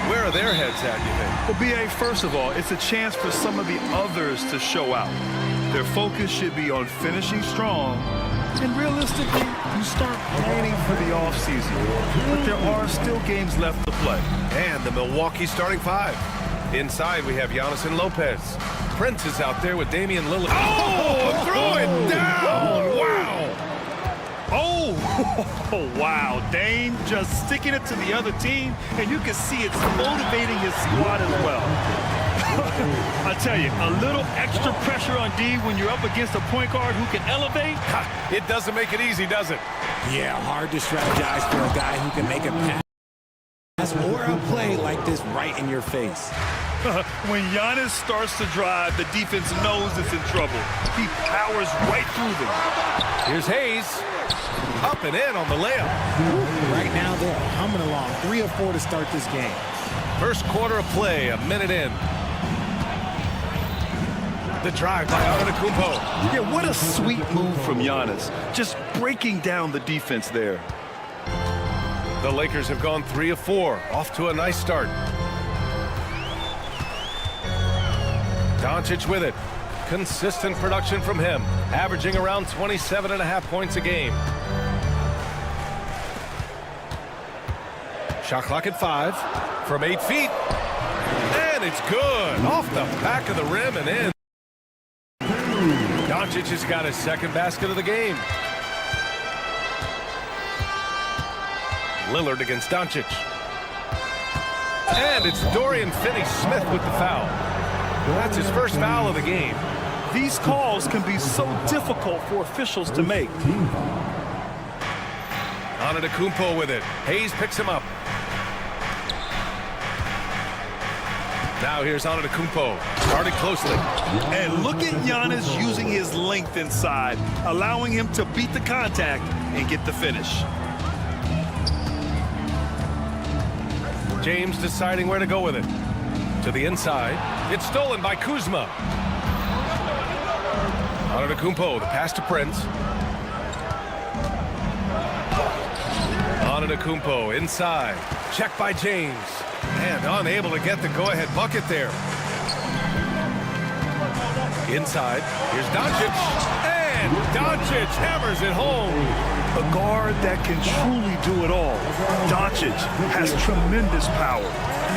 where are their heads at, you think? Well, B.A., first of all, it's a chance for some of the others to show out. Their focus should be on finishing strong, and realistically, you start planning for the offseason. But there are still games left to play. And the Milwaukee starting five. Inside, we have Giannis and Lopez. Prince is out there with Damian Lillard. Oh, throw it down! Wow! Oh, wow. Dame just sticking it to the other team, and you can see it's motivating his squad as well. I tell you, a little extra pressure on D when you're up against a point guard who can elevate. It doesn't make it easy, does it? Yeah, hard to strategize for a guy who can make a pass or a play like this right in your face. When Giannis starts to drive, the defense knows it's in trouble. He powers right through them. Here's Hayes. Up and in on the layup. Right now, they're humming along. 3 of 4 to start this game. First quarter of play, a minute in. The drive by Antetokounmpo. Yeah, what a sweet move from Giannis. Just breaking down the defense there. The Lakers have gone 3 of 4. Off to a nice start. Doncic with it. Consistent production from him, averaging around 27.5 points a game. Shot clock at 5 from 8 feet. And it's good. Off the back of the rim and in. Doncic has got his second basket of the game. Lillard against Doncic. And it's Dorian Finney-Smith with the foul. That's his first foul of the game. These calls can be so difficult for officials to make. Antetokounmpo with it. Hayes picks him up. Now here's Antetokounmpo, guarded closely. And look at Giannis using his length inside, allowing him to beat the contact and get the finish. James deciding where to go with it. To the inside. It's stolen by Kuzma. Antetokounmpo, the pass to Prince. Antetokounmpo inside. Check by James. And unable to get the go-ahead bucket there. Inside. Here's Doncic. And Doncic hammers it home. A guard that can truly do it all. Doncic has tremendous power.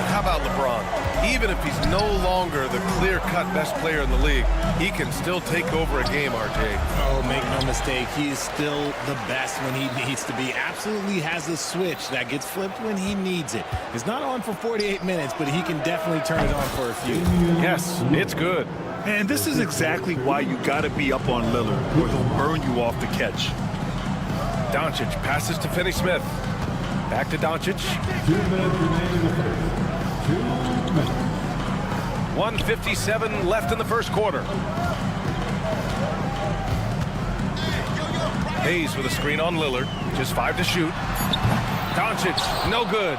How about LeBron? Even if he's no longer the clear-cut best player in the league, he can still take over a game, RJ. Oh, make no mistake, he is still the best when he needs to be. Absolutely has a switch that gets flipped when he needs it. It's not on for 48 minutes, but he can definitely turn it on for a few. Yes, it's good. And this is exactly why you got to be up on Lillard, or he'll burn you off the catch. Doncic passes to Finney-Smith. Back to Doncic. 2 minutes remaining in the first. 2 minutes. 1:57 left in the first quarter. Hayes with a screen on Lillard. Just 5 to shoot. Doncic, no good.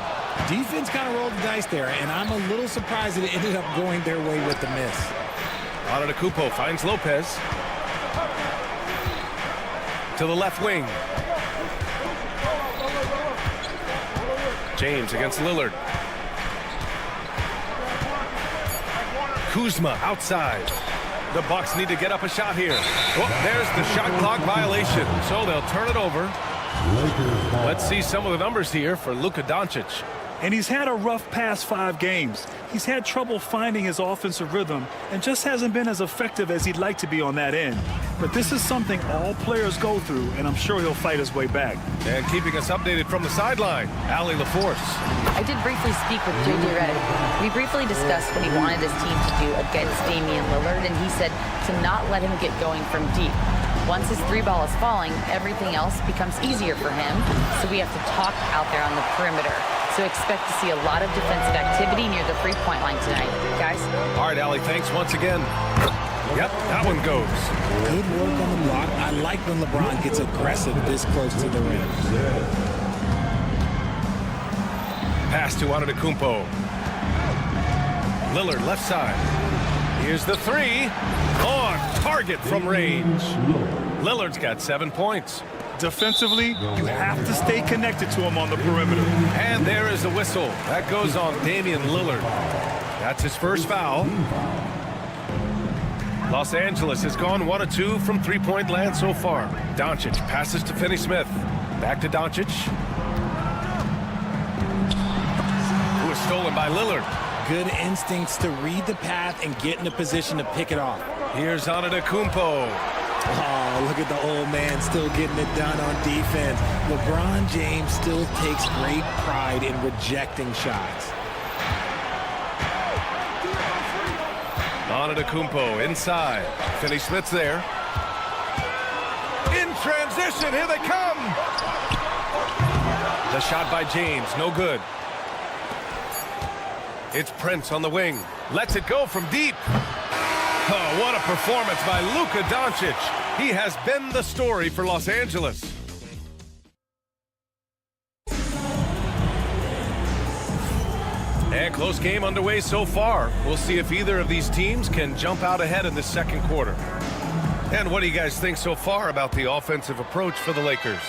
Defense kind of rolled the dice there, and I'm a little surprised that it ended up going their way with the miss. Antetokounmpo finds Lopez. To the left wing. James against Lillard. Kuzma outside. The Bucks need to get up a shot here. Oh, there's the shot clock violation, so they'll turn it over. Let's see some of the numbers here for Luka Doncic. And he's had a rough past 5 games. He's had trouble finding his offensive rhythm and just hasn't been as effective as he'd like to be on that end. But this is something all players go through, and I'm sure he'll fight his way back. And keeping us updated from the sideline, Allie LaForce. I did briefly speak with J.J. Redick. We briefly discussed what he wanted his team to do against Damian Lillard, and he said to not let him get going from deep. Once his 3-ball is falling, everything else becomes easier for him, so we have to talk out there on the perimeter. So expect to see a lot of defensive activity near the 3-point line tonight, guys. All right, Allie, thanks once again. Yep, that one goes. Good work on the block. I like when LeBron gets aggressive this close to the rim. Pass to Antetokounmpo. Lillard left side. Here's the 3. On target from range. Lillard's got 7 points. Defensively, you have to stay connected to him on the perimeter. And there is the whistle. That goes on Damian Lillard. That's his first foul. Los Angeles has gone 1 of 2 from 3-point land so far. Doncic passes to Finney-Smith. Back to Doncic. Who is stolen by Lillard. Good instincts to read the path and get in a position to pick it off. Here's Antetokounmpo. Oh, look at the old man still getting it done on defense. LeBron James still takes great pride in rejecting shots. Antetokounmpo inside. Finney-Smith's there. In transition, here they come. The shot by James, no good. It's Prince on the wing. Lets it go from deep. Oh, what a performance by Luka Doncic. He has been the story for Los Angeles. And close game underway so far. We'll see if either of these teams can jump out ahead in the second quarter. And what do you guys think so far about the offensive approach for the Lakers?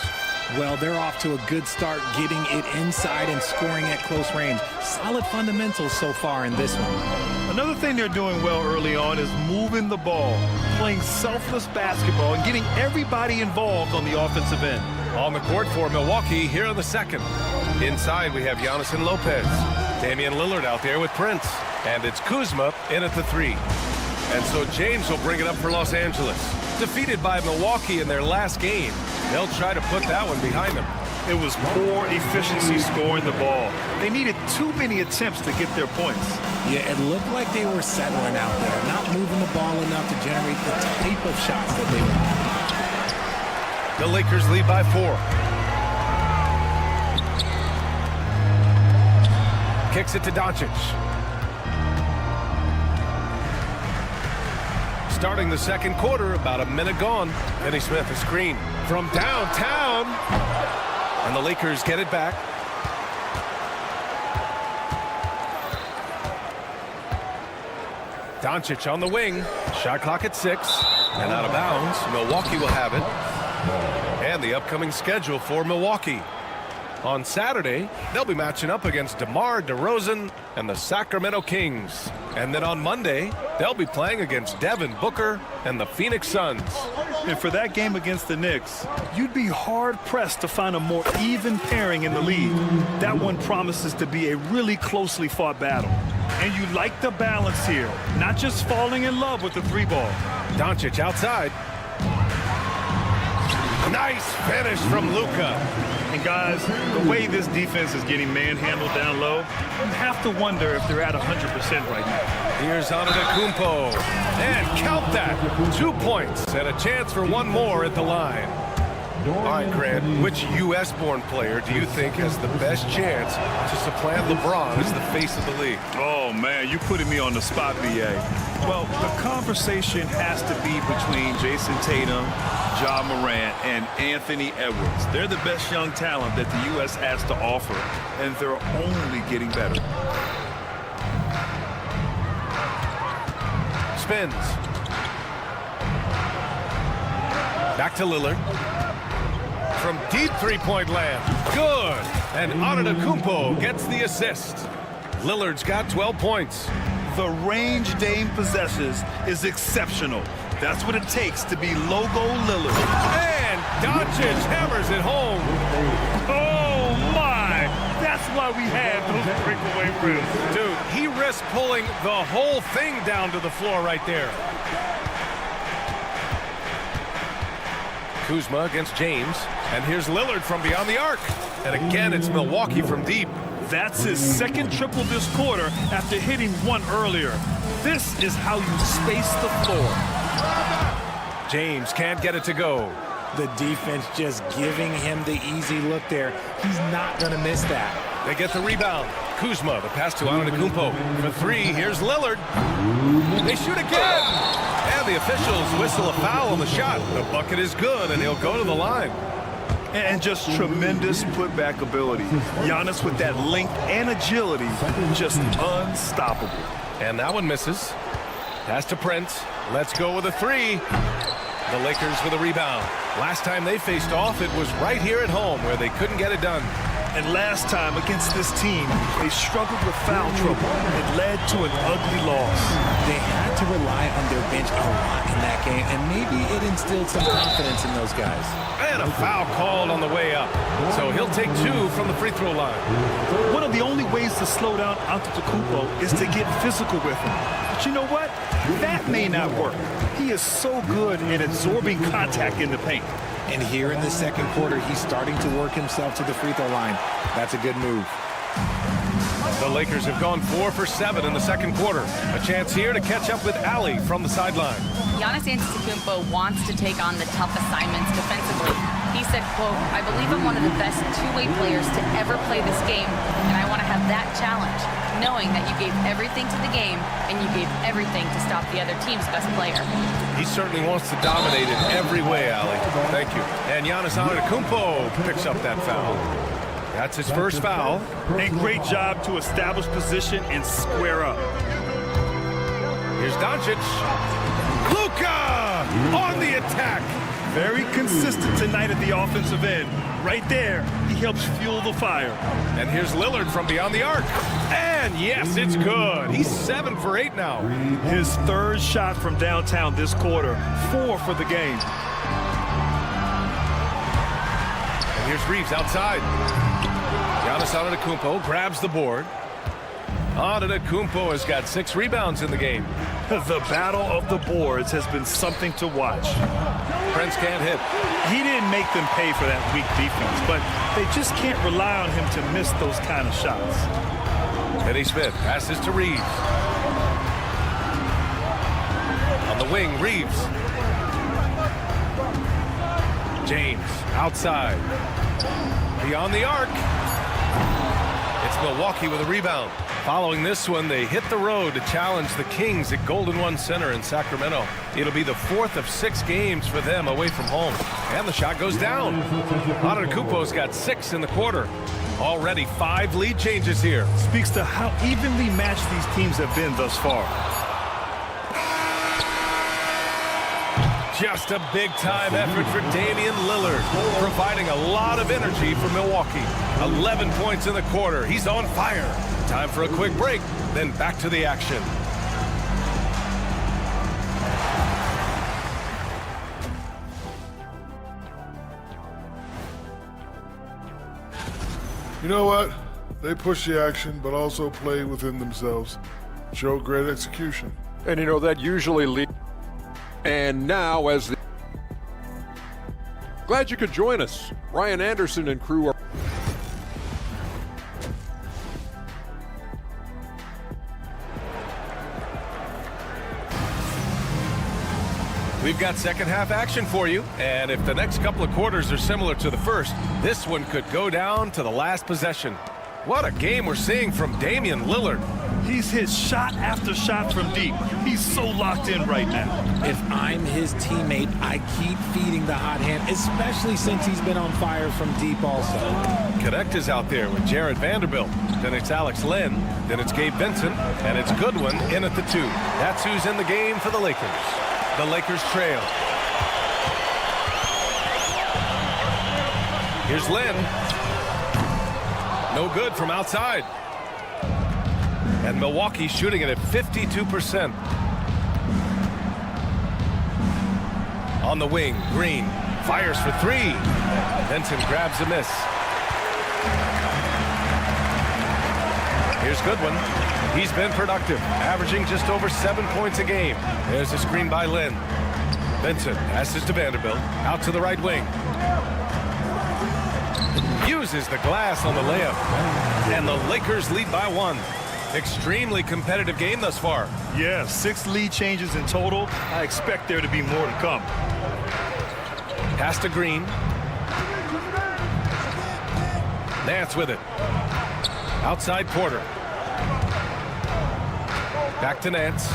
Well, they're off to a good start getting it inside and scoring at close range. Solid fundamentals so far in this one. Another thing they're doing well early on is moving the ball, playing selfless basketball, and getting everybody involved on the offensive end. On the court for Milwaukee here in the second. Inside we have Giannis and Lopez. Damian Lillard out there with Prince. And it's Kuzma in at the 3. And so James will bring it up for Los Angeles. Defeated by Milwaukee in their last game, they'll try to put that one behind them. It was poor efficiency scoring the ball. They needed too many attempts to get their points. Yeah, it looked like they were settling out there, not moving the ball enough to generate the type of shots that they want. The Lakers lead by 4. Kicks it to Doncic. Starting the second quarter, about a minute gone. Finney-Smith, a screen from downtown. And the Lakers get it back. Doncic on the wing. Shot clock at 6. And out of bounds. Milwaukee will have it. And the upcoming schedule for Milwaukee. On Saturday, they'll be matching up against DeMar DeRozan and the Sacramento Kings. And then on Monday, they'll be playing against Devin Booker and the Phoenix Suns. And for that game against the Knicks, you'd be hard-pressed to find a more even pairing in the league. That one promises to be a really closely fought battle. And you like the balance here, not just falling in love with the three ball. Doncic outside. Nice finish from Luka. And guys, the way this defense is getting manhandled down low, you have to wonder if they're at 100% right now. Here's Antetokounmpo. And count that. 2 points and a chance for one more at the line. All right, Grant, which U.S.-born player do you think has the best chance to supplant LeBron as the face of the league? Oh, man, you're putting me on the spot, B.A. Well, the conversation has to be between Jason Tatum, Ja Morant, and Anthony Edwards. They're the best young talent that the U.S. has to offer, and they're only getting better. Spins. Back to Lillard. From deep three-point land. Good. And Antetokounmpo gets the assist. Lillard's got 12 points. The range Dame possesses is exceptional. That's what it takes to be Logo Lillard. And Doncic hammers it home. Oh, my. That's why we have those breakaway rims. Dude, he risked pulling the whole thing down to the floor right there. Kuzma against James. And here's Lillard from beyond the arc. And again, it's Milwaukee from deep. That's his second triple this quarter after hitting one earlier. This is how you space the floor. James can't get it to go. The defense just giving him the easy look there. He's not going to miss that. They get the rebound. Kuzma, the pass to Antetokounmpo. For three, here's Lillard. They shoot again. And the officials whistle a foul on the shot. The bucket is good, and he'll go to the line. And just tremendous putback ability. Giannis with that length and agility, just unstoppable. And that one misses. Pass to Prince. Let's go with a three. The Lakers with a rebound. Last time they faced off, it was right here at home where they couldn't get it done. And last time against this team, they struggled with foul trouble. It led to an ugly loss. They had to rely on their bench a lot in that game, and maybe it instilled some confidence in those guys. And a foul called on the way up. So he'll take two from the free throw line. One of the only ways to slow down Antetokounmpo is to get physical with him. But you know what? That may not work. He is so good at absorbing contact in the paint. And here in the second quarter, he's starting to work himself to the free throw line. That's a good move. The Lakers have gone 4 for 7 in the second quarter. A chance here to catch up with Allie from the sideline. Giannis Antetokounmpo wants to take on the tough assignments defensively. He said, quote, "I believe I'm one of the best two-way players to ever play this game, and I want to have that challenge, knowing that you gave everything to the game and you gave everything to stop the other team's best player." He certainly wants to dominate in every way, Allie. Thank you. And Giannis Antetokounmpo picks up that foul. That's his first foul. A great job to establish position and square up. Here's Doncic. Luka on the attack. Very consistent tonight at the offensive end. Right there, he helps fuel the fire. And here's Lillard from beyond the arc. And yes, it's good. He's 7 for 8 now. His third shot from downtown this quarter. 4 for the game. And here's Reeves outside. Giannis Antetokounmpo grabs the board. Antetokounmpo has got 6 rebounds in the game. The battle of the boards has been something to watch. Prince can't hit. He didn't make them pay for that weak defense, but they just can't rely on him to miss those kind of shots. Eddie Smith passes to Reeves. On the wing, Reeves. James outside. Beyond the arc. It's Milwaukee with a rebound. Following this one, they hit the road to challenge the Kings at Golden One Center in Sacramento. It'll be the 4th of 6 games for them away from home. And the shot goes down. Antetokounmpo's got 6 in the quarter. Already 5 lead changes here. Speaks to how evenly matched these teams have been thus far. Just a big-time effort for Damian Lillard, providing a lot of energy for Milwaukee. 11 points in the quarter. He's on fire. Time for a quick break, then back to the action. You know what? They push the action, but also play within themselves. Show great execution. And you know, that usually leads. And now as the... Glad you could join us. Ryan Anderson and crew are... We've got second half action for you, and if the next couple of quarters are similar to the first, this one could go down to the last possession. What a game we're seeing from Damian Lillard. He's hit shot after shot from deep. He's so locked in right now. If I'm his teammate, I keep feeding the hot hand, especially since he's been on fire from deep also. Connect is out there with Jared Vanderbilt. Then it's Alex Len. Then it's Gabe Vincent. And it's Goodwin in at the 2. That's who's in the game for the Lakers. The Lakers trail. Here's Len. No good from outside. And Milwaukee shooting it at 52%. On the wing, Green fires for 3. Vincent grabs a miss. Here's Goodwin. He's been productive, averaging just over 7 points a game. There's a screen by Lynn. Vincent passes to Vanderbilt, out to the right wing. Uses the glass on the layup. And the Lakers lead by 1. Extremely competitive game thus far. Yeah, 6 lead changes in total. I expect there to be more to come. Pass to Green. Nance with it. Outside Porter. Back to Nance.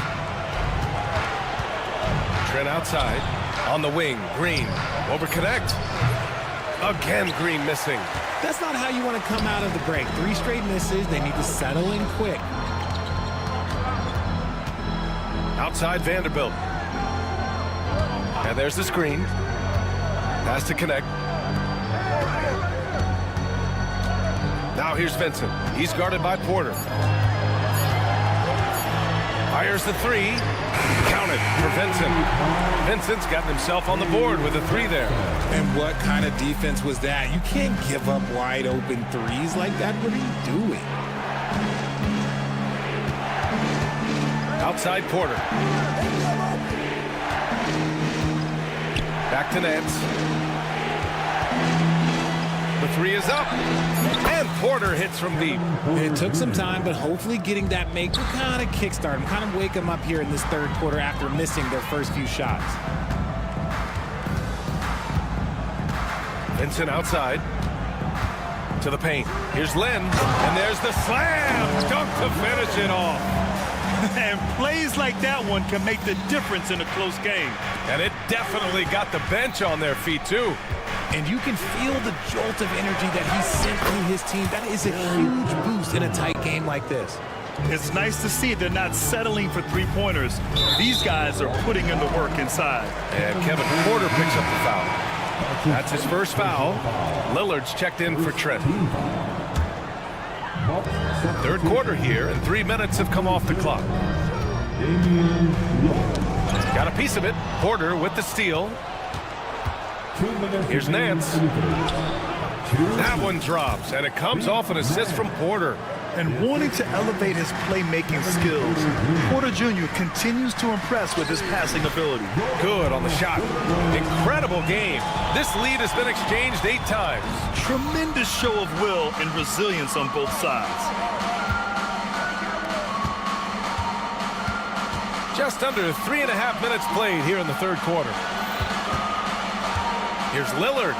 Trent outside. On the wing, Green. Over connect. Again, Green missing. That's not how you want to come out of the break. 3 straight misses. They need to settle in quick. Outside Vanderbilt. And there's the screen. Pass to connect. Now here's Vincent. He's guarded by Porter. Fires the 3. Counted for Vincent. Vincent's gotten himself on the board with a 3 there. And what kind of defense was that? You can't give up wide open 3s like that. What are you doing? Outside Porter. Back to Nance. The 3 is up. And Porter hits from deep. It took some time, but hopefully getting that make will kind of kickstart him, kind of wake him up here in this third quarter after missing their first few shots. Vincent outside. To the paint. Here's Lynn. And there's the slam. Dunk to finish it off. And plays like that one can make the difference in a close game. And it definitely got the bench on their feet, too. And you can feel the jolt of energy that he sent through his team. That is a huge boost in a tight game like this. It's nice to see they're not settling for 3-pointers. These guys are putting in the work inside. And Kevin Porter picks up the foul. That's his first foul. Lillard's checked in for Trent. Third quarter here, and 3 minutes have come off the clock. Got a piece of it. Porter with the steal. Here's Nance. That one drops, and it comes off an assist from Porter. And wanting to elevate his playmaking skills, Porter Jr. continues to impress with his passing ability. Good on the shot. Incredible game. This lead has been exchanged 8 times. Tremendous show of will and resilience on both sides. Just under 3.5 minutes played here in the third quarter. Here's Lillard.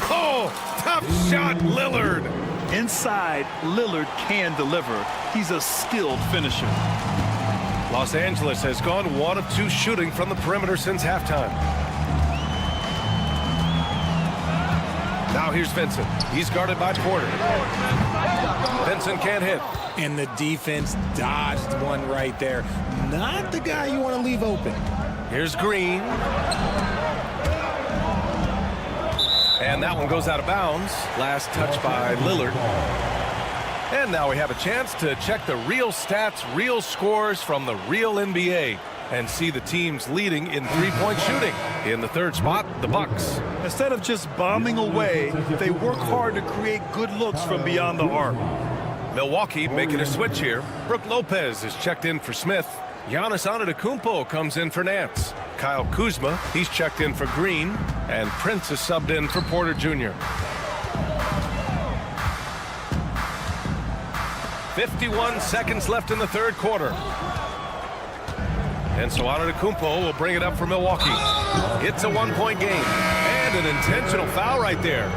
Oh, tough shot, Lillard. Inside, Lillard can deliver. He's a skilled finisher. Los Angeles has gone 1 of 2 shooting from the perimeter since halftime. Now here's Vincent. He's guarded by Porter. Vincent can't hit. And the defense dodged one right there. Not the guy you want to leave open. Here's Green. And that one goes out of bounds. Last touch by Lillard. And now we have a chance to check the real stats, real scores from the real NBA and see the teams leading in three-point shooting. In the third spot, the Bucks. Instead of just bombing away, they work hard to create good looks from beyond the arc. Milwaukee making a switch here. Brook Lopez is checked in for Smith. Giannis Antetokounmpo comes in for Nance. Kyle Kuzma, he's checked in for Green. And Prince is subbed in for Porter Jr. 51 seconds left in the third quarter. And so Antetokounmpo will bring it up for Milwaukee. It's a one-point game. And an intentional foul right there.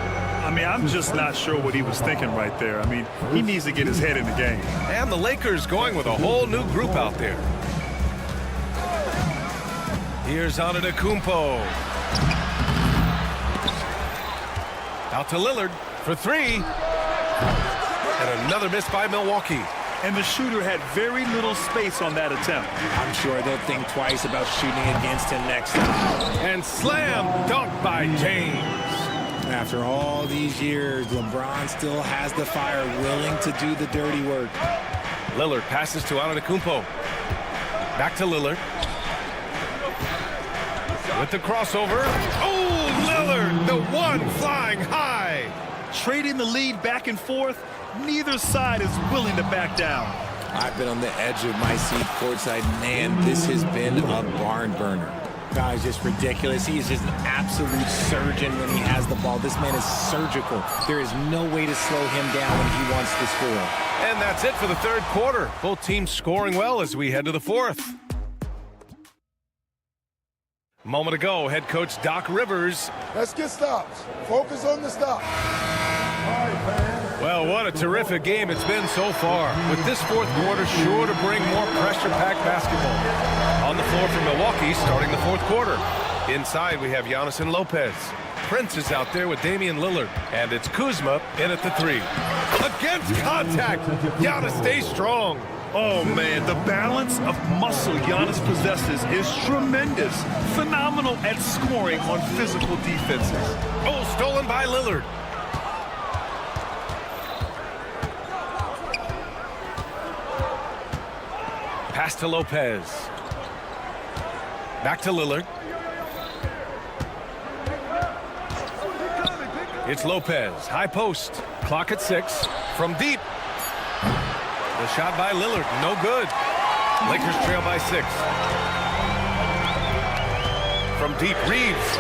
I mean, I'm just not sure what he was thinking right there. I mean, he needs to get his head in the game. And the Lakers going with a whole new group out there. Here's Antetokounmpo. Out to Lillard for three. And another miss by Milwaukee. And the shooter had very little space on that attempt. I'm sure they'll think twice about shooting against him next time. And slam dunk by James. After all these years, LeBron still has the fire, willing to do the dirty work. Lillard passes to Antetokounmpo. Back to Lillard. With the crossover. Oh, Lillard, the one flying high. Trading the lead back and forth, neither side is willing to back down. I've been on the edge of my seat courtside. Man, this has been a barn burner. Guy's just ridiculous. He is just an absolute surgeon when he has the ball. This man is surgical. There is no way to slow him down when he wants to score. And that's it for the third quarter. Both teams scoring well as we head to the fourth. Moment ago, head coach Doc Rivers. Let's get stops. Focus on the stop. Well, what a terrific game it's been so far. With this fourth quarter sure to bring more pressure-packed basketball. On the floor for Milwaukee starting the fourth quarter. Inside we have Giannis and Lopez. Prince is out there with Damian Lillard. And it's Kuzma in at the three. Against contact. Giannis stays strong. Oh, man, the balance of muscle Giannis possesses is tremendous. Phenomenal at scoring on physical defenses. Oh, stolen by Lillard. Pass to Lopez. Back to Lillard. It's Lopez. High post. Clock at 6. From deep. The shot by Lillard. No good. Lakers trail by 6. From deep, Reeves.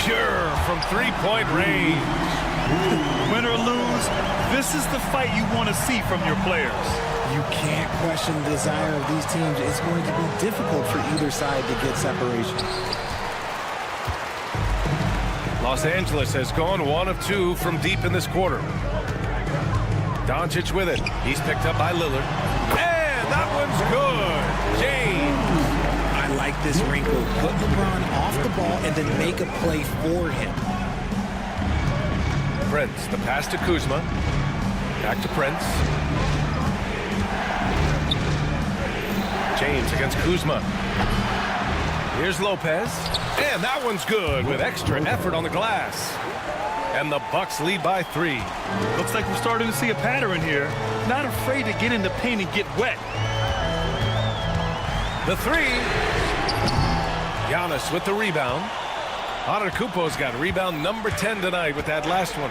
Pure from three-point range. Win or lose, this is the fight you want to see from your players. You can't question the desire of these teams. It's going to be difficult for either side to get separation. Los Angeles has gone 1 of 2 from deep in this quarter. Doncic with it. He's picked up by Lillard. And that one's good. James. I like this wrinkle. Put LeBron off the ball and then make a play for him. Prince, the pass to Kuzma. Back to Prince. James against Kuzma. Here's Lopez. And that one's good with extra effort on the glass. And the Bucks lead by 3. Looks like we're starting to see a pattern here. Not afraid to get in the paint and get wet. The 3. Giannis with the rebound. Antetokounmpo's got rebound number 10 tonight with that last one.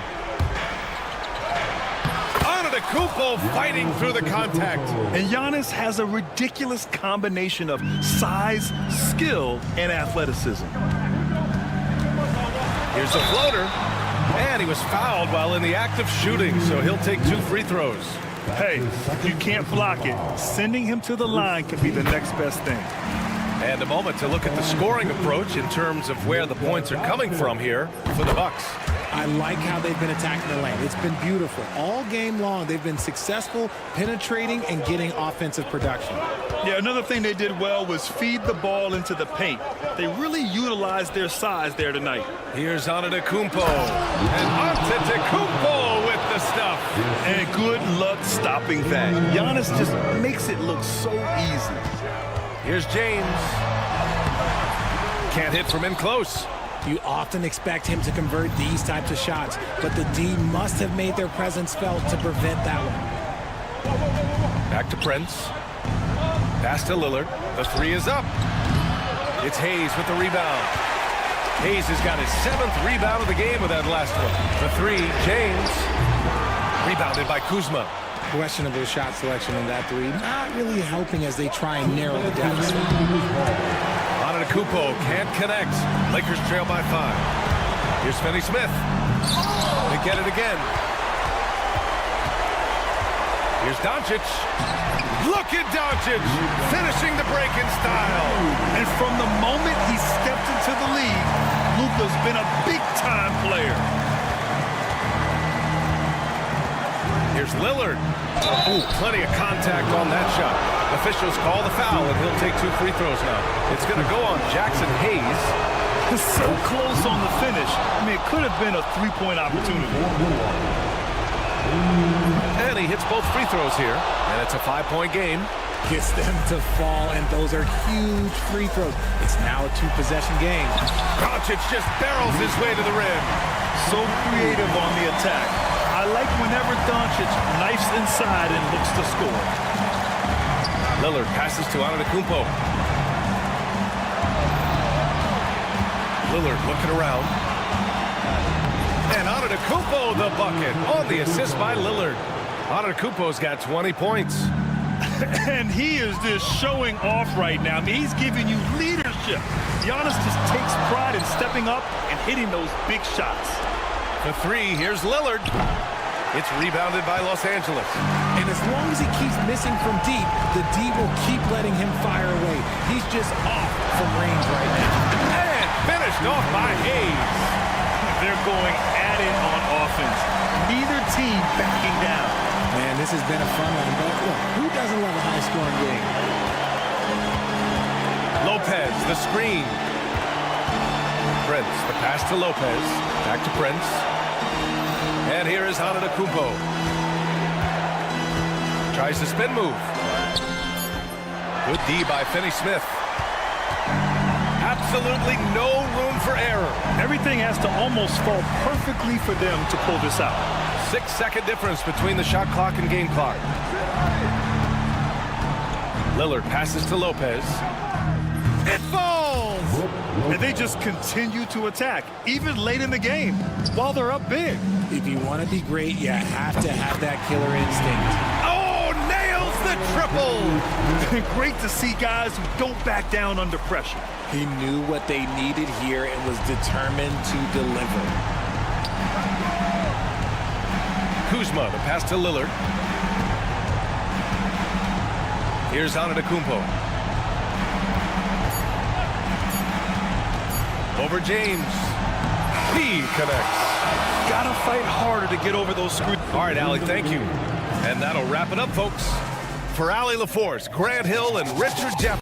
Antetokounmpo fighting through the contact. And Giannis has a ridiculous combination of size, skill, and athleticism. Here's a floater. And he was fouled while in the act of shooting, so he'll take 2 free throws. Hey, if you can't block it, sending him to the line could be the next best thing. And a moment to look at the scoring approach in terms of where the points are coming from here for the Bucks. I like how they've been attacking the lane. It's been beautiful. All game long, they've been successful penetrating and getting offensive production. Yeah, another thing they did well was feed the ball into the paint. They really utilized their size there tonight. Here's Antetokounmpo. And Antetokounmpo with the stuff. And good luck stopping that. Giannis just makes it look so easy. Here's James. Can't hit from in close. You often expect him to convert these types of shots, but the D must have made their presence felt to prevent that one. Back to Prince. Pass to Lillard. The three is up. It's Hayes with the rebound. Hayes has got his 7th rebound of the game with that last one. The three, James. Rebounded by Kuzma. Questionable shot selection on that three. Not really helping as they try and narrow the deficit. Antetokounmpo can't connect. Lakers trail by 5. Here's Finney-Smith. They get it again. Here's Doncic. Look at Doncic finishing the break in style. And from the moment he stepped into the league, Luka's been a big-time player. Here's Lillard. Ooh, plenty of contact on that shot. Officials call the foul, and he'll take 2 free throws now. It's going to go on Jackson Hayes. So close on the finish. I mean, it could have been a three-point opportunity. And he hits both free throws here, and it's a 5-point game. Gets them to fall, and those are huge free throws. It's now a 2-possession game. Doncic just barrels his way to the rim. So creative on the attack. I like whenever Doncic knifes inside and looks to score. Lillard passes to Antetokounmpo. Lillard looking around. And Antetokounmpo the bucket on the assist by Lillard. Antetokounmpo's got 20 points. And he is just showing off right now. I mean, he's giving you leadership. Giannis just takes pride in stepping up and hitting those big shots. The three, here's Lillard. It's rebounded by Los Angeles. And as long as he keeps missing from deep, the D will keep letting him fire away. He's just off from range right now. And finished off by Hayes. They're going at it on offense. Neither team backing down. Man, this has been a fun one, but look, who doesn't love a high-scoring game? Lopez, the screen. Prince, the pass to Lopez. Back to Prince. And here is Antetokounmpo. Tries the spin move. Good D by Finney-Smith. Absolutely no room for error. Everything has to almost fall perfectly for them to pull this out. 6-second difference between the shot clock and game clock. Lillard passes to Lopez. It falls! And they just continue to attack, even late in the game, while they're up big. If you want to be great, you have to have that killer instinct. Oh, nails the triple! Great to see guys who don't back down under pressure. He knew what they needed here and was determined to deliver. Kuzma, the pass to Lillard. Here's Antetokounmpo. Over James. He connects. Gotta fight harder to get over those screws. All right, Allie, thank you. And that'll wrap it up, folks. For Allie LaForce, Grant Hill, and Richard Jeff.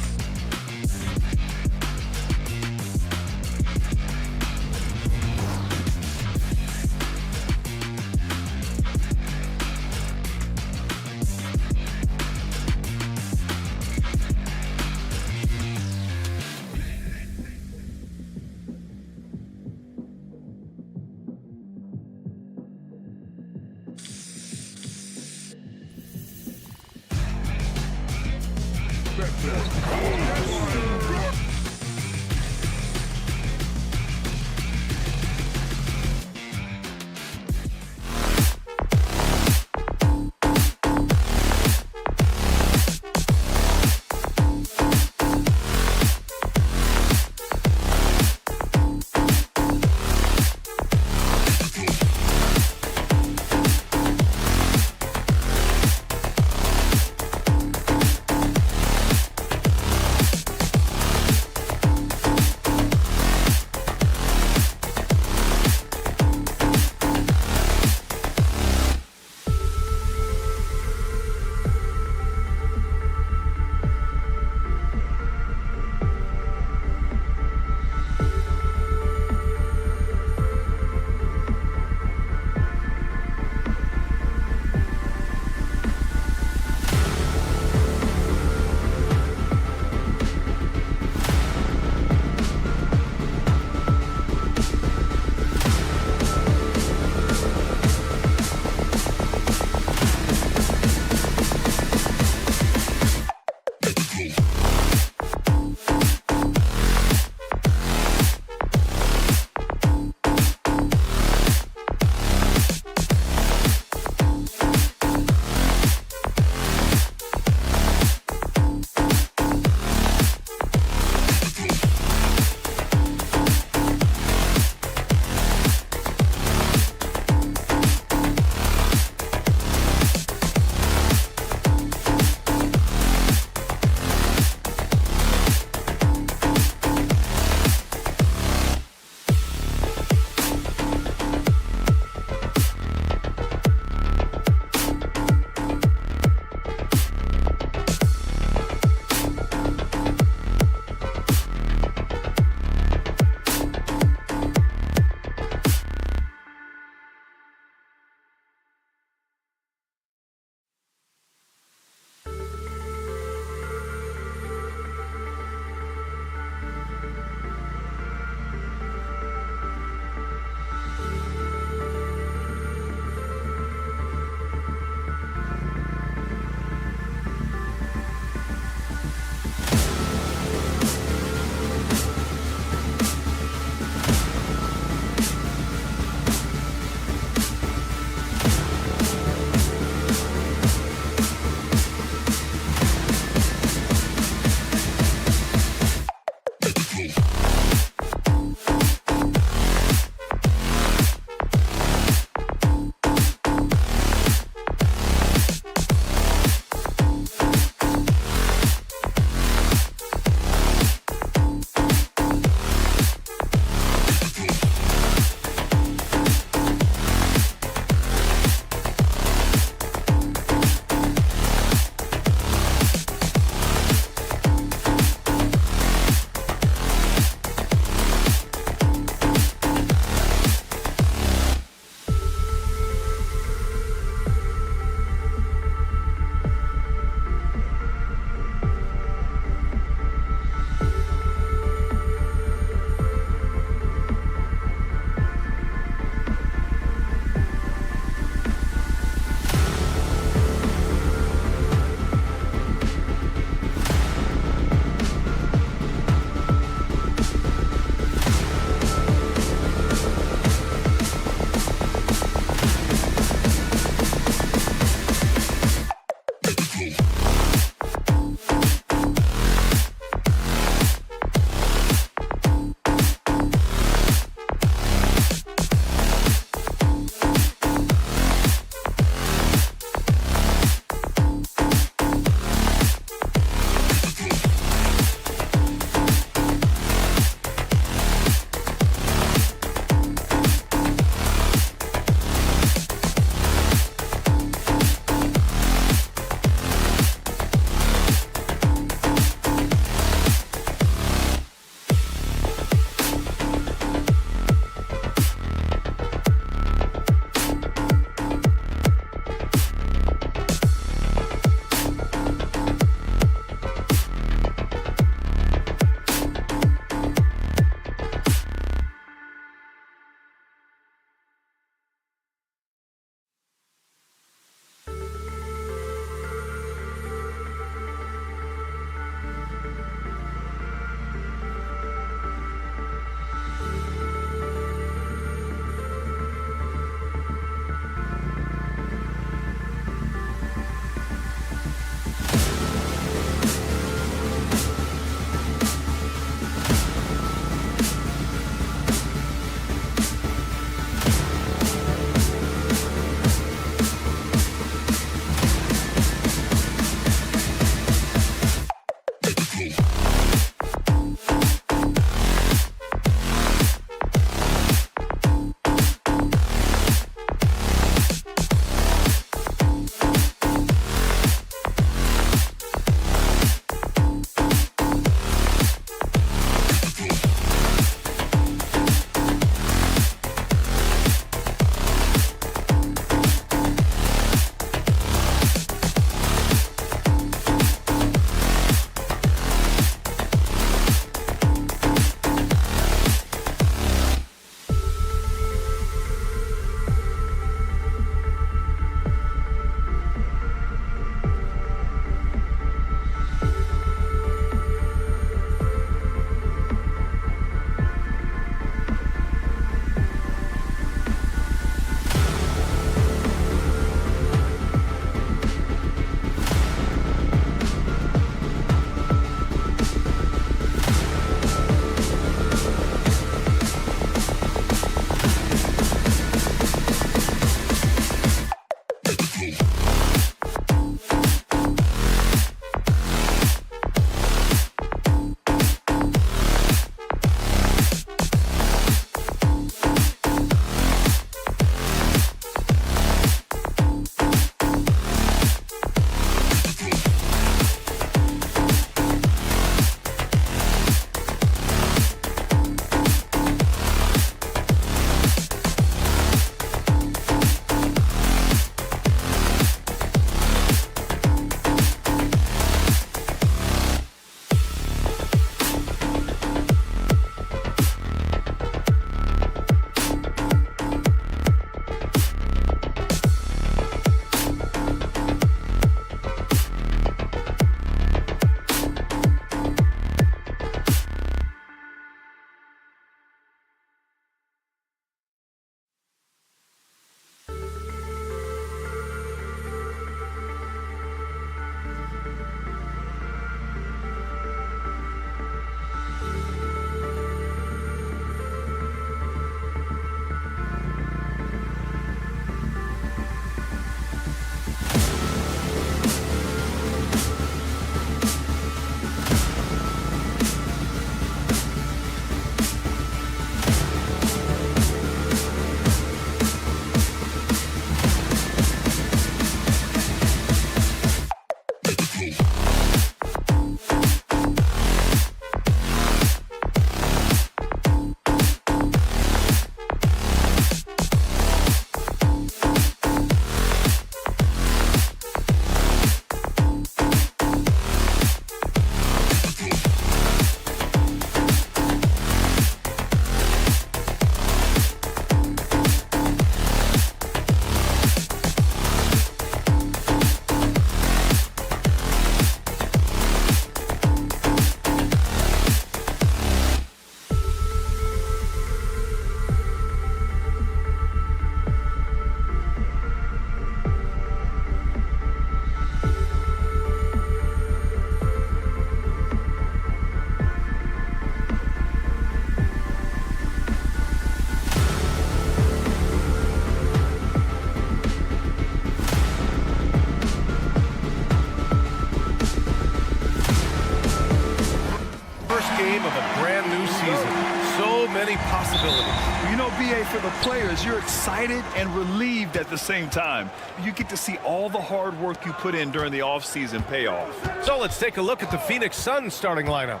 beginning of a brand new season. So many possibilities. You know, BA, for the players, you're excited and relieved at the same time. You get to see all the hard work you put in during the offseason pay off. So let's take a look at the Phoenix Suns starting lineup.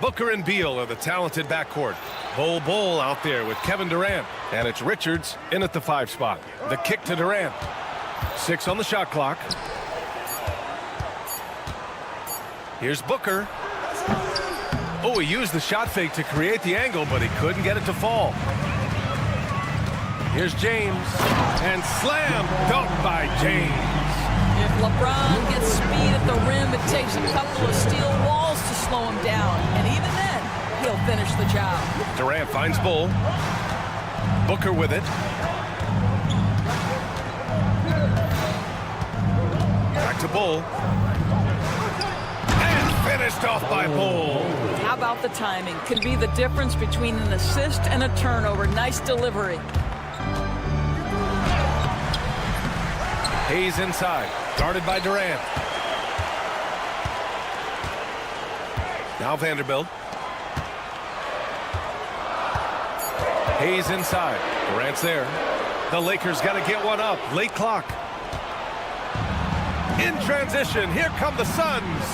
Booker and Beal are the talented backcourt. Bol out there with Kevin Durant. And it's Richards in at the 5 spot. The kick to Durant. 6 on the shot clock. Here's Booker. Oh, he used the shot fake to create the angle, but he couldn't get it to fall. Here's James. And slam dunk by James. If LeBron gets speed at the rim, it takes a couple of steel walls to slow him down. And even then, he'll finish the job. Durant finds Bull. Booker with it. Back to Bull. Finished off by Bull. How about the timing? Could be the difference between an assist and a turnover. Nice delivery. Hayes inside, guarded by Durant. Now Vanderbilt. Hayes inside. Durant's there. The Lakers got to get one up. Late clock. In transition, here come the Suns.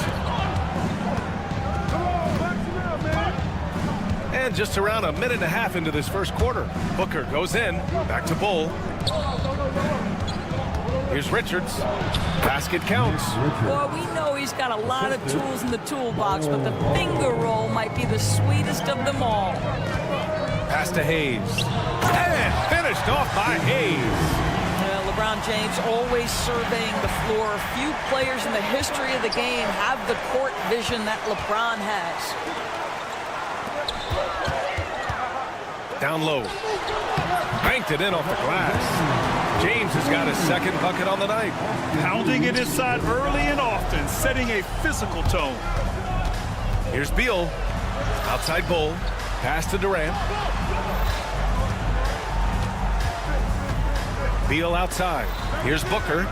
And just around a minute and a half into this first quarter. Booker goes in. Back to Bull. Here's Richards. Basket counts. Boy, we know he's got a lot of tools in the toolbox, but the finger roll might be the sweetest of them all. Pass to Hayes. And finished off by Hayes. LeBron James always surveying the floor. Few players in the history of the game have the court vision that LeBron has. Down low. Banked it in off the glass. James has got his second bucket on the night. Pounding it inside early and often, setting a physical tone. Here's Beal. Outside Bull. Pass to Durant. Beal outside. Here's Booker.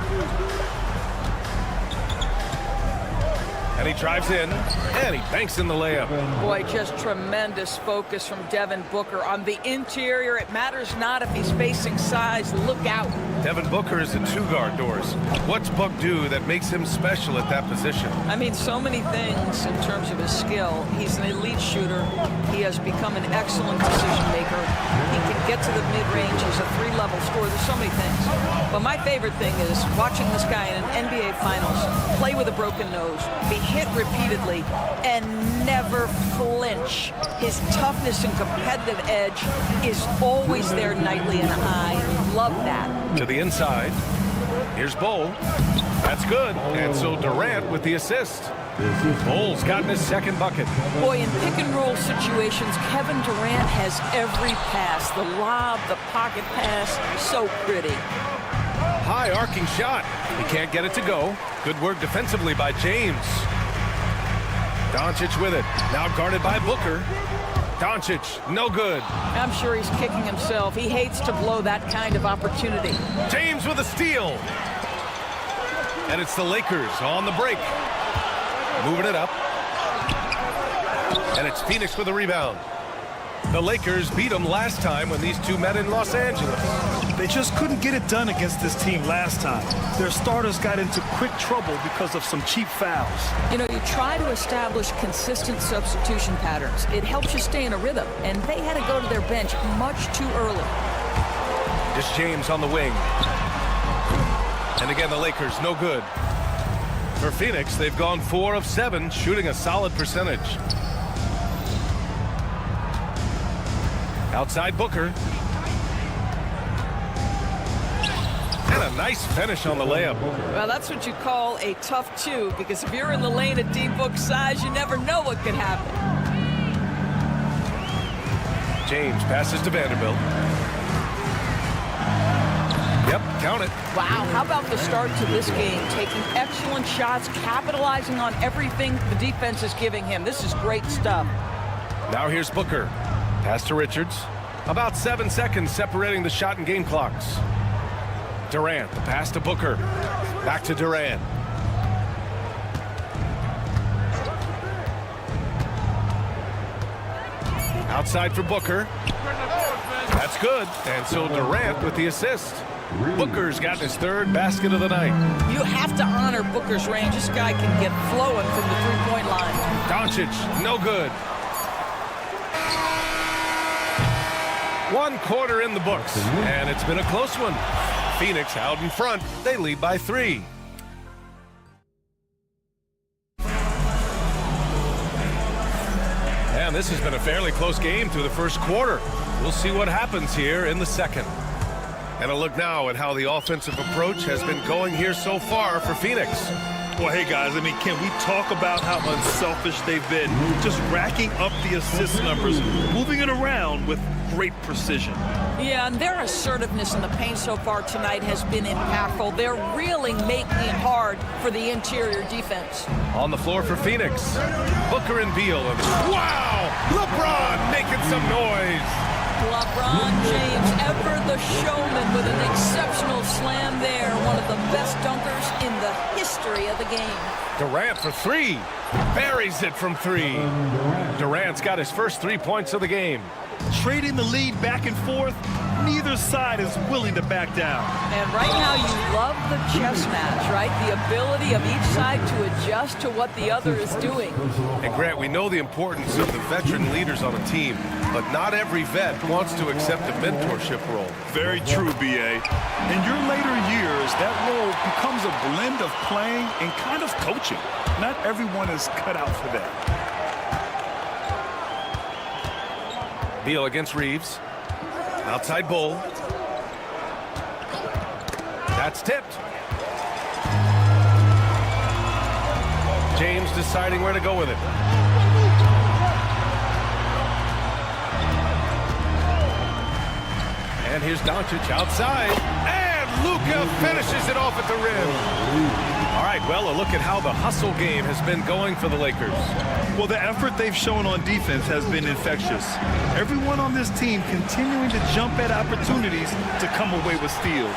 And he drives in, and he banks in the layup. Boy, just tremendous focus from Devin Booker. On the interior, it matters not if he's facing size. Look out. Devin Booker is a two-guard, Doris. What's Book do that makes him special at that position? I mean, so many things in terms of his skill. He's an elite shooter. He has become an excellent decision maker. He can get to the mid-range. He's a 3-level scorer. There's so many things. But my favorite thing is watching this guy in an NBA Finals play with a broken nose, be hit repeatedly, and never flinch. His toughness and competitive edge is always there nightly, and I love that. To the inside. Here's Bull. That's good. And so Durant with the assist. Bull's gotten his second bucket. Boy, in pick-and-roll situations, Kevin Durant has every pass. The lob, the pocket pass, so pretty. High arcing shot. He can't get it to go. Good work defensively by James. Doncic with it. Now guarded by Booker. Doncic, no good. I'm sure he's kicking himself. He hates to blow that kind of opportunity. James with a steal. And it's the Lakers on the break. Moving it up. And it's Phoenix with a rebound. The Lakers beat them last time when these two met in Los Angeles. They just couldn't get it done against this team last time. Their starters got into quick trouble because of some cheap fouls. You know, you try to establish consistent substitution patterns. It helps you stay in a rhythm, and they had to go to their bench much too early. Just James on the wing. And again, the Lakers, no good. For Phoenix, they've gone 4 of 7, shooting a solid percentage. Outside Booker. And a nice finish on the layup. Well, that's what you call a tough two, because if you're in the lane at D-Book size, you never know what could happen. James passes to Vanderbilt. Yep, count it. Wow, how about the start to this game? Taking excellent shots, capitalizing on everything the defense is giving him. This is great stuff. Now here's Booker. Pass to Richards. About 7 seconds separating the shot and game clocks. Durant, the pass to Booker. Back to Durant. Outside for Booker. That's good. And so Durant with the assist. Booker's got his third basket of the night. You have to honor Booker's range. This guy can get flowing from the three-point line. Doncic, no good. 1 quarter in the books, and it's been a close one. Phoenix out in front. They lead by 3. And this has been a fairly close game through the first quarter. We'll see what happens here in the second. And a look now at how the offensive approach has been going here so far for Phoenix. Well, hey, guys, I mean, can we talk about how unselfish they've been? Just racking up the assist numbers, moving it around with great precision. Yeah, and their assertiveness in the paint so far tonight has been impactful. They're really making it hard for the interior defense. On the floor for Phoenix, Booker and Beal. Wow! LeBron making some noise. LeBron James, ever the showman, with an exceptional slam there. One of the best dunkers in the history of the game. Durant for 3. Buries it from 3. Durant's got his first 3 points of the game. Trading the lead back and forth, neither side is willing to back down. And right now you love the chess match, right? The ability of each side to adjust to what the other is doing. And Grant, we know the importance of the veteran leaders on a team, but not every vet wants to accept a mentorship role. Very true, B.A. In your later years, that role becomes a blend of playing and kind of coaching. Not everyone is cut out for that. Beal against Reeves. Outside Bull. That's tipped. James deciding where to go with it. And here's Doncic outside. And Luka finishes it off at the rim. All right, well, a look at how the hustle game has been going for the Lakers. Well, the effort they've shown on defense has been infectious. Everyone on this team continuing to jump at opportunities to come away with steals.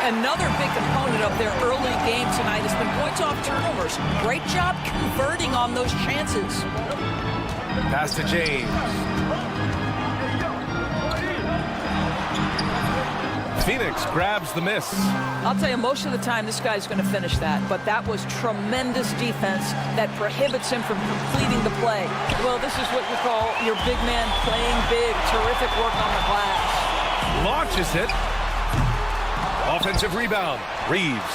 Another big component of their early game tonight has been points off turnovers. Great job converting on those chances. Pass to James. Phoenix grabs the miss. I'll tell you, most of the time this guy's going to finish that, but that was tremendous defense that prohibits him from completing the play. Well, this is what you call your big man playing big. Terrific work on the glass. Launches it. Offensive rebound. Reeves.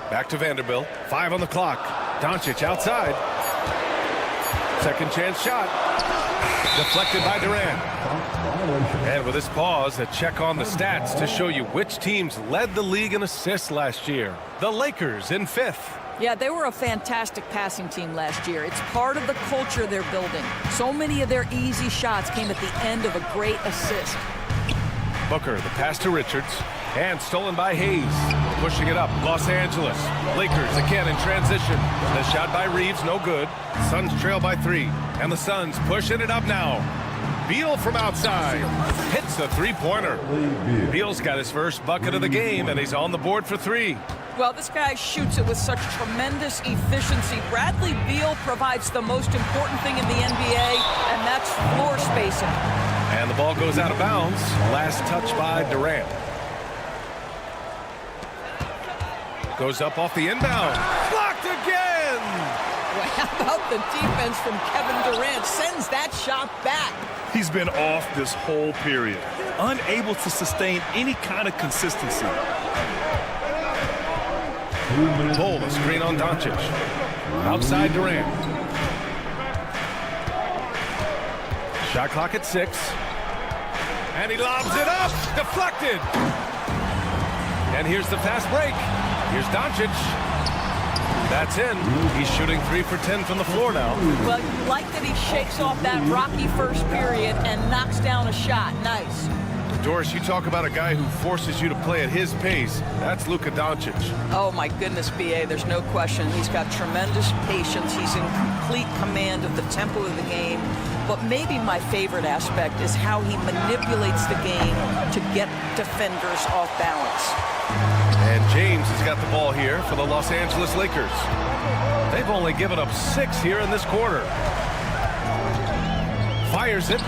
Back to Vanderbilt. 5 on the clock. Doncic outside. Second chance shot. Deflected by Durant. And with this pause, a check on the stats to show you which teams led the league in assists last year. The Lakers in 5th. Yeah, they were a fantastic passing team last year. It's part of the culture they're building. So many of their easy shots came at the end of a great assist. Booker, the pass to Richards. And stolen by Hayes. Pushing it up, Los Angeles. Lakers again in transition. The shot by Reeves, no good. Suns trail by 3. And the Suns pushing it up now. Beal from outside. Hits a three-pointer. Beal's got his first bucket of the game, and he's on the board for 3. Well, this guy shoots it with such tremendous efficiency. Bradley Beal provides the most important thing in the NBA, and that's floor spacing. And the ball goes out of bounds. Last touch by Durant. Goes up off the inbound. Blocked again! Well, how about the defense from Kevin Durant? Sends that shot back. He's been off this whole period. Unable to sustain any kind of consistency. Pull the screen on Doncic. Outside Durant. Shot clock at 6. And he lobs it up. Deflected. And here's the fast break. Here's Doncic. That's in. He's shooting 3 for 10 from the floor now. Well, you like that he shakes off that rocky first period and knocks down a shot. Nice. Doris, you talk about a guy who forces you to play at his pace. That's Luka Doncic. Oh, my goodness, B.A., there's no question. He's got tremendous patience. He's in complete command of the tempo of the game. But maybe my favorite aspect is how he manipulates the game to get defenders off balance. And James has got the ball here for the Los Angeles Lakers. They've only given up 6 here in this quarter. Fires it.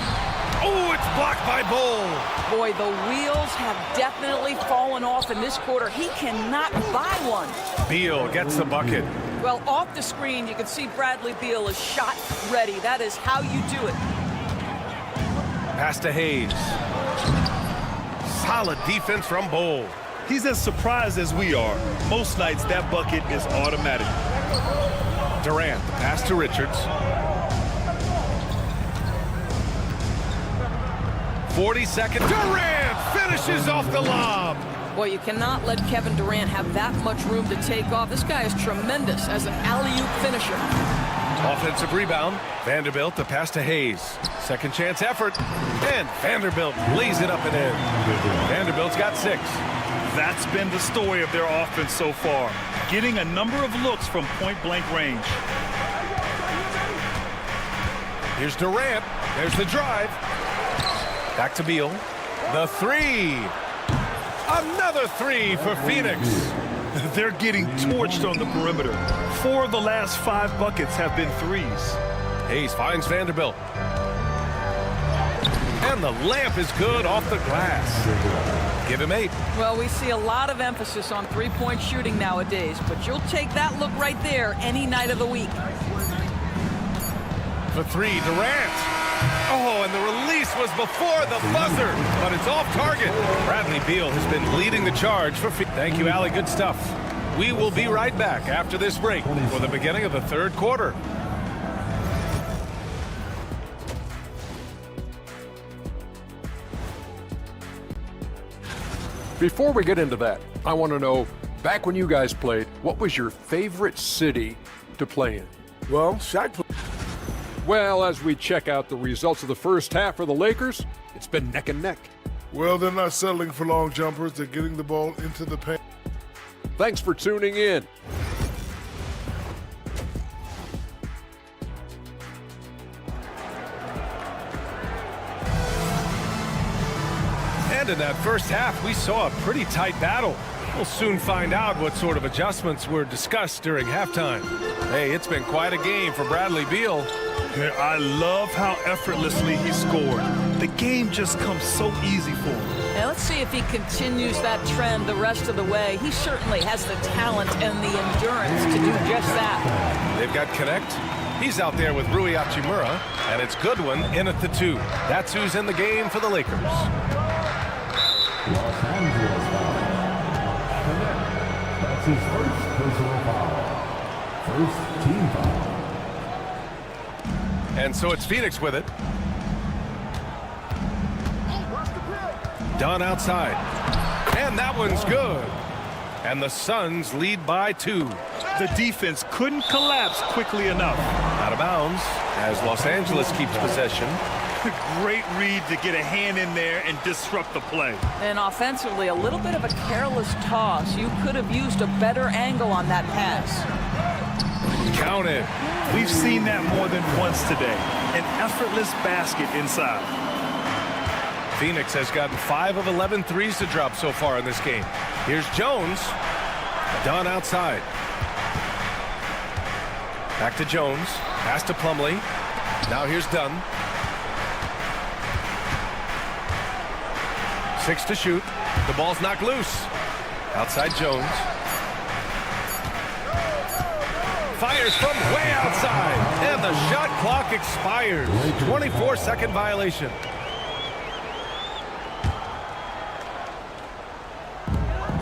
Oh, it's blocked by Bull. Boy, the wheels have definitely fallen off in this quarter. He cannot buy one. Beal gets the bucket. Well, off the screen, you can see Bradley Beal is shot ready. That is how you do it. Pass to Hayes. Solid defense from Bull. He's as surprised as we are. Most nights, that bucket is automatic. Durant, the pass to Richards. 40-second. Durant finishes off the lob. Boy, you cannot let Kevin Durant have that much room to take off. This guy is tremendous as an alley-oop finisher. Offensive rebound. Vanderbilt, the pass to Hayes. Second chance effort. And Vanderbilt lays it up and in. Vanderbilt's got 6. That's been the story of their offense so far. Getting a number of looks from point-blank range. Here's Durant. There's the drive. Back to Beal. The 3. Another 3 for Phoenix. They're getting torched on the perimeter. 4 of the last 5 buckets have been 3s. Hayes finds Vanderbilt. And the lamp is good off the glass. Give him 8. Well, we see a lot of emphasis on three-point shooting nowadays, but you'll take that look right there any night of the week. The 3, Durant. Oh, and the release was before the buzzer, but it's off target. Bradley Beal has been leading the charge for Phoenix. Thank you, Allie. Good stuff. We will be right back after this break for the beginning of the third quarter. Before we get into that, I want to know, back when you guys played, what was your favorite city to play in? Well, Shaq. Well, as we check out the results of the first half for the Lakers, it's been neck and neck. Well, they're not settling for long jumpers. They're getting the ball into the paint. Thanks for tuning in. And in that first half, we saw a pretty tight battle. We'll soon find out what sort of adjustments were discussed during halftime. Hey, it's been quite a game for Bradley Beal. I love how effortlessly he scored. The game just comes so easy for him. Now let's see if he continues that trend the rest of the way. He certainly has the talent and the endurance to do just that. They've got Connect. He's out there with Rui Hachimura, and it's Goodwin in at the 2. That's who's in the game for the Lakers. Los Angeles foul. That's his first personal foul. First team foul. And so it's Phoenix with it. Dunn outside. And that one's good. And the Suns lead by 2. The defense couldn't collapse quickly enough. Out of bounds as Los Angeles keeps possession. Great read to get a hand in there and disrupt the play. And offensively, a little bit of a careless toss. You could have used a better angle on that pass. Count it. We've seen that more than once today. An effortless basket inside. Phoenix has gotten 5 of 11 threes to drop so far in this game. Here's Jones. Dunn outside. Back to Jones. Pass to Plumlee. Now here's Dunn. 6 to shoot. The ball's knocked loose. Outside Jones. Fires from way outside. And the shot clock expires. 24-second violation.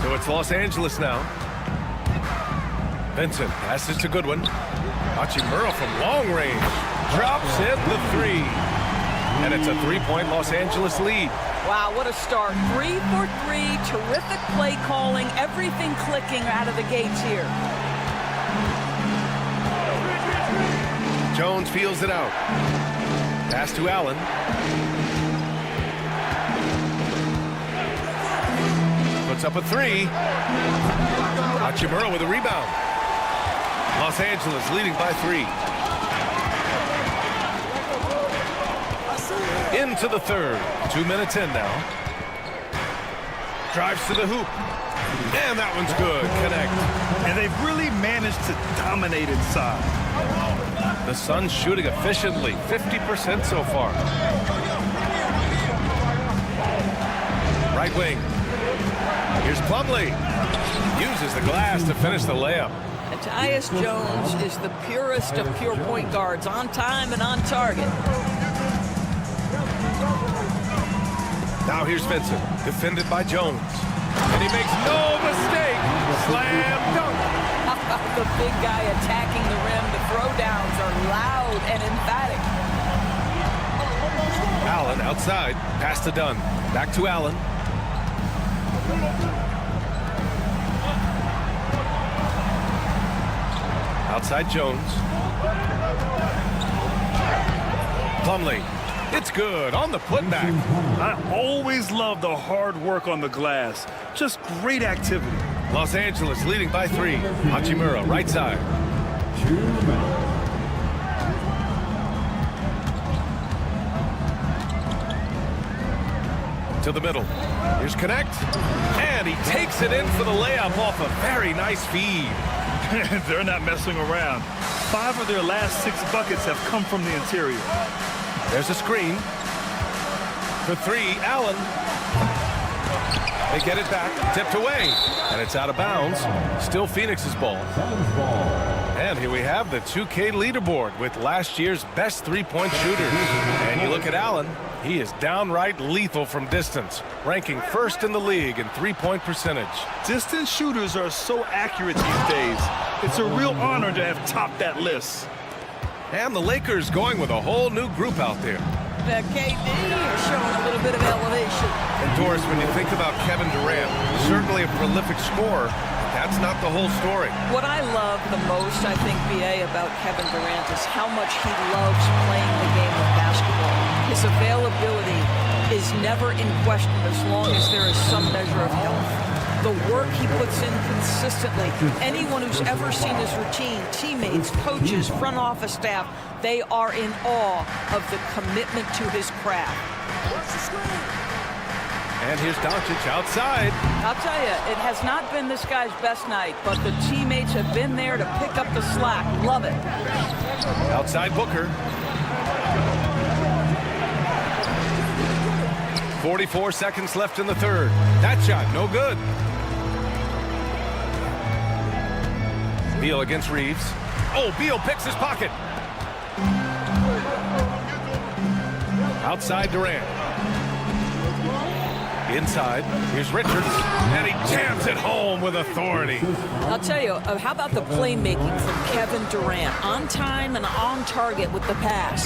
So it's Los Angeles now. Vincent passes to Goodwin. Hachimura from long range. Drops in the 3. And it's a 3-point Los Angeles lead. Wow, what a start. 3 for 3. Terrific play calling. Everything clicking out of the gates here. Jones feels it out. Pass to Allen. Puts up a 3. Hachimura with a rebound. Los Angeles leading by 3. Into the third. 2 minutes in now. Drives to the hoop. And that one's good. Connect. And they've really managed to dominate inside. The Suns shooting efficiently. 50% so far. Right wing. Here's Plumlee. Uses the glass to finish the layup. Tyus Jones is the purest of pure point guards, on time and on target. Now here's Vincent, defended by Jones. And he makes no mistake. Slam dunk. The big guy attacking the rim. The throwdowns are loud and emphatic. Allen outside. Pass to Dunn. Back to Allen. Outside Jones. Plumlee. It's good on the putback. I always love the hard work on the glass. Just great activity. Los Angeles leading by 3. Hachimura, right side. To the middle. Here's Connect. And he takes it in for the layup off a very nice feed. They're not messing around. 5 of their last 6 buckets have come from the interior. There's a screen. For 3, Allen. They get it back, tipped away, and it's out of bounds. Still Phoenix's ball. And here we have the 2K leaderboard with last year's best three-point shooters. And you look at Allen, he is downright lethal from distance, ranking first in the league in three-point percentage. Distance shooters are so accurate these days. It's a real honor to have topped that list. And the Lakers going with a whole new group out there. KD is showing a little bit of elevation. And Doris, when you think about Kevin Durant, certainly a prolific scorer, that's not the whole story. What I love the most, I think, BA, about Kevin Durant is how much he loves playing the game of basketball. His availability is never in question as long as there is some measure of health. The work he puts in consistently. Anyone who's ever seen his routine, teammates, coaches, front office staff, they are in awe of the commitment to his craft. And here's Doncic outside. I'll tell you, it has not been this guy's best night, but the teammates have been there to pick up the slack. Love it. Outside Booker. 44 seconds left in the third. That shot, no good. Beal against Reeves. Oh, Beal picks his pocket. Outside Durant. Inside, here's Richards, and he jams it home with authority. I'll tell you, how about the playmaking from Kevin Durant? On time and on target with the pass.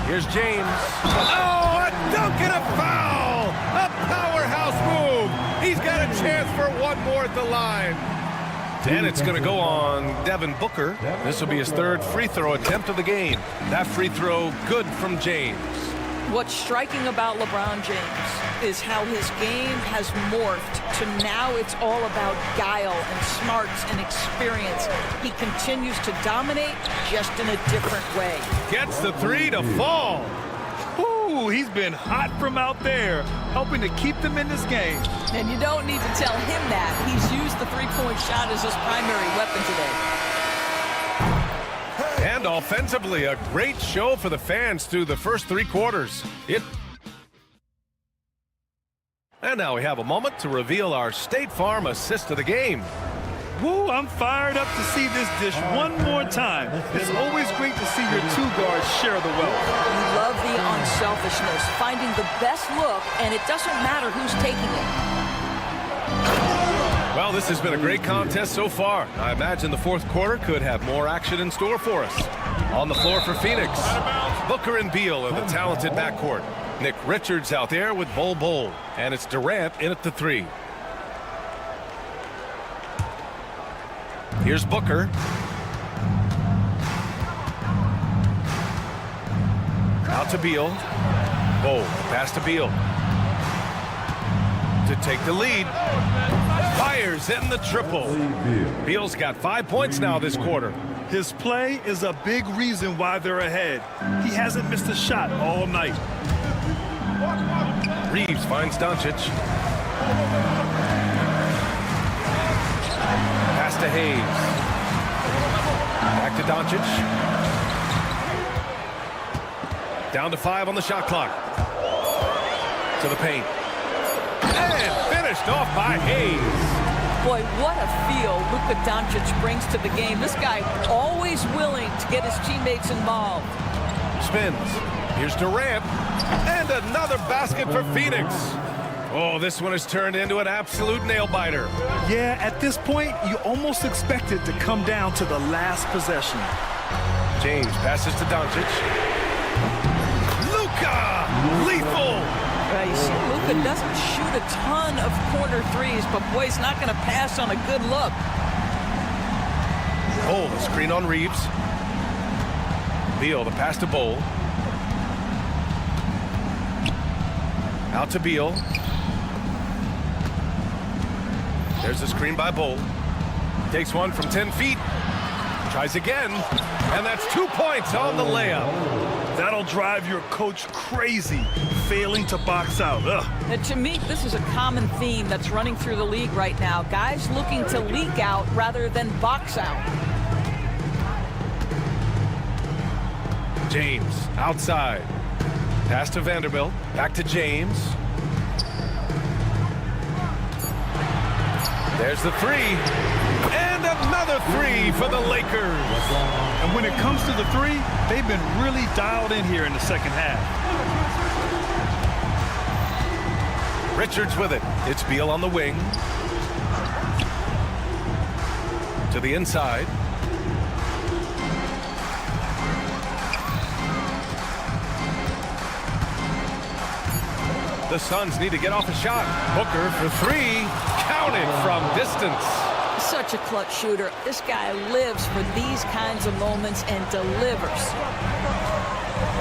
Here's James. Oh, a dunk and a foul! A powerhouse move! He's got a chance for one more at the line. And it's going to go on Devin Booker. This will be his third free throw attempt of the game. That free throw good from James. What's striking about LeBron James is how his game has morphed to now it's all about guile and smarts and experience. He continues to dominate just in a different way. Gets the 3 to fall. Ooh, he's been hot from out there, helping to keep them in this game. And you don't need to tell him that. He's used the three-point shot as his primary weapon today. And offensively, a great show for the fans through the first 3 quarters. And now we have a moment to reveal our State Farm assist of the game. Woo, I'm fired up to see this dish one more time. It's always great to see your 2 guards share the wealth. You love the unselfishness, finding the best look, and it doesn't matter who's taking it. Well, this has been a great contest so far. I imagine the fourth quarter could have more action in store for us. On the floor for Phoenix, Booker and Beal in the talented backcourt. Nick Richards out there with Bol. And it's Durant in at the 3. Here's Booker. Out to Beal. Bol, pass to Beal. To take the lead. Fires in the triple. Beal's got 5 points now this quarter. His play is a big reason why they're ahead. He hasn't missed a shot all night. Reeves finds Doncic. Pass to Hayes. Back to Doncic. Down to 5 on the shot clock. To the paint. And finished off by Hayes. Boy, what a feel Luka Doncic brings to the game. This guy always willing to get his teammates involved. Spins. Here's Durant. And another basket for Phoenix. Oh, this one has turned into an absolute nail-biter. Yeah, at this point, you almost expect it to come down to the last possession. James passes to Doncic. Luka! Lethal! You see, Luka doesn't shoot a ton of corner threes, but boy, he's not going to pass on a good look. Oh, the screen on Reeves. Beal, the pass to Bowl. Out to Beal. There's the screen by Bowl. Takes one from 10 feet. Tries again. And that's 2 points on the layup. That'll drive your coach crazy, failing to box out. And to me, this is a common theme that's running through the league right now. Guys looking to leak out rather than box out. James outside. Pass to Vanderbilt. Back to James. There's the three. And another three for the Lakers. And when it comes to the three, they've been really dialed in here in the second half. Richards with it. It's Beal on the wing. To the inside. The Suns need to get off a shot. Booker for three. Counted from distance. Such a clutch shooter. This guy lives for these kinds of moments and delivers.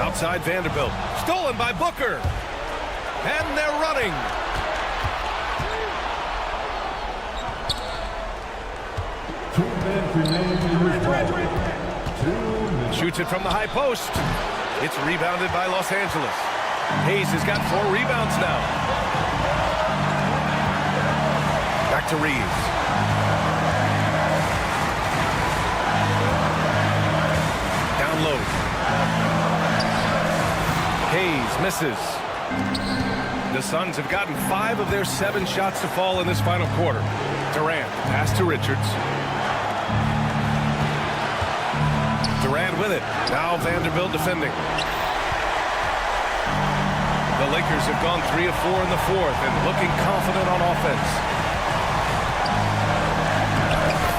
Outside Vanderbilt. Stolen by Booker. And they're running. Shoots it from the high post. It's rebounded by Los Angeles. Hayes has got 4 rebounds now. Back to Reeves. Down low. Hayes misses. The Suns have gotten 5 of their 7 shots to fall in this final quarter. Durant, pass to Richards. Durant with it. Now Vanderbilt defending. The Lakers have gone 3 of 4 in the fourth and looking confident on offense.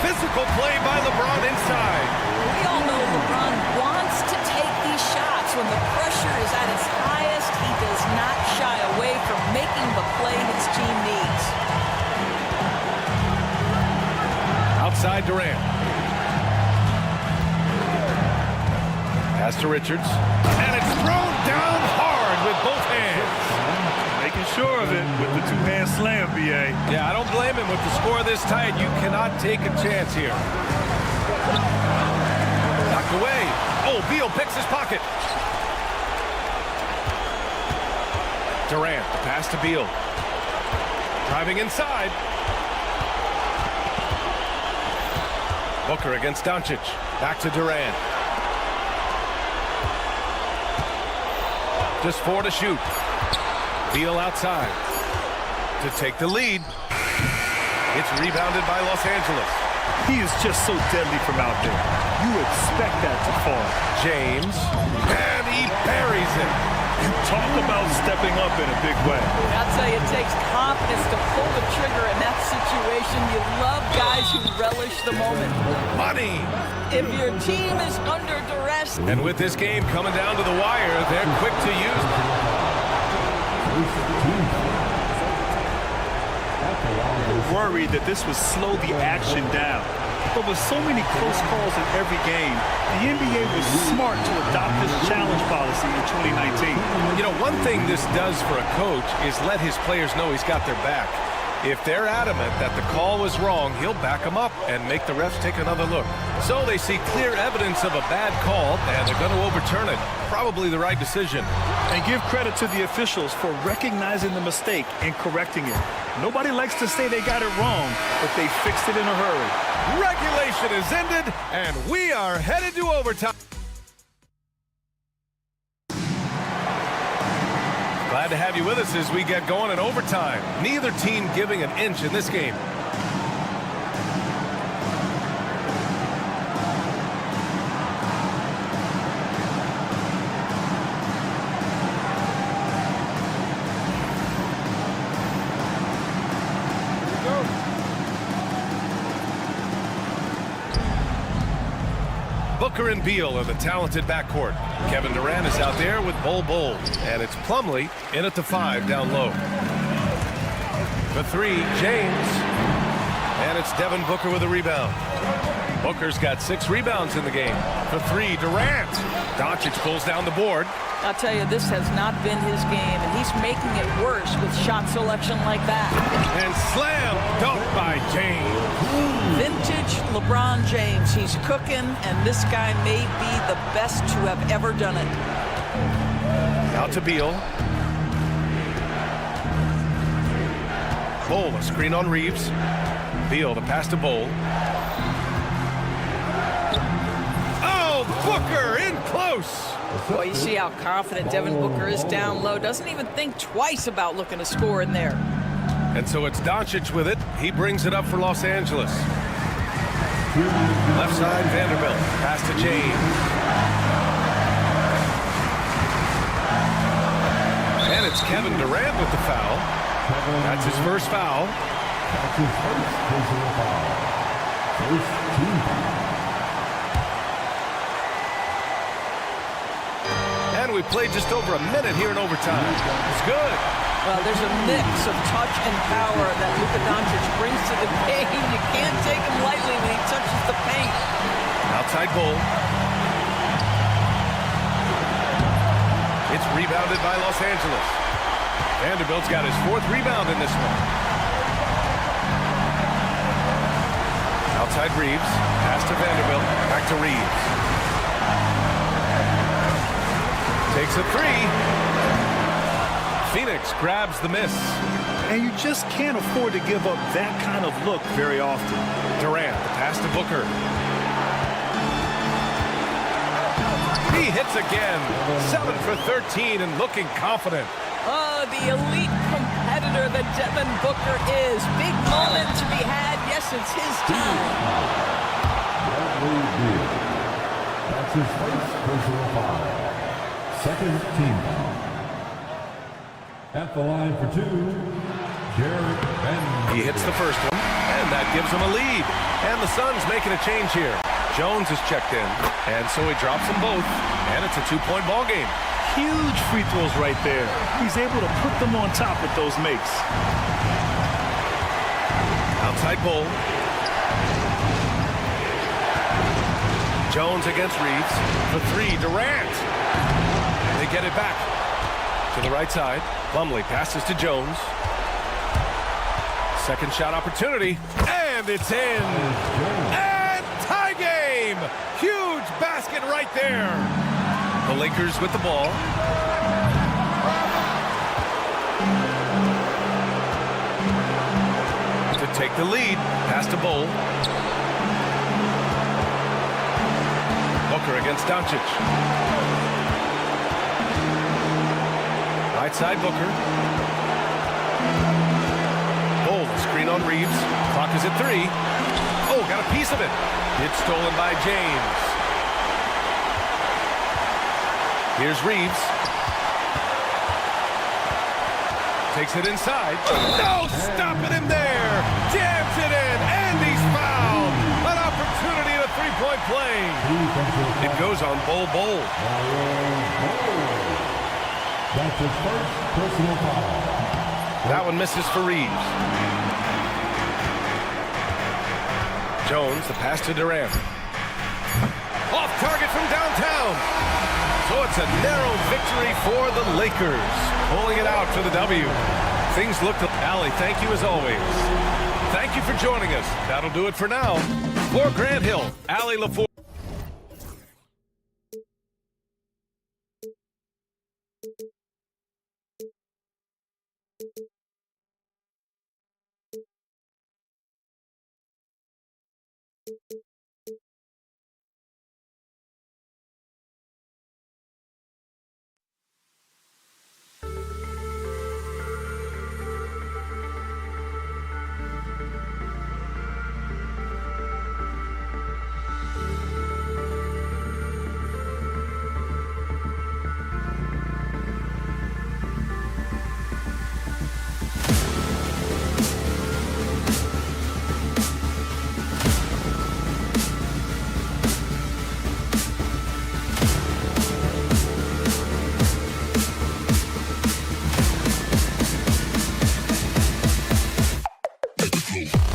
Physical play by LeBron inside. We all know LeBron wants to take these shots. When the pressure is at its highest, he does not shy away from making the play his team needs. Outside Durant. Pass to Richards. And it's thrown down hard with both hands. Making sure of it with the two-hand slam, B.A. Yeah, I don't blame him. With the score this tight, you cannot take a chance here. Knocked away. Oh, Beal picks his pocket. Durant, the pass to Beal. Driving inside. Booker against Doncic. Back to Durant. Just 4 to shoot. Beal outside to take the lead. It's rebounded by Los Angeles. He is just so deadly from out there. You expect that to fall. James, and he buries it. You talk about stepping up in a big way. I'll tell you, it takes confidence to pull the trigger in that situation. You love guys who relish the moment. Money. If your team is under duress. And with this game coming down to the wire, they're quick to use it. Worried that this would slow the action down. But with so many close calls in every game, the NBA was smart to adopt this challenge policy in 2019. You know, one thing this does for a coach is let his players know he's got their back. If they're adamant that the call was wrong, he'll back them up and make the refs take another look. So they see clear evidence of a bad call, and they're going to overturn it. Probably the right decision. And give credit to the officials for recognizing the mistake and correcting it. Nobody likes to say they got it wrong, but they fixed it in a hurry. Regulation is ended, and we are headed to overtime. Glad to have you with us as we get going in overtime. Neither team giving an inch in this game. Booker and Beal are the talented backcourt. Kevin Durant is out there with Bol, and it's Plumlee in at the 5 down low. The 3, James, and it's Devin Booker with a rebound. Booker's got 6 rebounds in the game. The 3, Durant. Doncic pulls down the board. I'll tell you, this has not been his game, and he's making it worse with shot selection like that. And slam dunk by James. Vintage LeBron James. He's cooking, and this guy may be the best to have ever done it. Out to Beal. Bol, a screen on Reeves. Beal, the pass to Bol. Oh, Booker in close. Boy, you see how confident Devin Booker is down low. Doesn't even think twice about looking to score in there. And so it's Doncic with it. He brings it up for Los Angeles. Left side, Vanderbilt. Pass to James. And it's Kevin Durant with the foul. That's his first foul. That's his first personal foul. First team foul. And we played just over a minute here in overtime. It's good. Well, there's a mix of touch and power that Luka Doncic brings to the game. You can't take him lightly when he touches the paint. Outside Bol. It's rebounded by Los Angeles. Vanderbilt's got his 4th rebound in this one. Outside Reeves. Pass to Vanderbilt. Back to Reeves. Takes a 3. Phoenix grabs the miss. And you just can't afford to give up that kind of look very often. Durant, the pass to Booker. He hits again. 7 for 13 and looking confident. Oh, the elite competitor that Devin Booker is. Big moment to be had. Yes, it's his time. That's his first personal foul. Second team foul. At the line for 2, Jared Van. He hits the first one, and that gives him a lead. And the Suns making a change here. Jones is checked in, and so he drops them both, and it's a 2-point ball game. Huge free throws right there. He's able to put them on top with those makes. Outside Bol. Jones against Reeves. The 3, Durant. They get it back to the right side. Plumlee passes to Jones. Second shot opportunity, and it's in. And tie game. Huge basket right there. The Lakers with the ball. To take the lead. Pass to Bol. Booker against Doncic. Right side Booker. Bol, screen on Reeves. Clock is at 3. Oh, got a piece of it. It's stolen by James. Here's Reeves. Takes it inside. No, stopping him there. Jams it in, and he's fouled. An opportunity at a 3-point play. It goes on Bol. That's his first personal foul. That one misses for Reeves. Jones, the pass to Durant. Off target from downtown. So it's a narrow victory for the Lakers. Pulling it out for the W. Things look to Allen. Allie, thank you as always. Thank you for joining us. That'll do it for now. For Grant Hill, Allie LaFour. Let's go.